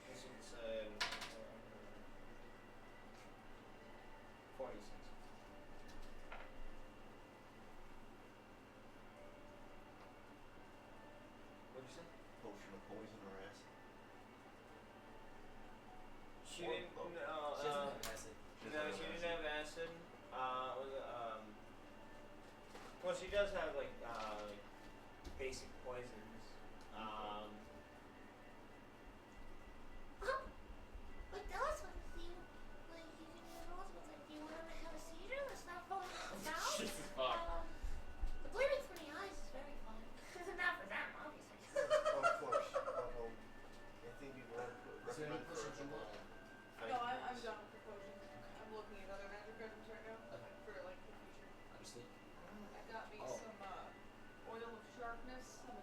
This one said 46. What'd you say? potion of poison or acid? She Or didn't. both. No, She doesn't have acid. no, she didn't have acid. Well, she does have like basic poisons. Like that was one thing. Like you can do those ones. Like, do you want him to have a seizure? Let's not fall down. Jesus fuck. The bleeding from the eyes is very fun. Not for them, obviously. Of course. I think you want to Is there any recommend potions for you want? No, I'm done with the potions. I'm looking at other magic items right now Okay. for like the future. Understood. I got me Oh. some oil of sharpness, and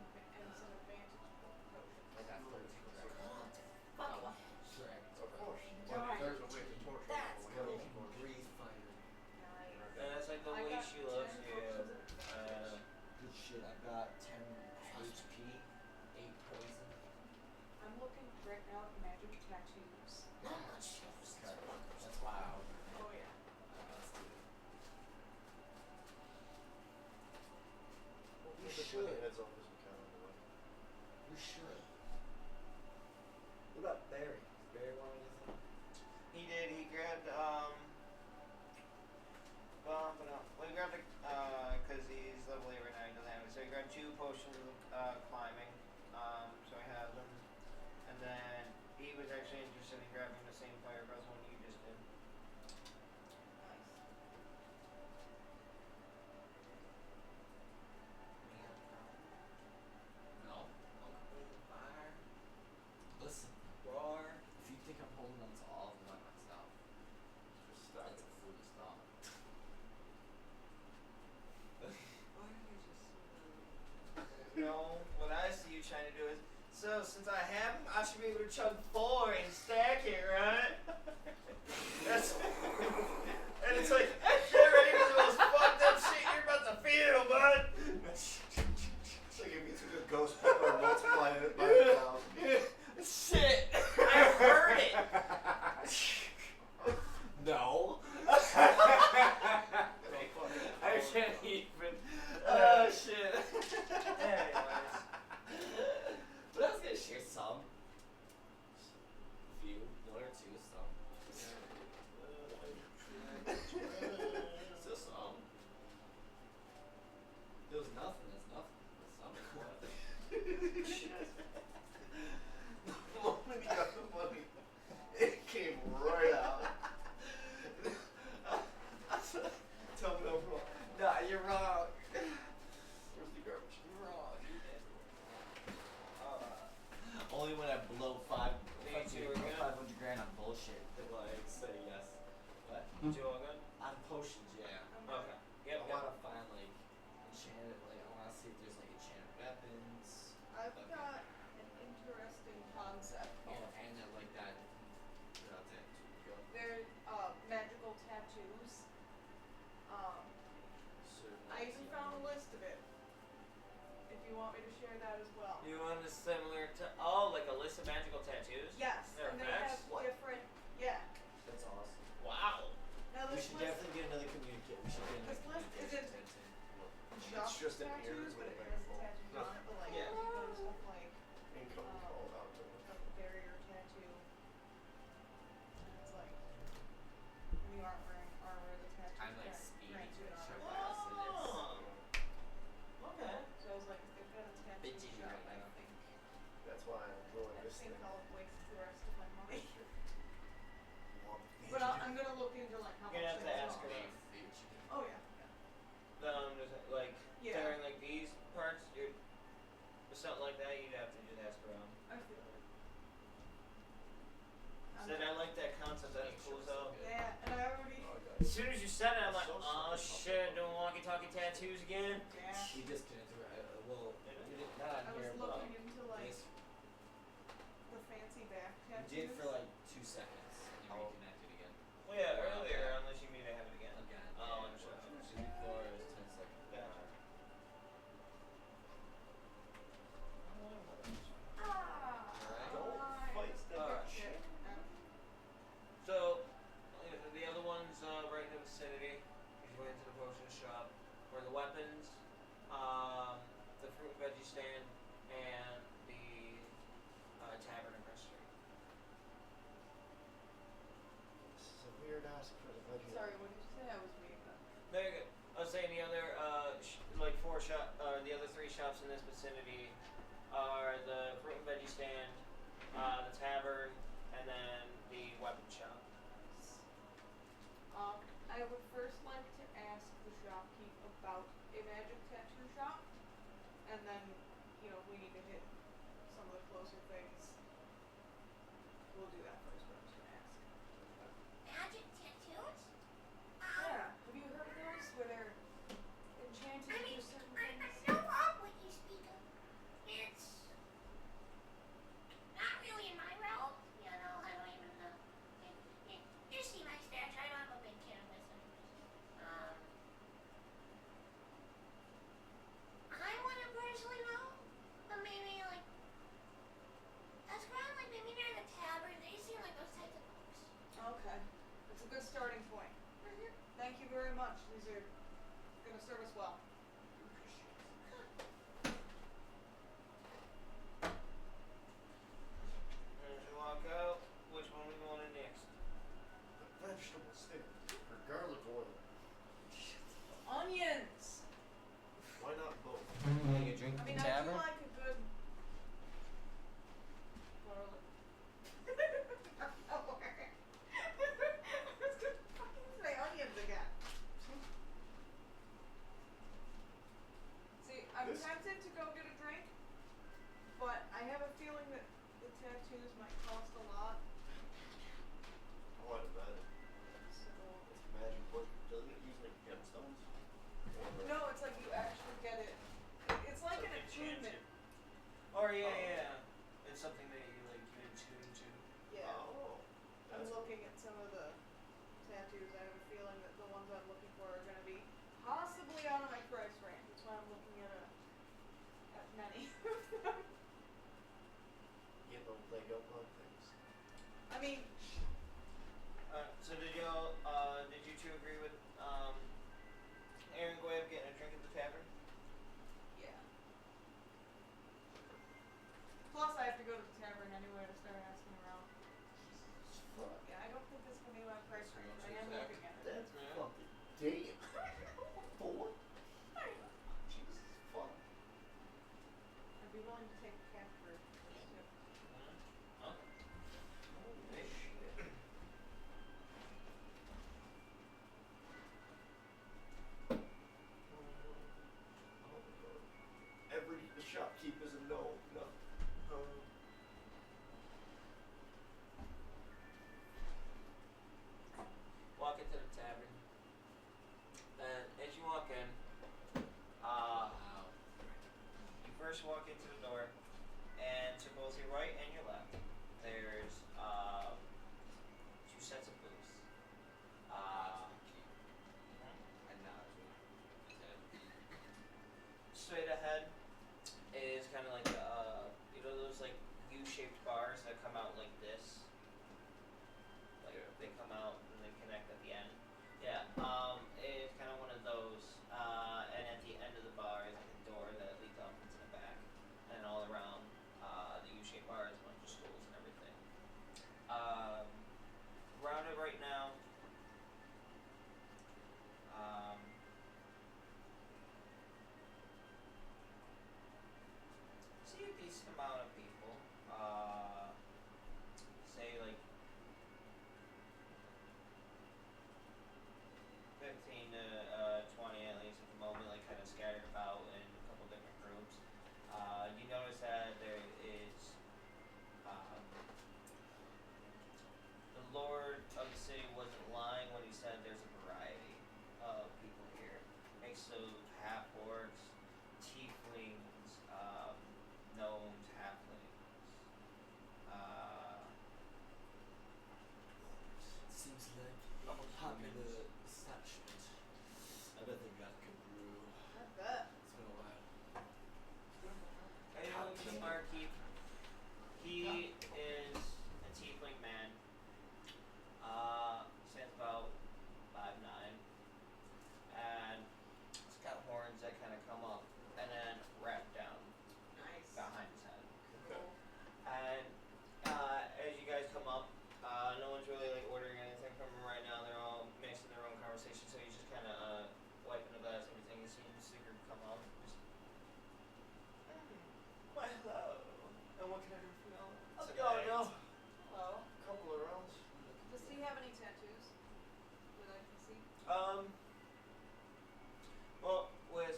some advantage potions. I got 13. Correct. Fucking Correct. Of course. Right. There's a way to torture That's people. Well, We you have can breathe fire. Nice. And that's like the I way got she loves 10 you. potions of advantage. Good shit. I got 10 HP, 8 poison. I'm looking right now at magic tattoos. Not much use. That's wild. Oh yeah. Let's do it. We should. should. Heads off this account anyway. We should. What about Barry? Does Barry want anything? He did. He grabbed well, he grabbed because he's level 8 right now. He doesn't have it. So he grabbed 2 potions of climbing. So I have them. And then he was actually interested in grabbing the same fire breath one you just did. Nice. No. Uncle fire. Listen, roar. If you think I'm holding on to all of them by myself, Just stop that's it. a foolish thought. No, what I see you trying to do is, so since I have them, I should be able to chug 4 and stack it, right? That's, and it's like, get ready for the most fucked up shit you're about to feel, bud. It's like if you took a ghost pepper and multiplied it by 1,000. Shit! I heard it. No. Make fun of it. weapons. I've Okay. got an interesting concept. Oh, and I like that. That go. They're magical tattoos. I even found a list of it. If you want me to share that as well. You want a similar to like a list of magical tattoos? Yes, They're and they have effects? What? different. Yeah. That's awesome. Wow. Now We this should list definitely get another communicate. We should get another This list communication isn't- tattoo. It's just an ear tattoos, with but a it has microphone. tattoos on it. But like Yeah. you go to stuff like Incoming call out to a barrier tattoo. And it's like when you aren't wearing armor, the tattoo I'm like speedy grants you to an show armor us class. it is. Okay. So I was like, if they've got a tattoo Bitchy shop, right I now. think That's why I'm enjoying this thing. I'll waste the rest of my money. Want But I'm gonna look into like how You're much gonna have they to ask cost. her. Oh yeah. There's like Yeah. during like these parts, or something like that, you'd have to just ask around. I feel it. Said I like that concept. That's cool as hell. Yeah, and I already. Oh, I got As it. soon as you said it, I'm like, So oh sorry. shit, doing walkie-talkie tattoos again. Yeah. You disconnected. Well, you did not I on was here, but looking into like this, the fancy back you tattoos. did for like 2 seconds and you Oh. reconnected again. Well, yeah, earlier, unless you mean to have it again. Again. Oh, yeah. I'm sure. So before it was 10 seconds. Gotcha. Don't fight that Alright. shit. So, the other ones right in the vicinity, if you went to the potion shop, were the weapons, the fruit and veggie stand, and the tavern and restaurant. This is a weird ask for the budget. Sorry, what did you say? I was reading that. There you go. I was saying the other, like the other 3 shops in this vicinity are the fruit and veggie stand, the tavern, and then the weapon shop. I would first like to ask the shopkeep about a magic tattoo shop, and then, you know, if we need to hit some of the closer things, we'll do that first, but I'm just gonna ask. Magic tattoos? Yeah, have you heard of those where they're enchanted I to mean, do certain I things? know of what you speak of. It's not really in my realm. You know, I don't even know. You see my stature. I don't have a big canvas. I wouldn't personally know, but maybe like that's around like maybe near the tavern. They seem like those types of folks. Okay, that's a good starting point. Mm-hmm. Thank you very much. These are gonna serve us well. As you walk out, which one we going in next? The vegetable stick or garlic oil. Onions! Why not both? You drink I at mean, the I do tavern? like a good garlic. I was gonna fucking say onions again. See, I'm This- tempted to go get a drink, but I have a feeling that the tattoos might cost a lot. Oh, I'd imagine. So It's magic. What doesn't it use like gemstones? Or no, it's like you actually get it. It's like an enchanted. attunement. Or yeah. It's something that you like you attune to. Yeah. Oh, I'm that's looking at some of the tattoos. I have a feeling that the ones I'm looking for are going to be possibly out of my price range. That's why I'm looking at many. Get the leg up on things. I mean, So did you two agree with Aaron Gwebb getting a drink at the tavern? yeah. Plus, I have to go to the tavern anyway to start asking around. Fuck. Yeah, I don't think this can be my price range. I am Exactly. looking at it. That's Yeah. fucking damn. Boy. Jesus fuck. I'd be willing to take a cap for this too. Okay. Holy shit. your right and your left, there's 2 sets of booths. And now Straight ahead is kind of like you know those like U-shaped bars that come out like this. Like they come out and they connect at the end. Yeah. It's kind of one of those. And at the end of the bar is like a door that leads off into the back, and all around the U-shaped bar is a bunch of stools and everything. Around it right now. See a decent amount of people. Say like 15 to 20 at least at the moment, like kind of scattered about in a couple different groups. You notice that there is the Lord of the city wasn't lying when he said there's a variety of people here. Mix of half orcs, tieflings, gnomes, halflings. Seems like a Almost popular establishment. I bet they've got good brew. I bet. It's been a while. I know the barkeep. He is a tiefling man. Stands about 5'9", and he's got horns that kind of come up and then wrap down Nice. behind his head. Okay. And as you guys come up, no one's really like ordering anything from him right now. They're all mixing their own conversation, so he's just kind of wiping the glass, everything. You see the speaker come up. Just, Why, hello. And what can I do for y'all? How's it tonight. going, Al? Hello. Couple of rounds. Does he have any tattoos that I can see? Well, with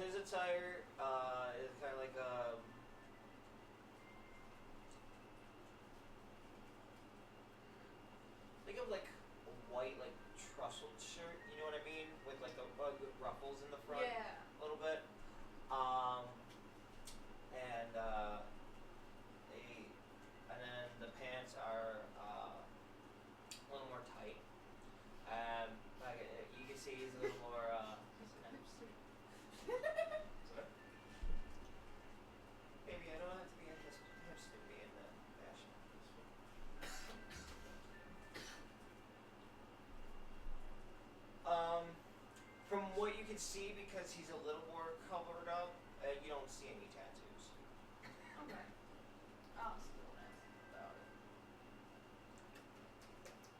his attire, is kind of like think of like a white like trussled shirt. You know what I mean? With like the ruffles in the front, Yeah. a little bit. And and then the pants are a little more tight. Like you can see he's a little more. Maybe I don't have to be a hipster to be in the fashion. From what you can see, because he's a little more covered up, you don't see any tattoos. Okay. I'll still ask about it.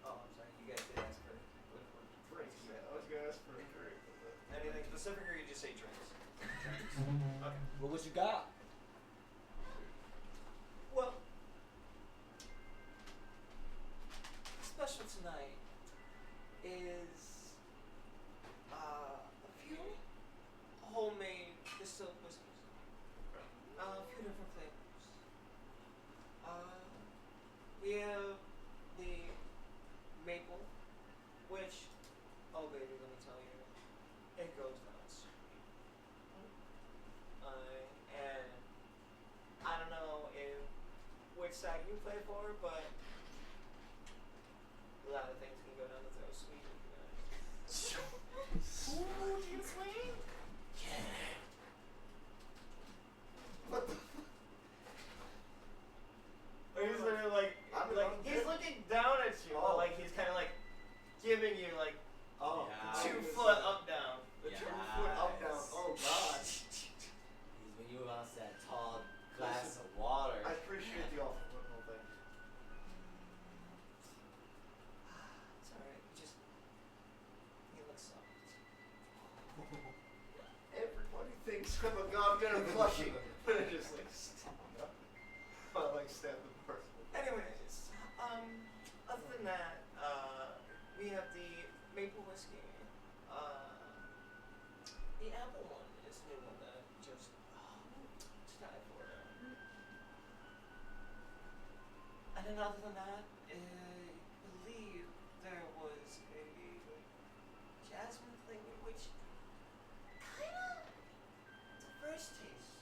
Oh, I'm sorry. You guys did ask for Drinks. Yeah, I was gonna ask for a drink. anything specific, or you just say drinks? Okay. Well, what you got? Well, special tonight is a few homemade distilled whiskeys. A few different flavors. We have the maple, which, oh baby, let me tell you, it goes nuts. And I don't know which side you play for, but a lot of things can go down the throat sweet with you guys. Ooh, you swing? What the? He's literally like, I'm he's good. looking down at you, Oh. but like he's kind of like giving you like Oh. Yeah. 2 foot up down. The 2 foot up down. Yes. Oh God. He's when you lost that tall glass of water. I appreciate the offer, but no thank you. It's alright, you look soft. Everybody thinks I'm a goddamn plushie, but I just like I like stab the person. Anyways, other than that, we have the maple whiskey. The apple one is the new one that just to die for. And then other than that, I believe there was a jasmine flavor, which kinda, the first taste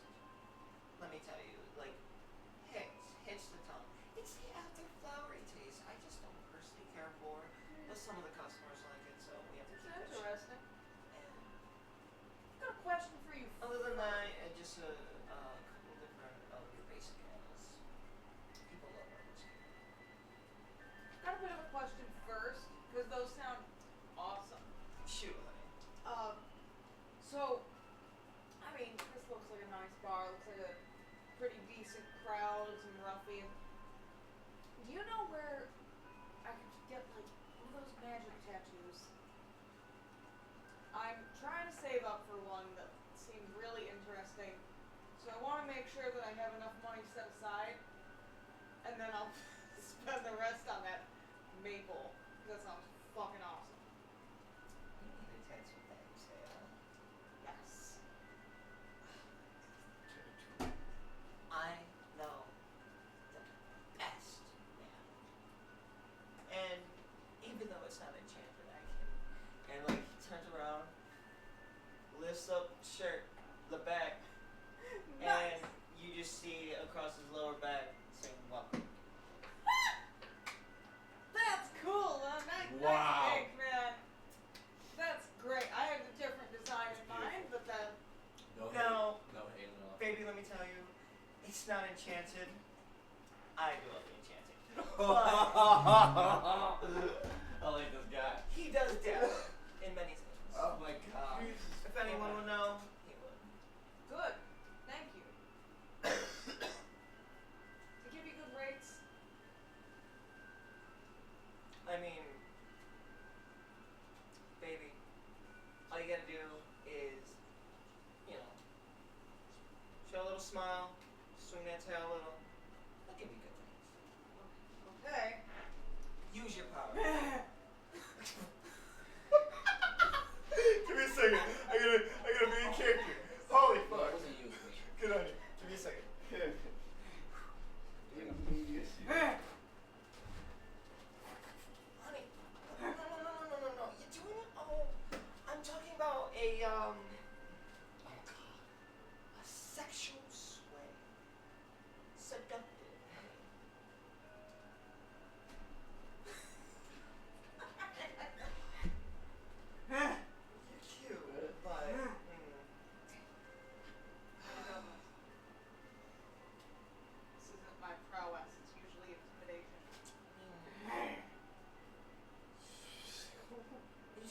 Do you know where I could get like one of those magic tattoos? I'm trying to save up for one that seems really interesting. So I want to make sure that I have enough money set aside, and then I'll spend the rest on that maple. That sounds fucking awesome. You need a tattoo thing, you say, huh? Yes. I know the best man. And even though it's not enchanted, I can. And like he turns around, lifts up shirt, the back, Nice. and you just see across his lower back saying welcome. That's cool. Nice, Wow. nice pick, man. That's great. I had a different design in mind, but then No hate. No. No hate at all. Baby, let me tell you, it's not enchanted. I do love the enchanted. I like this guy. He does dabble in many things. Oh my god. If anyone would know, he would. good. Thank you. To give you good rates. I mean, baby, all you gotta do is, you know, show a little smile, swing that tail a little. They'll give you good things. Okay. Use your power. Give me a second. I gotta be in character. Holy That fuck. wasn't you, Fisher. Good on you. Give me a second. Honey, no. You're doing it? Oh, I'm talking about a sexual sway. Seductive, honey. You're cute, but This isn't my prowess. It's usually intimidation.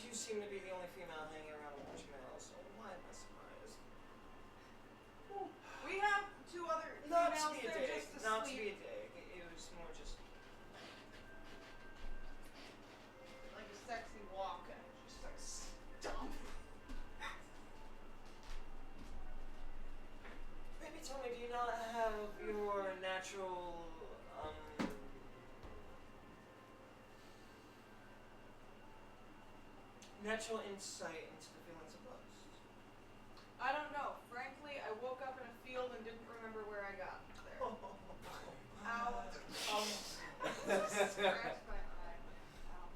you seem to be the only female hanging around with rich males, so why am I surprised? We have two other Not to females be a there dig. just to Not to sleep. be a dig. It was more just. Like a sexy walk and it just like stomp. Baby, tell me, do you not have your natural, natural insight into the feelings of lust? I don't know. Frankly, I woke up in a field and didn't remember where I got there. Ow. Scratched my eye. Ow.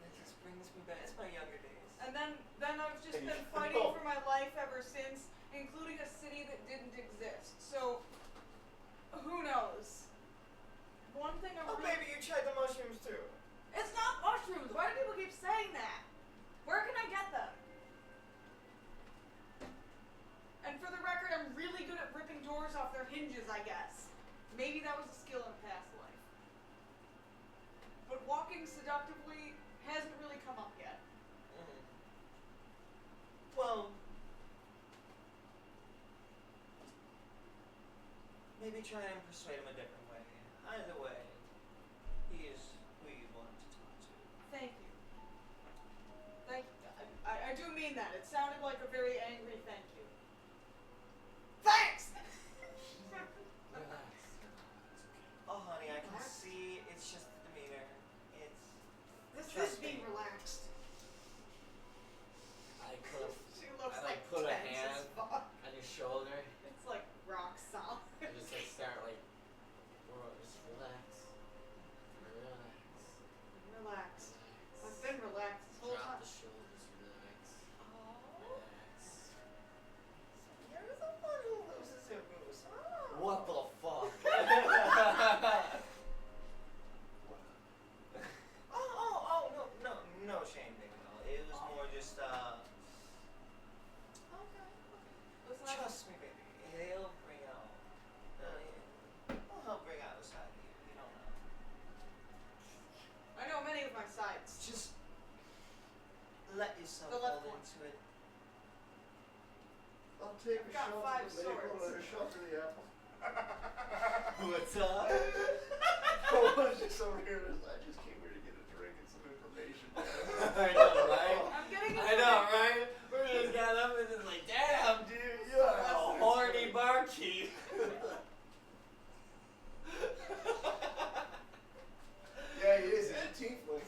That just brings me back. It's my younger days. And then I've just been fighting for my life ever since, including a city that didn't exist. So, who knows? One thing I'm Oh, baby, you tried the mushrooms too. It's not mushrooms! Why do people keep saying that? Where can I get them? And for the record, I'm really good at ripping doors off their hinges, I guess. Maybe that was a skill in a past life. But walking seductively hasn't really come up yet. Well, maybe try and persuade him a different way. Either way, he is who you want to talk to. Thank you. Thank you. I do mean that. It sounded like a very angry thank you. Thanks! Relax. Oh, honey, I can see it's just the demeanor. It's. This Trust is being me. relaxed. I could She looks I, like put a tense hand as fuck. on your shoulder It's like rock solid. and just like start like, bro, just relax. Relax. Relax. I've been relaxed this whole Drop time. the shoulders, relax. Oh. Relax. You're the one who loses your moves. Oh. What the fuck? No shame, baby. It was more just, Okay. Listen, trust me, baby. He'll bring out, he'll bring out a side of you. You don't know. I know many of my sides. Just let yourself The left fall one. into it. I'll take I've a got shot 5 of the maple swords. and a shot of the apple. What's up? was just over here. I just came here to get a drink and some information. I know, right? I'm getting I know, right? We just got up and it's like, damn, dude, you are a horny barkeep. Yeah, he is. He's a tiefling.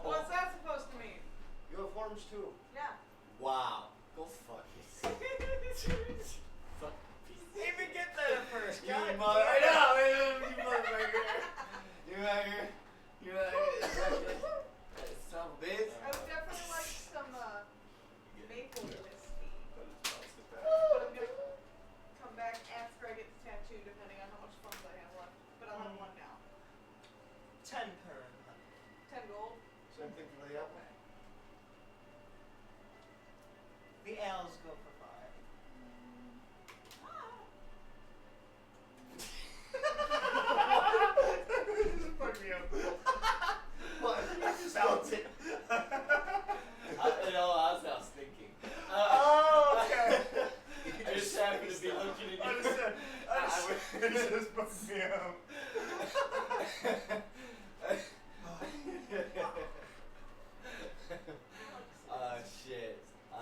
What's that supposed to mean? You have horns too. Yeah. Wow. Go fuck yourself. Fuck piece. Even get that at first. You God mother. I damn. know, man. You motherfucker. You out here. You out here. Son of a bitch. I would definitely like some maple whiskey. But it's bounced it back. But I'm gonna come back after I get the tattoo, depending on how much funds I have left. But I'll have one now. 10 per. 10 gold. Same thing for the apple. Okay. The ales go for 5. Fuck me up. What? Bounce it. You know, that's what I was thinking. Oh, okay. I just happened to be looking at you. It just fucked me up. Shit.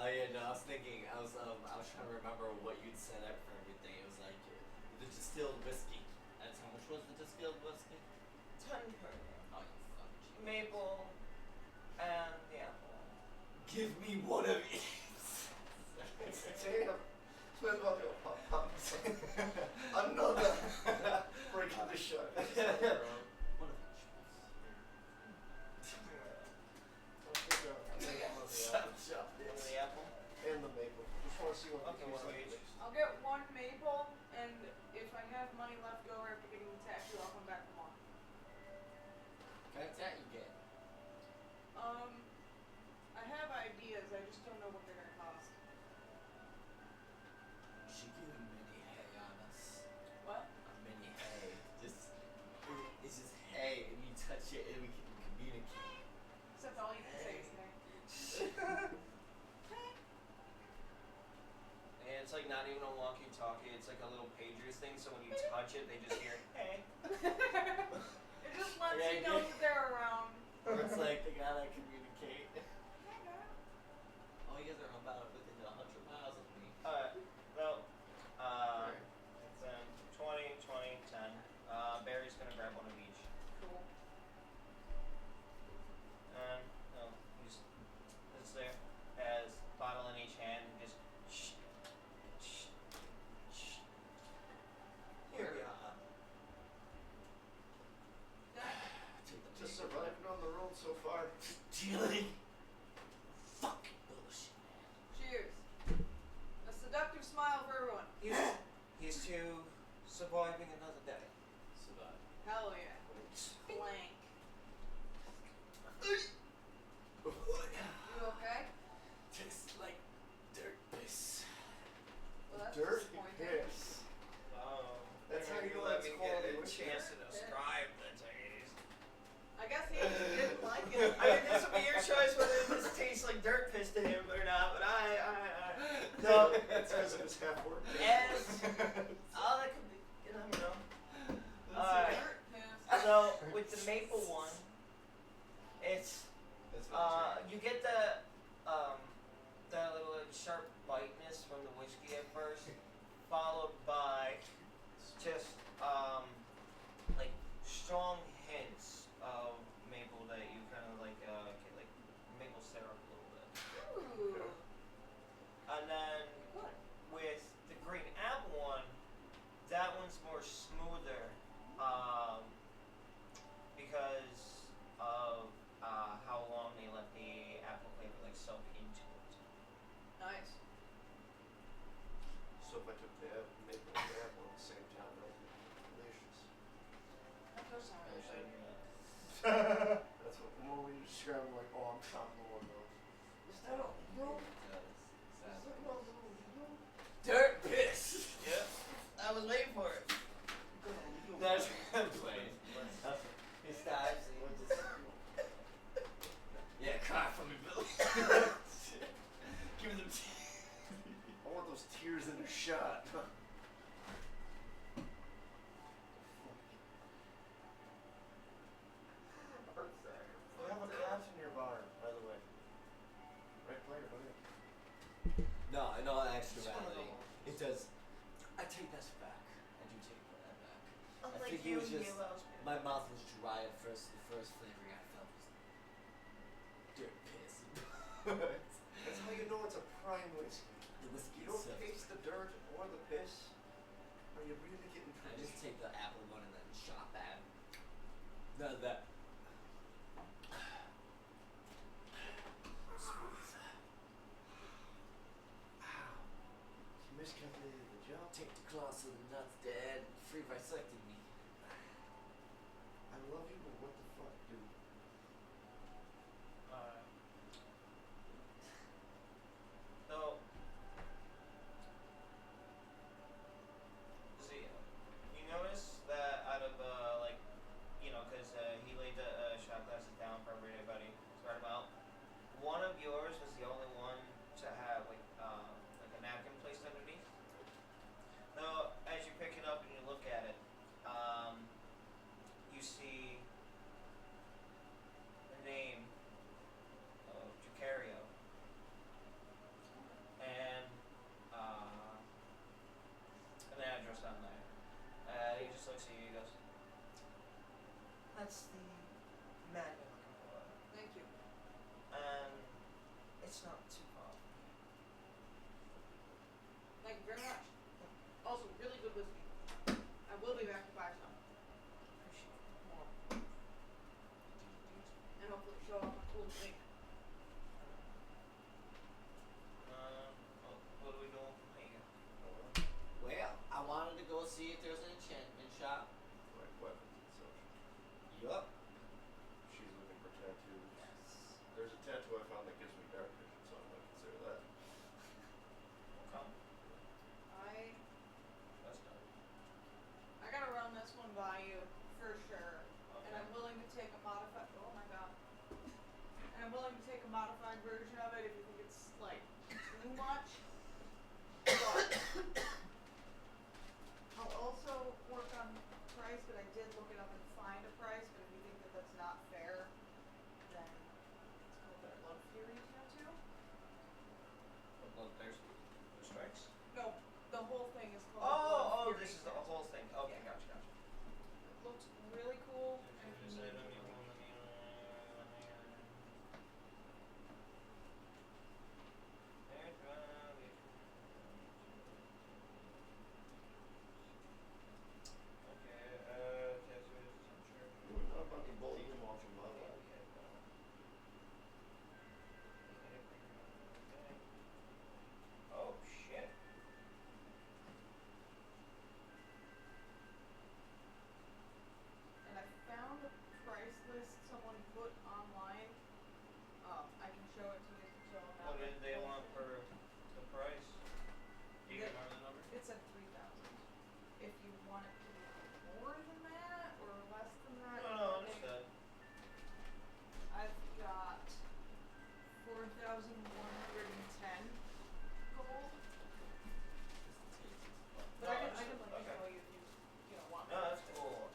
Yeah, no, I was thinking, I was trying to remember what you'd set up for everything. It was like the distilled whiskey. That's how much was the distilled whiskey? 10 per. Oh, you fucking genius. Maple and the apple. Give me one of each. Damn. Smell about your pop. Another. Breaking the shot. One of each. Shut up, And bitch. the apple. And the maple. Just want to see what Okay, the one of tastes each. like. I'll get one maple, and if I have money left over after getting the tattoo, I'll come back for more. Can I tat you get? I have ideas, I just don't know what they're gonna cost. She give him mini hay on us. What? A mini hay. It's just hay, and you touch it, and we can communicate. Except all you can say is hey. And it's like not even a walkie-talkie. It's like a little pagers thing. So when you touch it, they just hear hey. It just lets Yeah, you know yeah. that they're around. Or it's like they gotta communicate. Oh, you guys are about within 100 miles of me. Alright. Well, it's 20, 20, 10. Barry's gonna grab one of each. Cool. And he's it's there. Has bottle in each hand and just shh, shh, shh. Here we are. Just surviving on the road so far. Dealing. Fucking bullshit, man. Cheers. A seductive smile for everyone. He's to surviving another day. Survive. Hell yeah. Blank. You okay? Tastes like dirt piss. Well, that's Dirt disappointing. piss. Oh, That's how you let let me quality get a whiskey. chance to describe the taste. I guess he didn't like it. I mean, this will be your choice whether this tastes like dirt piss to him or not. But No, that's because it was half work. as oh, that could be, you never know. Dirt piss. So with the maple one, it's That's what you get the little like, sharp lightness from the whiskey at first, followed by just like strong hints of maple that you kind of like get like maple syrup a little bit, Ooh. and then Good. with the green apple one, that one's more smoother because of how long they let the apple flavor like soak into it. Nice. So if I took the maple and the apple at the same time, that would be delicious. That does sound really good. That's what the moment you describe it like, oh, I'm chopping one of those. Is that a rope? Dirt piss. Yep. I was waiting for it. That's playing. He stops and he just. Yeah, cry for me, Billy. Give me the I want those tears in a shot. extravality. It does. I take that back. I do take that back. Unlike think it you, was he just- allows me. My mouth was dry at first. The first flavoring I felt was dirt piss. That's how you know it's a prime whiskey. The whiskey You don't itself. taste the dirt or the piss. Are you really getting I just tradition? take the apple one and then shot that. None of that. Smooth. Ow. You miscalculated the job. Take the claws of the nuts, Dad. Free bisecting me. I love you, but what the fuck, dude? So, see, you notice that out of because he laid the shot glasses down for everybody to spread them out. One of yours was the only one to have like a napkin placed underneath. Now, as you pick it up and you look at it, you see the name of Jacario. And an address on there. He just looks at you and goes, "That's the man you're looking for. Thank you. And it's not too far from here." Thank you very much. Also, really good whiskey. I will be back to buy some. Appreciate More. And hopefully show off my cool drink. it. What are we doing from here? Well, I wanted to go see if there's an enchantment shop. Like weapons and such. Yup. She's looking for tattoos. Yes. There's a tattoo I found that gives me dark vision, so I might consider that. Okay. That's done. I gotta run this one by you for sure. And Okay. I'm willing to take a modified. Oh my god. And I'm willing to take a modified version of it if you think it's like too much. But I'll also work on price, but I did look it up and find a price. But if you think that that's not fair, then it's called the Blood Fury tattoo. Well, there's strikes. No, the whole thing is called. Oh, Blood Fury this is the tattoo. whole thing. Okay, Yeah. gotcha. It looks really cool. And if you need information. You would not about to bolt him off of my life. Oh shit. And I found a price list someone put online. I can show it to you so I'm not. What did they like want bullshitting. for the price? Do you They- remember the number? It said 3,000. If you want it to be more than that or less than that, No, depending- understood. I've got 4,110 gold. But No, I can understood. like Okay. show you if you want. No, that's cool.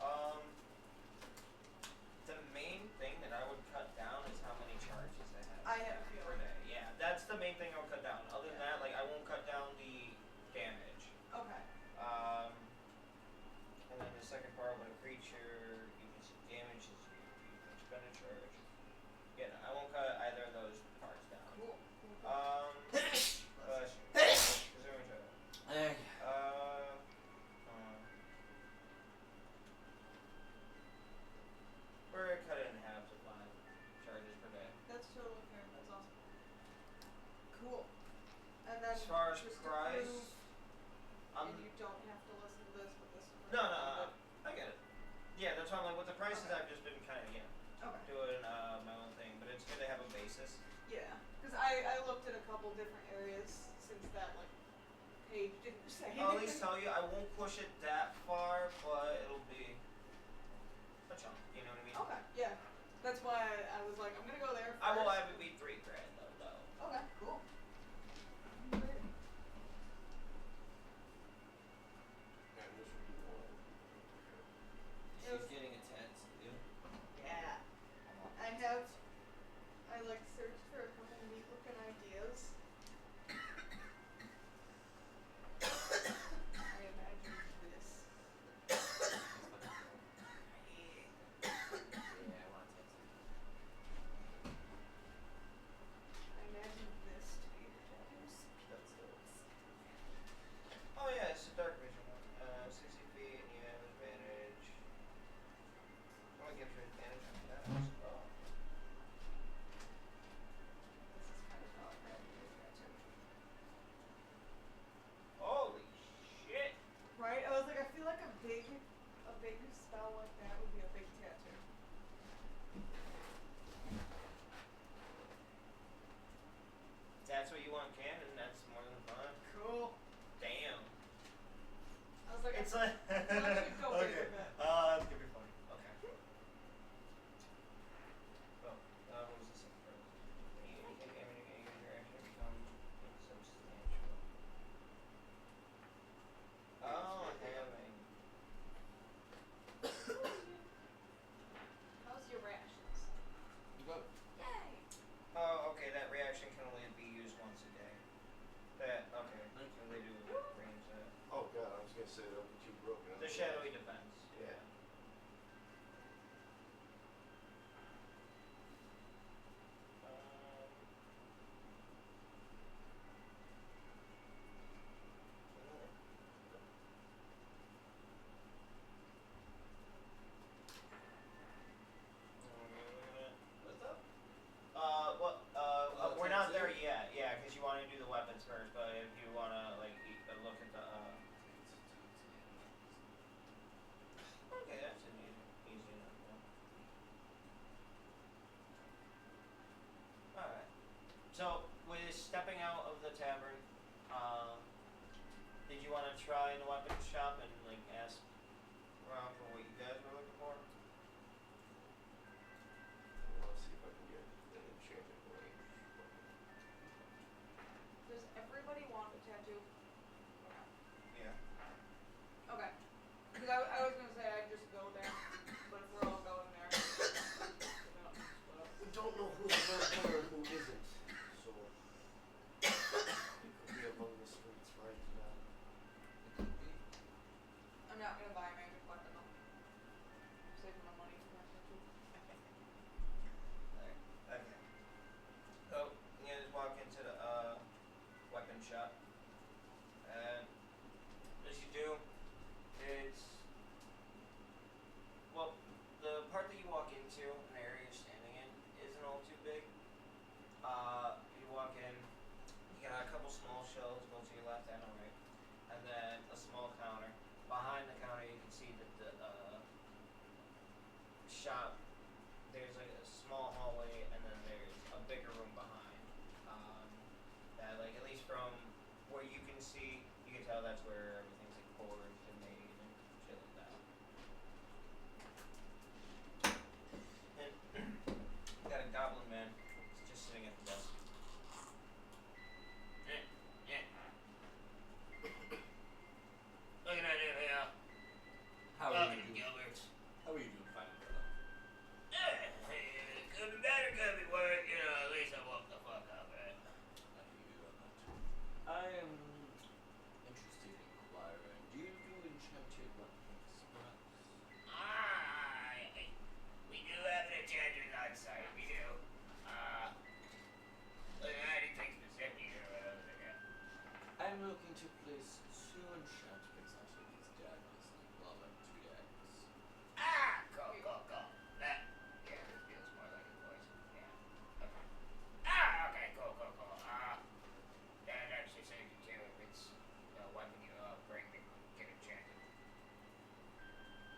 The main thing that I would cut down is how many charges they have. I have a per feeling. day. Yeah, that's the main thing I would cut down. Other than that, like I won't cut down the damage. Okay. And then the second part, when a creature even damages you, you can spend a charge. Yeah, no, I won't cut either of those parts down. Cool. Presuming to. Hey. We're cut it in half to 5 charges per day. That's totally fair. That's awesome. Cool. And then As far as just to price, prove, I'm and you don't have to listen to this, but this is no, I get it. Yeah, that's why I'm like with the prices. Okay. I've just been kind of Okay. doing my own thing, but it's good to have a basis. Yeah, because I looked at a couple different areas since that like page didn't say I'll at anything. least tell you, I won't push it that far, but it'll be a chunk. You know what I mean? Okay, yeah. That's why I was like, I'm gonna go there first. I will have it be $3,000 though. Okay, cool. And this would be one. She's getting a tattoo. Yeah. I like searched for a couple one cannon, that's more than fine. Cool. Damn. I was like, It's like that should go okay. bigger, but- It's gonna be funny. Okay. Well, what was this? You take damage and use your action to become insubstantial. Oh, having. How's your rations? Good. Yay! Oh, okay, that reaction can only be used once a day. That, okay. Thank So they do range that. Oh god, I was gonna say that'll be too broken. The shadowy defense. Yeah. What's up? We're not there yet. Yeah, because you want to do the weapons first. But if you want to like look at the. Okay, that's an easy enough one. All right. So with stepping out of the tavern, did you want to try the weapons shop and like ask around for what you guys were looking for? Let's see if I can get an enchanted range. Does everybody want a tattoo? Yeah. Okay. Because I was gonna say I'd just go there, but if we're all going there, you know, split up. We don't know who's vampire and who isn't, so it could be among the streets right now. It could be. I'm not gonna buy a magic weapon though. I'm saving my money for my tattoo. Alright. Okay. So you guys walk into the weapon shop, and as you do, it's well, the part that you walk into and the area you're standing in isn't all too big. You walk in, you got a couple small shelves go to your left and right, and then a small counter. Behind the counter, you can see that the shop. There's like a small hallway, and then there's a bigger room behind. That like at least from where you can see, you can tell that's where everything's like forged and made and shit like that. And you got a goblin man just sitting at the desk. Yeah. Looking at it here. How are Welcome you to doing? Gilbert's. How are you doing, fine brother? Could be better, could be worse, you know, at least I woke the fuck up, right? I hear you on that. I am interested in inquiring. Do you do enchanted weapons, perhaps? We do have an enchantress on site, we do. Anything specific or whatever they got. I'm looking to place 2 enchantments onto these daggers and glove up 2 daggers. Cool. That, yeah, this feels more like a voice. Yeah. Okay. Okay, cool. That actually saves you too if it's a weapon you bring to get enchanted.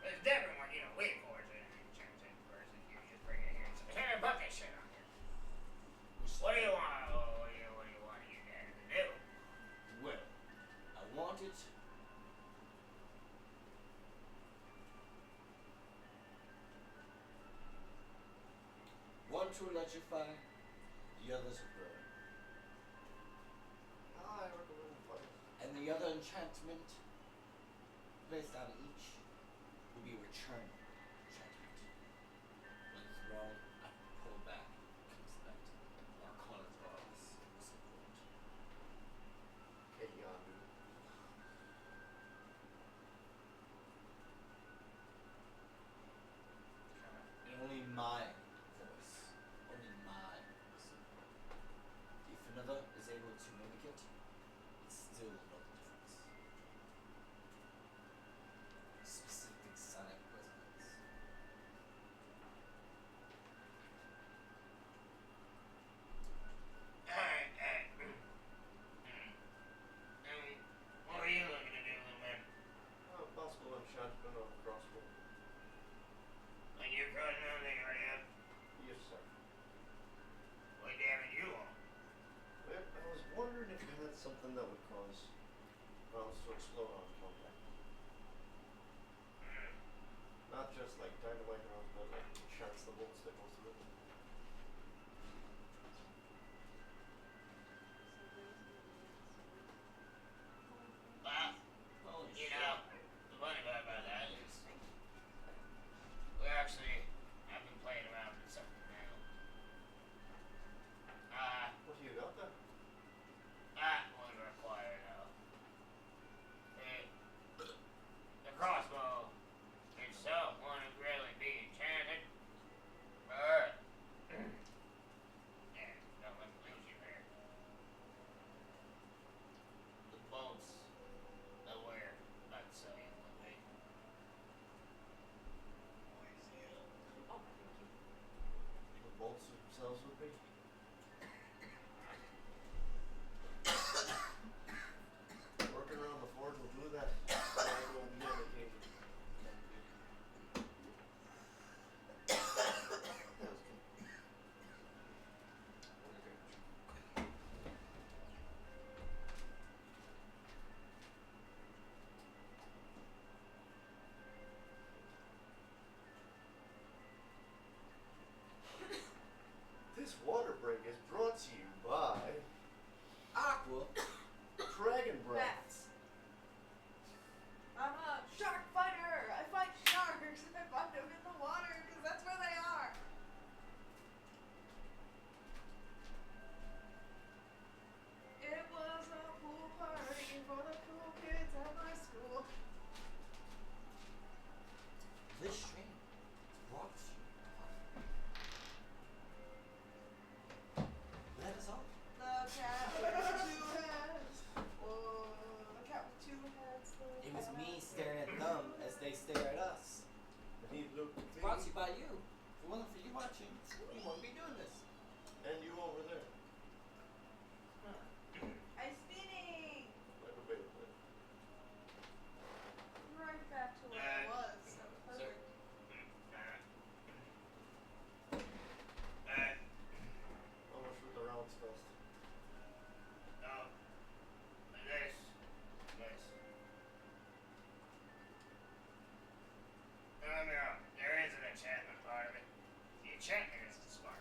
But it's different when, wait for it and enchanted versus you just bring it here and say, hey, put this shit on here. What do you want? What do you want you guys to do? Well, I want it. One to electrify, the other to burn. I recommend fire. And the other enchantment placed on each will be return enchantment. When thrown, I pull back, comes back to me. Our colors are support. Hey, Yondu. And only my voice, only my support. If another is able to mimic it, it's still no difference. Specific sonic resonance. Alright. What are you looking to do, little man? Possible enchantment on the crossbow. Like you're cutting on the area? Yes, sir. What damage you want? Well, I was wondering to explode on contact. Not just like dynamite rounds, but like chance the bolts that go through it. Well, Holy you shit. know, the funny part about that is we actually have been playing around with something new. What do you got there? That would require though. The crossbow itself wouldn't really be enchanted. But yeah, don't let me lose you there. The bolts that we're not saying would be. Oh, thank you. The bolts themselves would be? Working around the forge will do that. I will be on occasion. That was good. This water break is brought to you by Aqua. Dragon Breath. Bats. I'm a shark fighter. I fight sharks. I fight them in the water because that's where they are. It was a pool party for the cool kids at my school. This stream is brought to you by Let us on. The cat with two heads. Oh, the cat with two heads. It was me staring at them as they stare at us. And he looked at It's me. brought to you by you. If it wasn't for you watching, we wouldn't be doing this. And you over there. Ice spinning. Like a Beyblade. Right back to where I was. That was perfect. How much would the rounds cost? No, there is an enchantment part of it. The enchantment is the spark.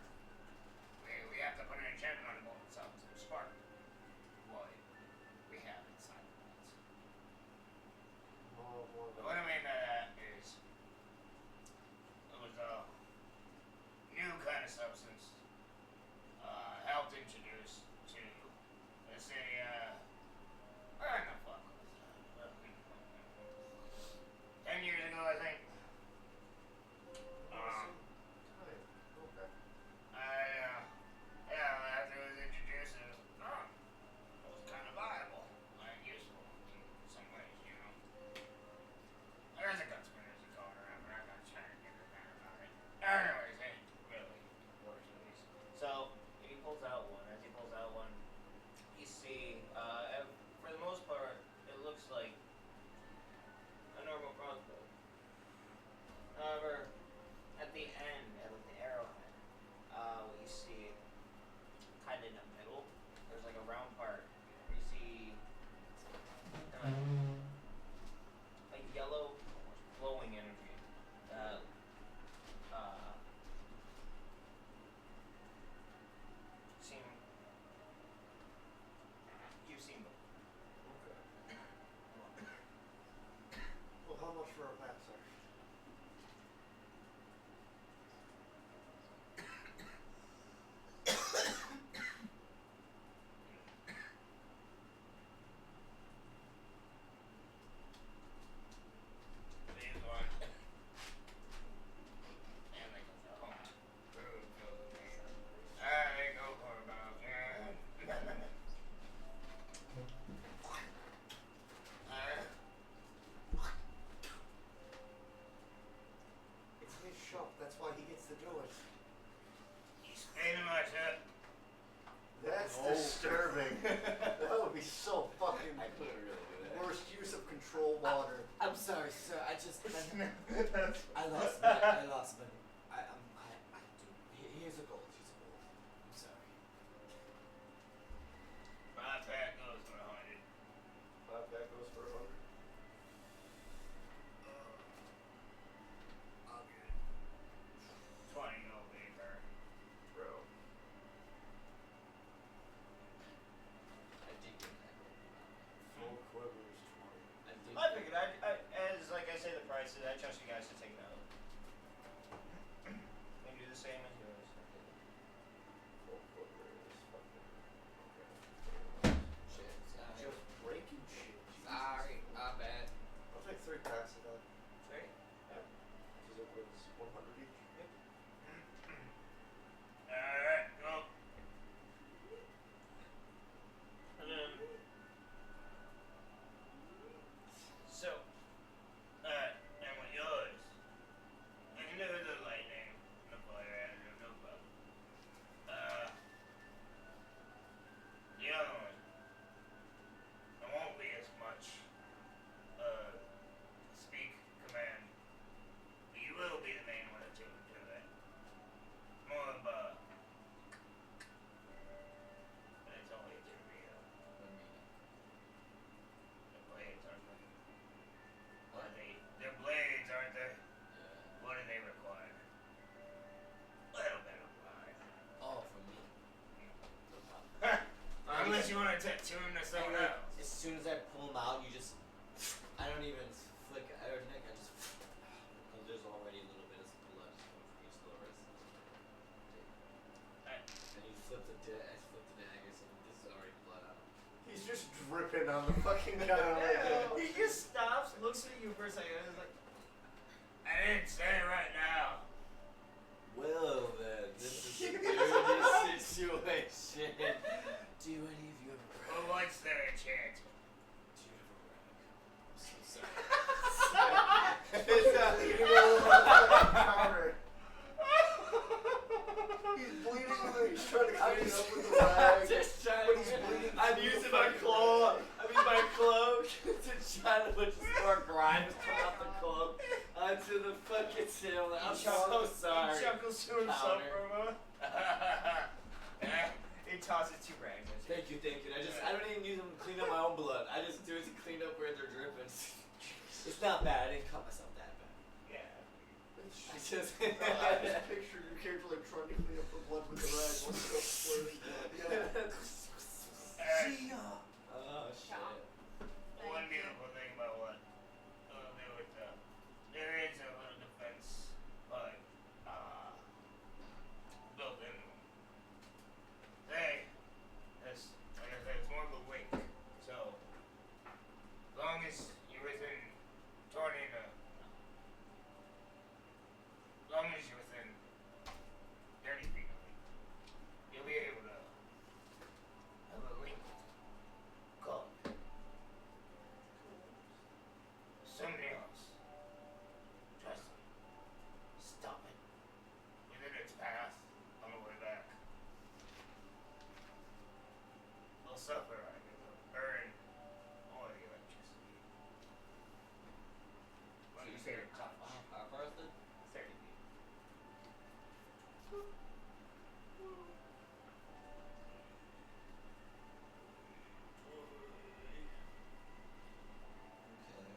We have to put an enchantment on the bolt itself to spark what we have inside the bolts. More But what I mean by that is it was a new kind of substance helped introduce to the city. Where in the fuck was that? 10 years ago, I think. time. Okay. After it was introduced, it was kind of viable and useful in some ways, you know. There's a conspiracy going around, but I'm not trying to get it down about it. Anyways, it really works at least. So, he pulls out one. As he pulls out one, you see, for the most part, it looks like a normal crossbow. However, at the end, at like the arrowhead, what you see, kind of in the middle, there's like a round part where you see a yellow, glowing energy that you've seen before. Okay. Well, how much for a pack, sir? These one. And they go for home. They go for about, It's his shop, that's why he gets to do it. he's pretty much it. That's Oh. disturbing. That would be so fucking I couldn't really do that. worst use of control water. I'm sorry, sir. I just That's I lost money. I do. Here's a gold. I'm sorry. My pack goes for 100. My pack goes for 100. you want to tattoo him to And someone like, else? as soon as I pull them out, you just, I don't even flick or nick, I just, because there's already a little bit of blood coming from each little wrist. And you flip the dagger, so this is already blood on him. He's just dripping on the fucking counter. He just stops, looks at you for a second, and is like, I didn't say it right now. Well then, this is a dirty situation. Do any of you ever brag? Well, what's their chance? Do you ever brag? I'm so sorry. It's eating all over the counter. He's bleeding on it. He's trying to clean it up with the rag. Just trying But he's bleeding. I'm using my claw. I'm using my cloak to try to put just more grime come out the cloak onto the fucking sail. I'm so sorry. He chuckles to himself Counter. for a moment. He tosses 2 rags at you. Thank you. I don't even use them to clean up my own blood. I just do it to clean up where they're dripping. It's not bad. I didn't cut myself that bad. Yeah. I just. I just picture your character like trying to clean up the blood with the rag once it goes splurting blood. Oh shit. One beautiful thing about what I'll do with there is a little defense, but built in. Hey, that's like I said, it's more of a wink. So as long as you're within 20 to, as long as you're within 30 feet of me, you'll be able to have a link called somebody else. Trust me. Stop it. Within its path on the way back. They'll suffer, I mean, they'll burn all the electricity. So you say you're how far is it? 30 feet. Okay.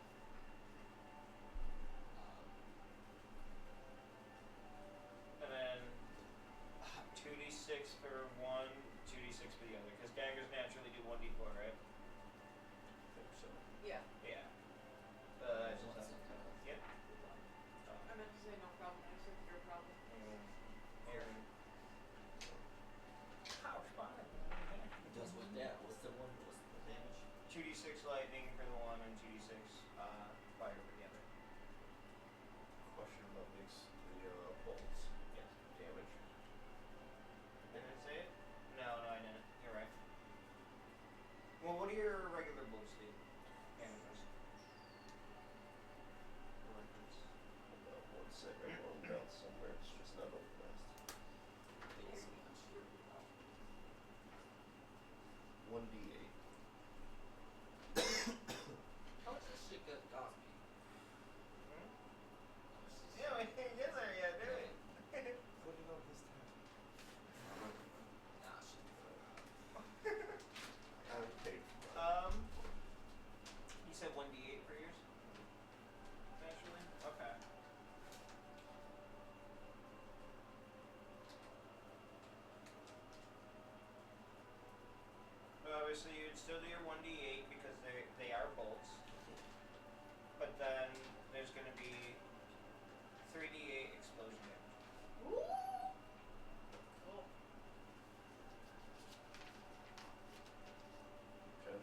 And then 2d6 for one, 2d6 for the other. Because daggers naturally do 1d4, right? Yeah. Yeah. Just Just one second. Yep. I meant to say no problem. I said your problem. Here. How fun. Does what that? What's the one? What's the damage? 2d6 lightning for the one and 2d6 fire for the other. Question about these bolts. Yes. Damage. Didn't I say it? No, I didn't. You're right. Well, what do your regular bolts do? Damages. Electrics. About one set right on belt somewhere. It's just not organized. 1d8. How much this shit cost me? Hmm? How much this Yeah, we can't get there yet, do we? Put it on his tab. Nah, shit. I would pay for that. You said 1d8 for yours? Naturally? Okay. Obviously, you'd still do your 1d8 because they are bolts. But then there's going to be 3d8 explosion damage. Cool. Okay.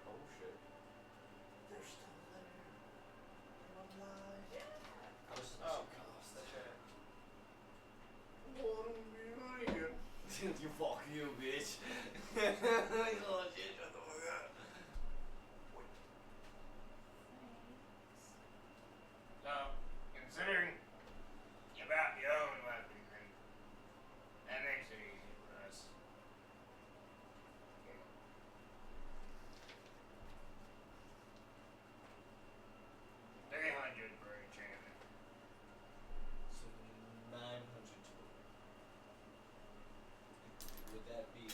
Oh shit. They're still there. They're alive. How much does this Oh, shit cost? that's right. 1 million. You fuck you, bitch. Oh shit, shut the fuck up. So, considering you brought your own weapons, and that makes it easy for us. 300 for enchantment. So 900 total. Would that be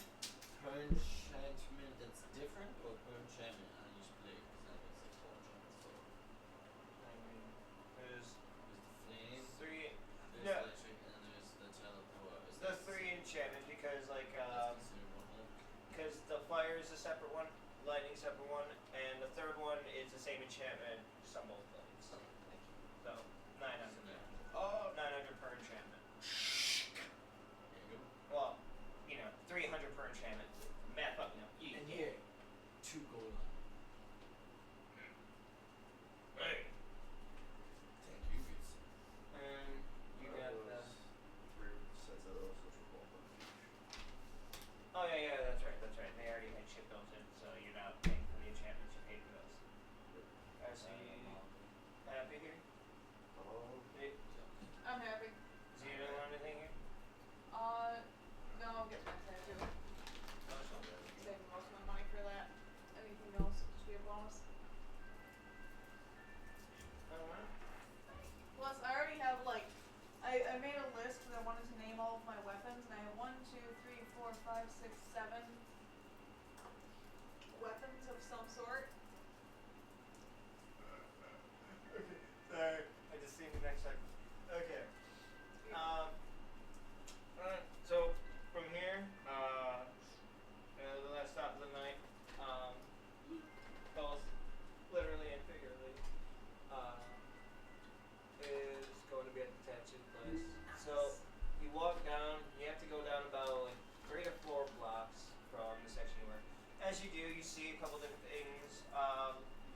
I'll get that tattoo. That's not bad. Saving most of my money for that. Anything else will just be a bonus. Alright. Plus, I already have like, I made a list because I wanted to name all of my weapons, and I have 1, 2, 3, 4, 5, 6, 7 weapons of some sort. Okay, sorry. I just seen the next segment. Okay. Alright, so from here, the last stop of the night, both literally and figuratively, is going to be at the tattoo place. So you walk down, you have to go down about like 3 to 4 blocks from the section you were. As you do, you see a couple different things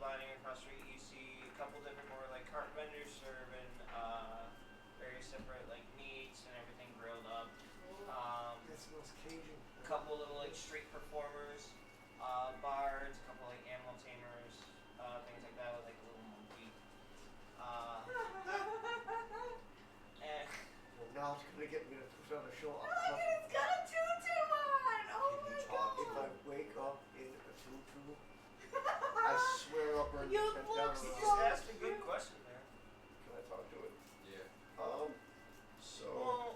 lining across the street. You see a couple different more like cart vendors serving various separate like meats and everything grilled up. That smells Cajun. A couple little like street performers, bards, a couple like animal tamers, things like that with like a little monkey. And Well, now it's gonna get me to put on a show. Look, it's got a tutu on! Oh Can my you talk? If I god! wake up in a tutu, I swear I'll burn You the tent look down. you so just asked a good question there. Can I talk to it? Yeah. So Well,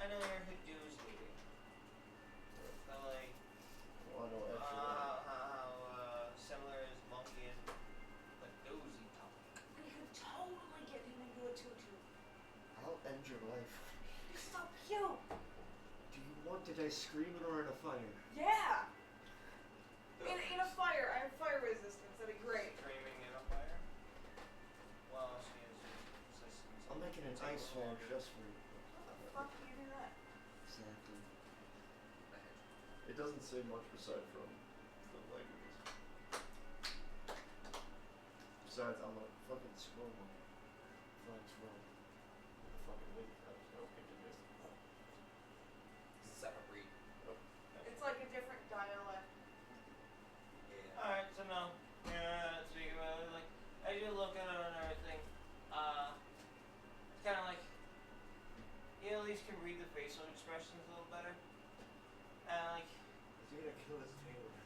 I know you're Hidoo's leading. But like, Well, I know how similar is monkey and Hidoo's topic? We could totally get him into a tutu. I'll end your life. He's so cute! Do you want it I scream it or in a fire? Yeah! In a fire, I have fire resistance, that'd be great. Screaming in a fire? Well, she is resistance. I'm making an ice fan just for you. How the fuck do you do that? Exactly. it doesn't say much aside from the languages. Besides, I'm a fucking squirrel monkey. Flying squirrel. I'm a fucking lady. I don't know if it is. It's a separate breed. It's like a different dialect. Yeah. Alright, so no. Yeah, speaking about it, like, as you look at it and everything, it's kinda like, you at least can read the facial expressions a little better. And like, Is he gonna kill his tailor?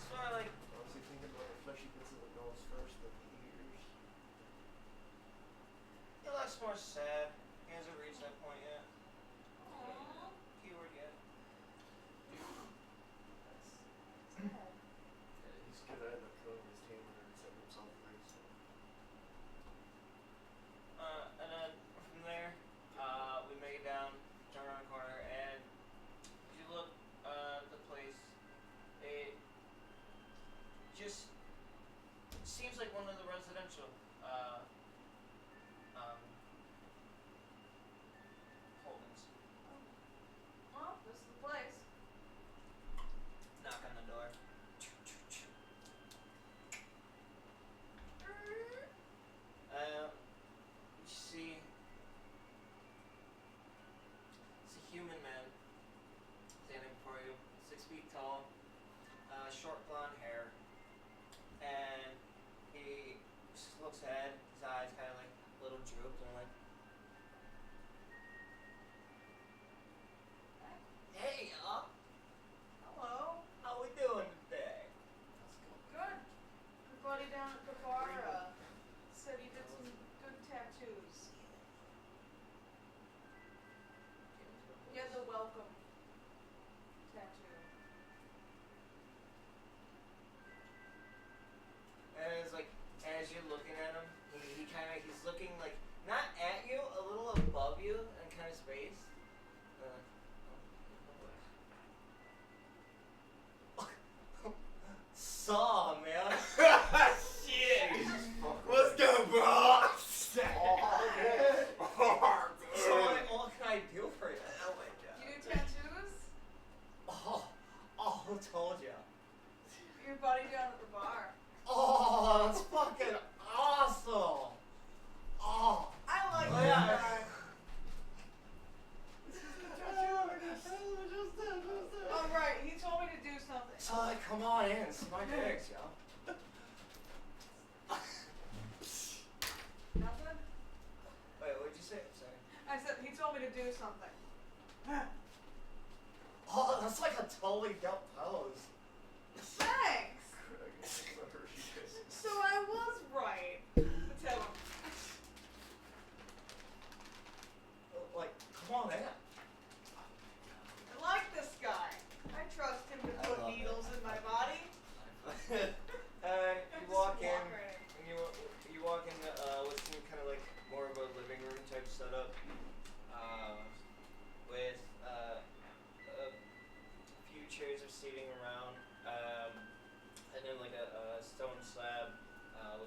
sort of like, Honestly thinking about the fleshy bits of the nose first, then the ears. he looks more sad. He hasn't reached that point yet. Aww. Keyword yet. That's sad. He's good at the curling his tailor and setting himself free, so. And then from there, we make it down, turn around the corner, and if you look at the place, it just seems like one of the residential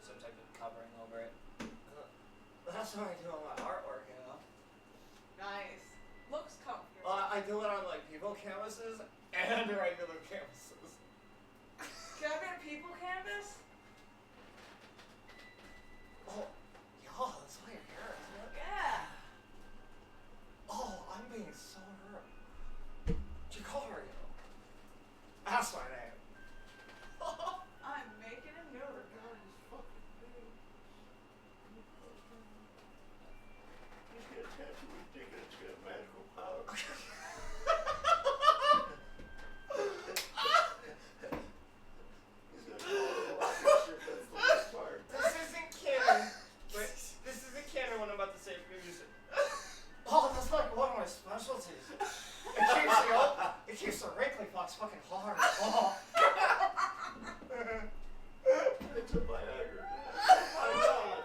some type of covering over it. That's what I do on my artwork, you know. Nice. Looks comfy. I do it on like people canvases and regular canvases. Can I get a people canvas? Oh, yeah, that's why you're here, isn't it? Yeah. Oh, I'm being so hurt. Chicario. That's my name. I'm making a note. God, he's fucking big. He's got a tattoo with dick and it's got a magical power. He's got a relationship, that's the best part. This isn't canon. Wait, this isn't canon what I'm about to say previously. Oh, that's like one of my specialties. It keeps the wrinkly fox fucking hard. Oh. It's a Viagra. Oh my god.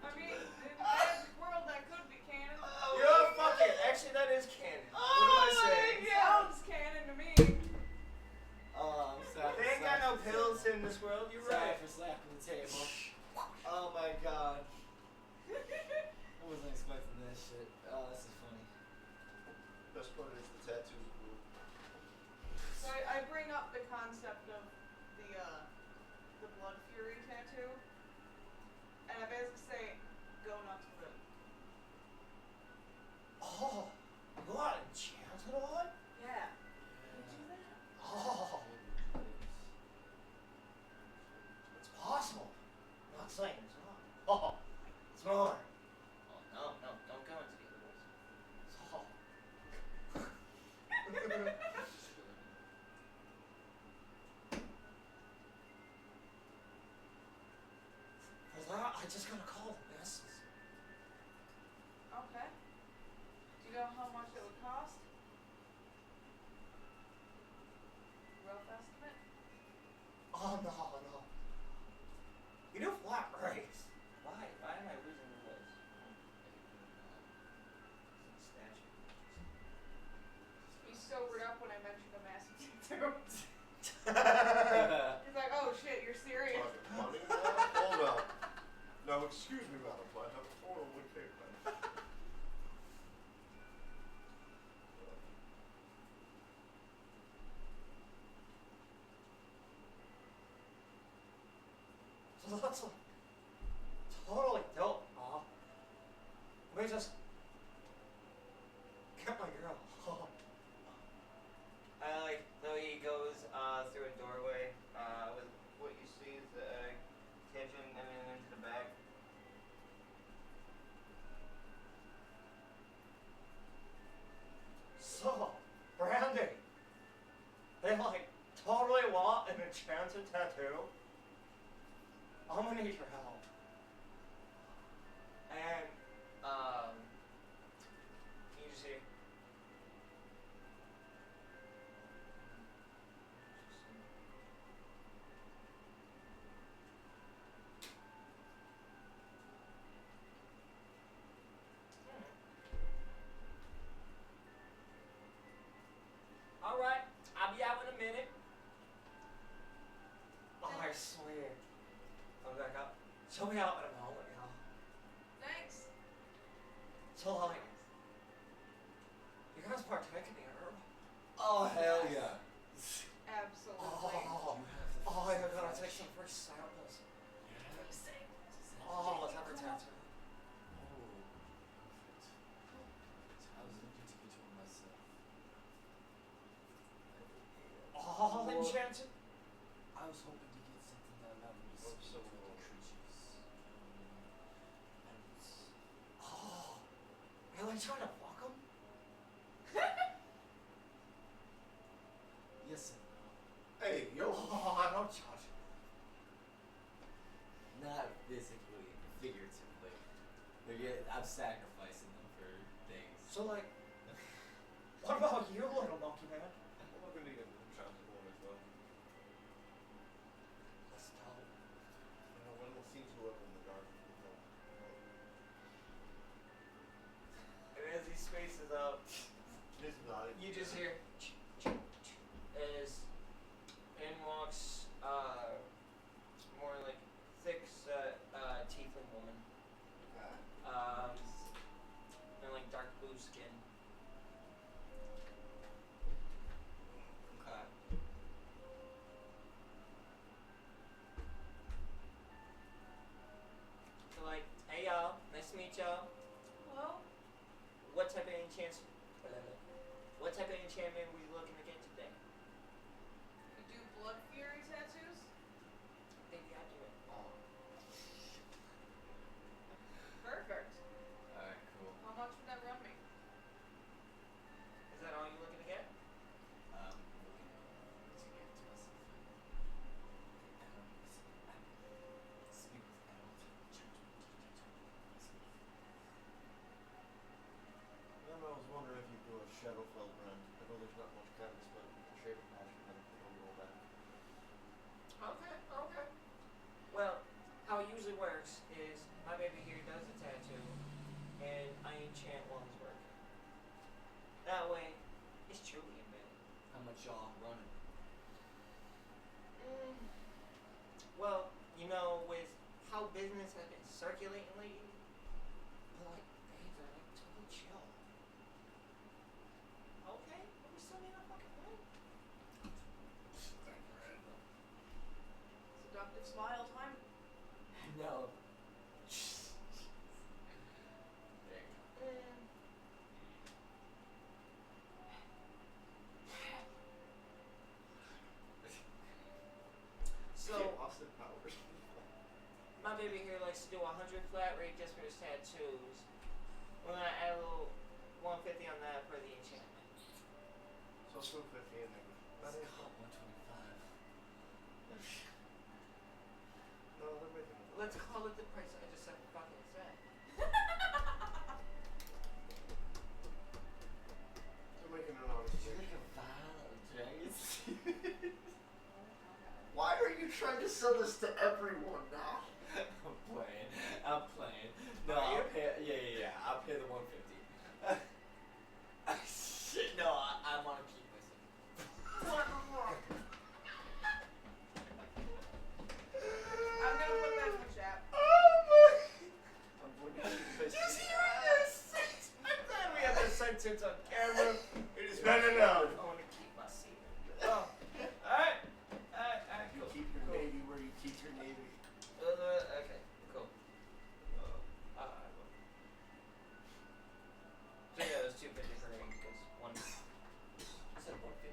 I mean, in the magic world, that could be canon. You know, fuck it. Actually, that is canon. What am I saying? Sounds canon to me. Oh, I'm sad. They ain't got no pills in this world. You're Sorry right. for slapping the table. Oh my god. I wasn't expecting this shit. Oh, this is funny. Best part is the tattoo's cool. So I bring up the concept of the blood fury tattoo, and I basically say, go nuts with it. Oh, you got enchanted on? Yeah. Did you do that? Oh, it's possible. I'm not saying it's not. Oh, it's more. Oh no, no, don't go into the other ones. Oh. For that, I just gotta call the missus. Okay. Do you know how much it would cost? Rough estimate? Oh no, no. You do flat rates. Why? Why am I losing the voice? Statue. He sobered up when I mentioned the massive tattoo. He's like, oh shit, you're serious. Talking money now? Hold up. Now, excuse me, madam, but I have a 401k plan. So that's like totally dope, huh? Let me just get my girl. I like though he goes through a doorway with what you see is the kitchen and then into the back. So, Brandy, they like totally want an enchanted tattoo. I'm gonna need your help. And you just hear. All right, I'll be out in a minute. Oh, I swear. I'm back up. She'll be out in a moment, you know. Thanks. So like, you guys partake in the herb? Oh, hell yeah. Absolutely. Oh, I gotta take some free samples. Oh, let's have her tattoo. I was looking to get one myself. Oh, enchanted. I was hoping to get something that allowed me to Hope speak so. to the creatures. And Oh, are you like trying to fuck him? yes and no. Hey, yo. Oh, I don't judge. Not physically, figuratively. But yeah, I'm sacrificing them for things. So like, what about you, little monkey man? I'm looking to get an enchanted one as well. That's dope. You know, when it seems to look in the dark. And as he spaces out, This is not it. you just hear as in walks more like thick skin. Okay. So like, hey y'all, nice to meet y'all. Hello? What type of enchantment were you looking to get today? You do blood fury tattoos? Maybe I do it. Oh. Perfect. Alright, cool. How much would that run me? Is that all you're looking to get? Looking to get to us. Speak with adult. I was wondering if you do a Shadowfell brand. I know there's not much canvas, but you can shape and match and then it'll roll back. Okay. Well, how it usually works is my baby here does a tattoo, and I enchant while he's working. That way, it's truly embedded. How much y'all running? Well, you know, with how business has been circulating lately, but like, babes are like totally chill. Okay, but we still need our fucking money. Seductive smile time. No. There you go. So, Austin Powers. my baby here likes to do 100 flat rate just for his tattoos. We're gonna add a little 150 on that for the enchantment. So 250 in there. Let's call it 125. No, they're making it. Let's call it the price I just fucking said. They're making an honest You're change. like a vial of dragons. Why are you trying to sell this to everyone now? I'm playing. No, Are you? I'll pay. Yeah. I'll pay the 150. Shit, no, I want to keep myself. I'm gonna put that in the chat. I'm going to keep this. Just hearing this! I'm glad we have this sentence on camera. It is No. I want to keep my seat. Oh, alright. You Cool. keep your Cool. navy where you keep your navy. Okay, cool. So yeah, it was 250 for me because one. I said 150.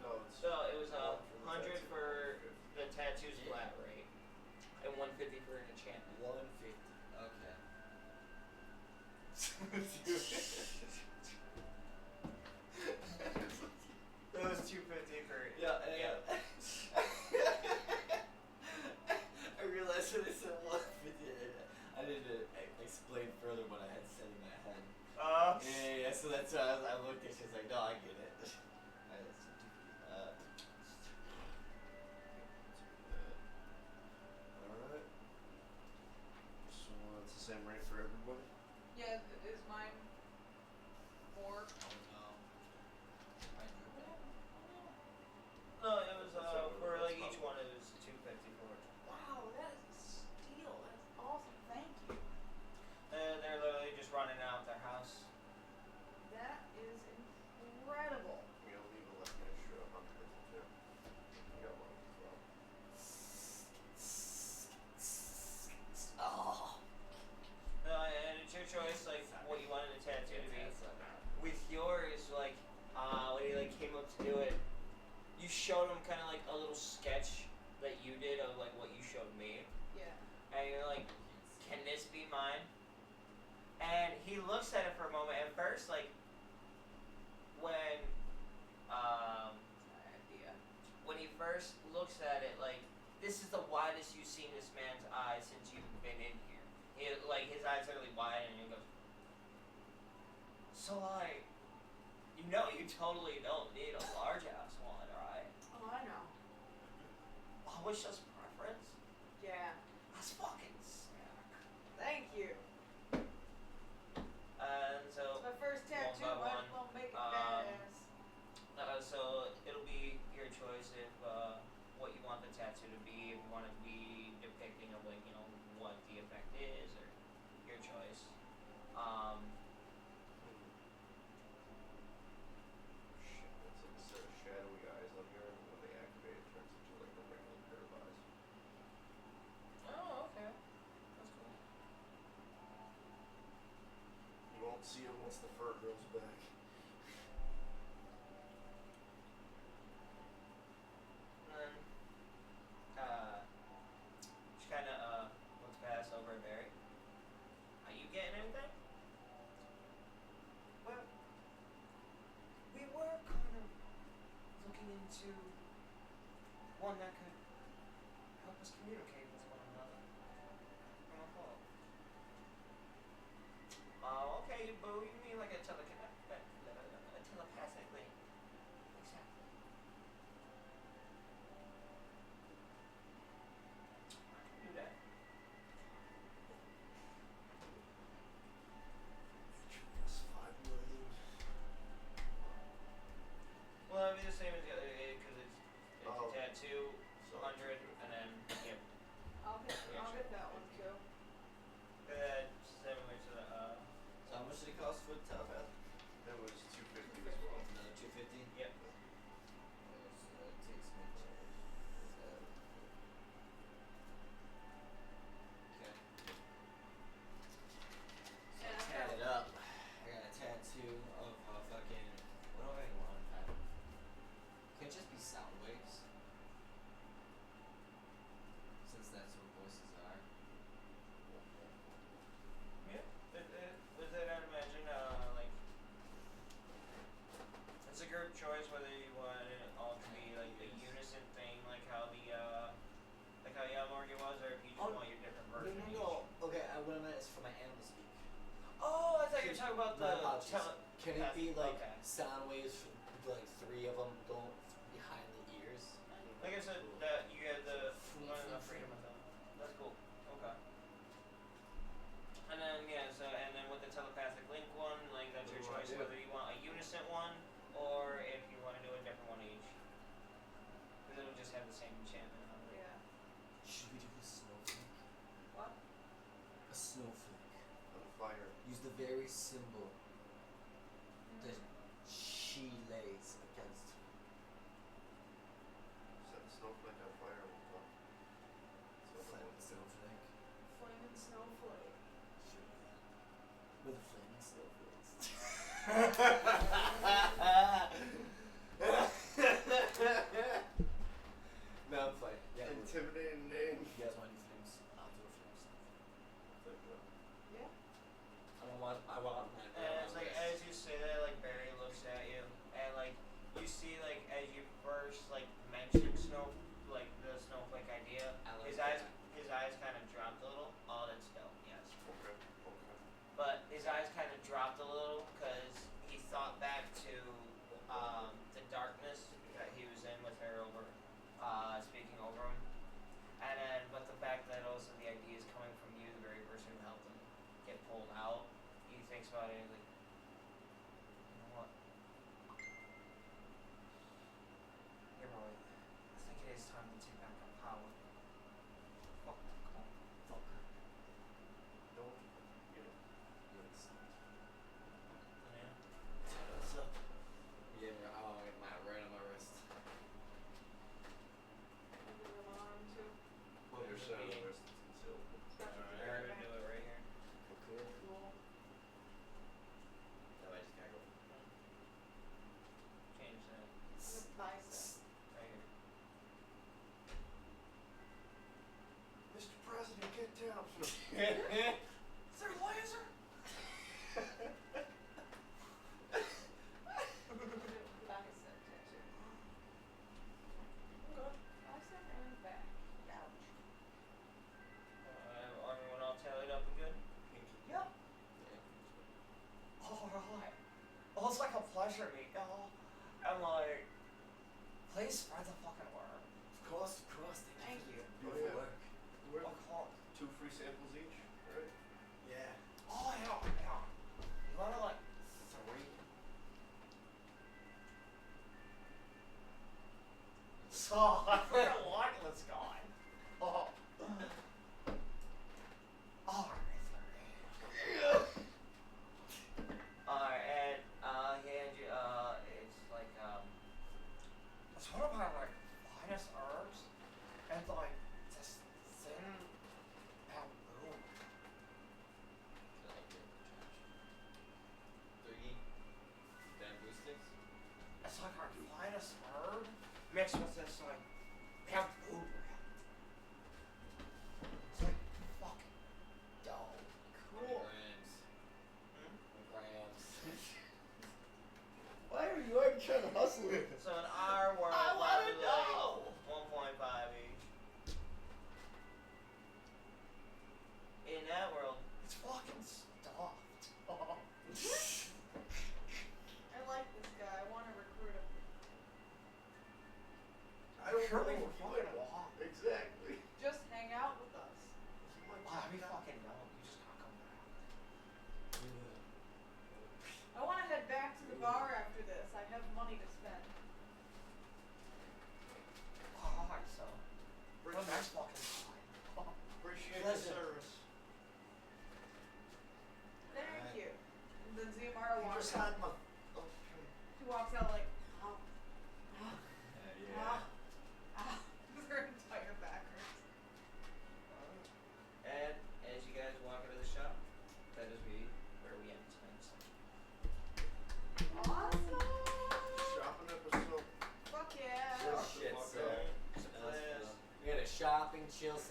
No, it's So it was one for the 100 tattoo. for the tattoos Yeah. flat rate, and 150 for an enchantment. 150. Okay. It was 250 for Yeah. I realized when I said 150, I didn't explain further what I had said in my head. Yeah. So that's why I looked at. She's like, no, I get it. Alright, let's do 250. Alright. So it's the same rate for everybody? Yeah, is mine more? Oh no. I drew that. No, it was That's not for what- like that's each not one it was 250 for it. Wow, that is a steal. That is awesome. Thank you. They're literally just running out their house. That is incredible. We'll leave a left extra 100 too. You got one as well. Oh. And it's your choice, like what you wanted the tattoo to be. With yours, like when he like came up to do it, you showed him kind of like a little sketch that you did of like what you showed me, Yeah. and you're like, "Can this be mine?" And he looks at it for a moment. At first, like when Idea. when he first looks at it, like this is the widest you've seen this man's eyes since you've been in here. Like his eyes are really wide, and he goes, "So like, you know, you totally don't need a large ass one, right?" Oh, I know. Oh, it's just preference. Yeah. That's fucking sick. Thank you. And It's so, my first tattoo. by Might one, as well make it um, badass. so it'll be your choice if what you want the tattoo to be. If you want it to be depicting of like what the effect is, or your choice. won't see him once the fur grows back. And then, she kind of looks past over at Barry. Are you getting anything? Well, we were kind of looking into one that could help us communicate with one another. From afar. Oh, okay, Boo. You mean like a telepathically? Exactly. I can do that. That's 5 million. Well, it'll be the same as the other because it's Oh. a tattoo, So 100, and then yep. I'll hit that one too. Similar to the So how much did it cost for the telepath? That was 250 as well. Another 250. yep. So that takes me to okay. So And I tat got- it up. I got a tattoo of fucking. What do I even want? Can it just be sound waves? Since that's what voices are. Yeah. With it, I'd imagine like it's a group choice whether you want it all to be like a unison thing, like how Yamorgan was, or if you just Oh, want your different No, version. no, no. Okay, what I meant is for my animal speak. Oh, I thought you were talking about My the apologies. Can it be like okay. sound waves, like 3 of them going behind the ears? Like I said, that you get the one of the freedom of them. That's cool. Okay. And then and then with the telepathic link one, like that's your What do choice you wanna do? whether you want a unison one or if you want to do a different one each. Because it'll just have the same enchantment on it. Yeah. Should we do a snowflake? What? A snowflake. On fire. Use the very symbol that she lays against. Set the snowflake on fire and we'll talk. So I don't Flaming want to do. snowflake. Flaming snowflake. Sure. We're the flaming snowflakes. No, I'm fine. Yeah. Intimidating name. You guys want to do flames? I'll do a flame snowflake. Yeah. I want my And it's like as you say that, like Barry looks at you, and like you see like as you first like mention like the snowflake idea, his eyes kind of dropped a little. Oh, that's dope. Yes. Okay. Okay. But his eyes kind of dropped a little because he thought back to the darkness that he was in with her over, speaking over him, and then but the fact that also the idea is coming from you, the very person who helped him get pulled out, he thinks about it and he's like, you know what? You're right. I think it is time to take back our power. Fuck that call. Fuck her. Don't. You know. Yes. Yeah. So, yeah, I want to get my right on my wrist. I'll do them on too. Well, your set on the wrist is concealed. Special Alright, care. I'm gonna do it right here. Cool. Cool. No, I just gotta go. Change that The bicep. right here. Mr. President, get down. Is there a laser? Bicep tattoo. Okay. Bicep and back. Ouch. Everyone all tallied up and good? Yep. Alright. Well, it's like a pleasure meet y'all. And like, please spread the fucking word. Of course. Thank you. Beautiful yeah. work. We're Of course. 2 free samples each, right?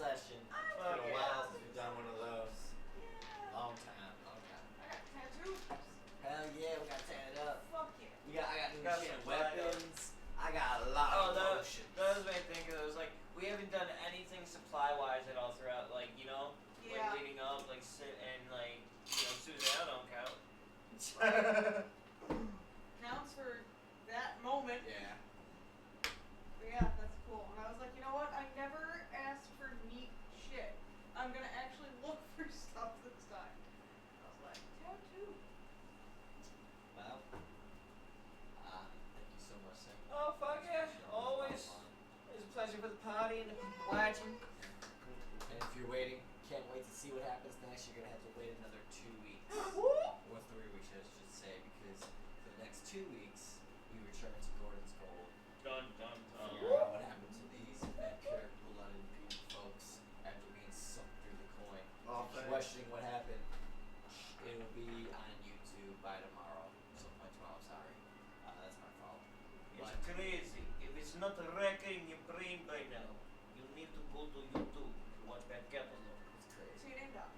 session. I It's Fuck been a yeah. while since we've done one of those. Yeah. Long time, long time. I got tattoos. Hell yeah, we got tatted up. Fuck yeah. I got new Got enchanted some light up. weapons. I got a lot Oh, of that potions. was my thing. Cause it was like we haven't done anything supply wise at all throughout. Like you know, Yeah. like leading up, like sit and like you know, Suzanne don't count. Counts for that moment. Yeah. But yeah, that's cool. And I was like, you know what? I never asked for neat shit. I'm gonna actually look for stuff this time. I was like, tattoo. Well, thank you so much, Sam. Oh fuck yeah! Always. It's a pleasure for the party and the watching. And if you're waiting, can't wait to see what happens next. You're gonna have to wait another 2 weeks. Or 3 weeks, I should say, because for the next 2 weeks, we return to Gordon's Gold. Dun dun Figure out what happened to these vampiric blooded folks after being sucked through the coin. Oh, thanks. Questioning what happened. It will be on YouTube by tomorrow. Some point tomorrow, sorry. That's my fault. It's crazy. If it's not wrecking your brain by now, you need to go to YouTube to watch that catalog. It's crazy. So you named up.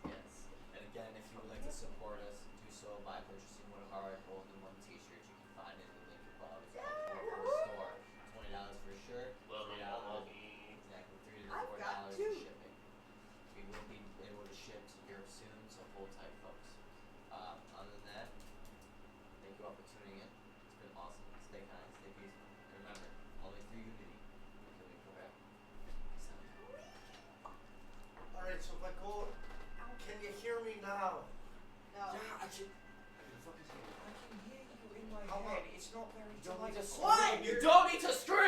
Yes. And again, if you would like to support us, do so by purchasing one of our Gold in One t-shirts. You can find it in the link above. It's on the store. $20 for a shirt. $3. Exactly. $3 to I've $4 got for two. shipping. We will be able to ship to Europe soon, so hold tight, folks. Other than that, thank you all for tuning in. It's been awesome. Stay kind, stay peaceful. And remember, only through unity can we prevail. Peace out. Alright, so if I go, can you hear me now? No. Yeah, I can fucking hear you. I can hear you in my How head. about- It's not very You don't need to delightful. scream. You don't need to scream.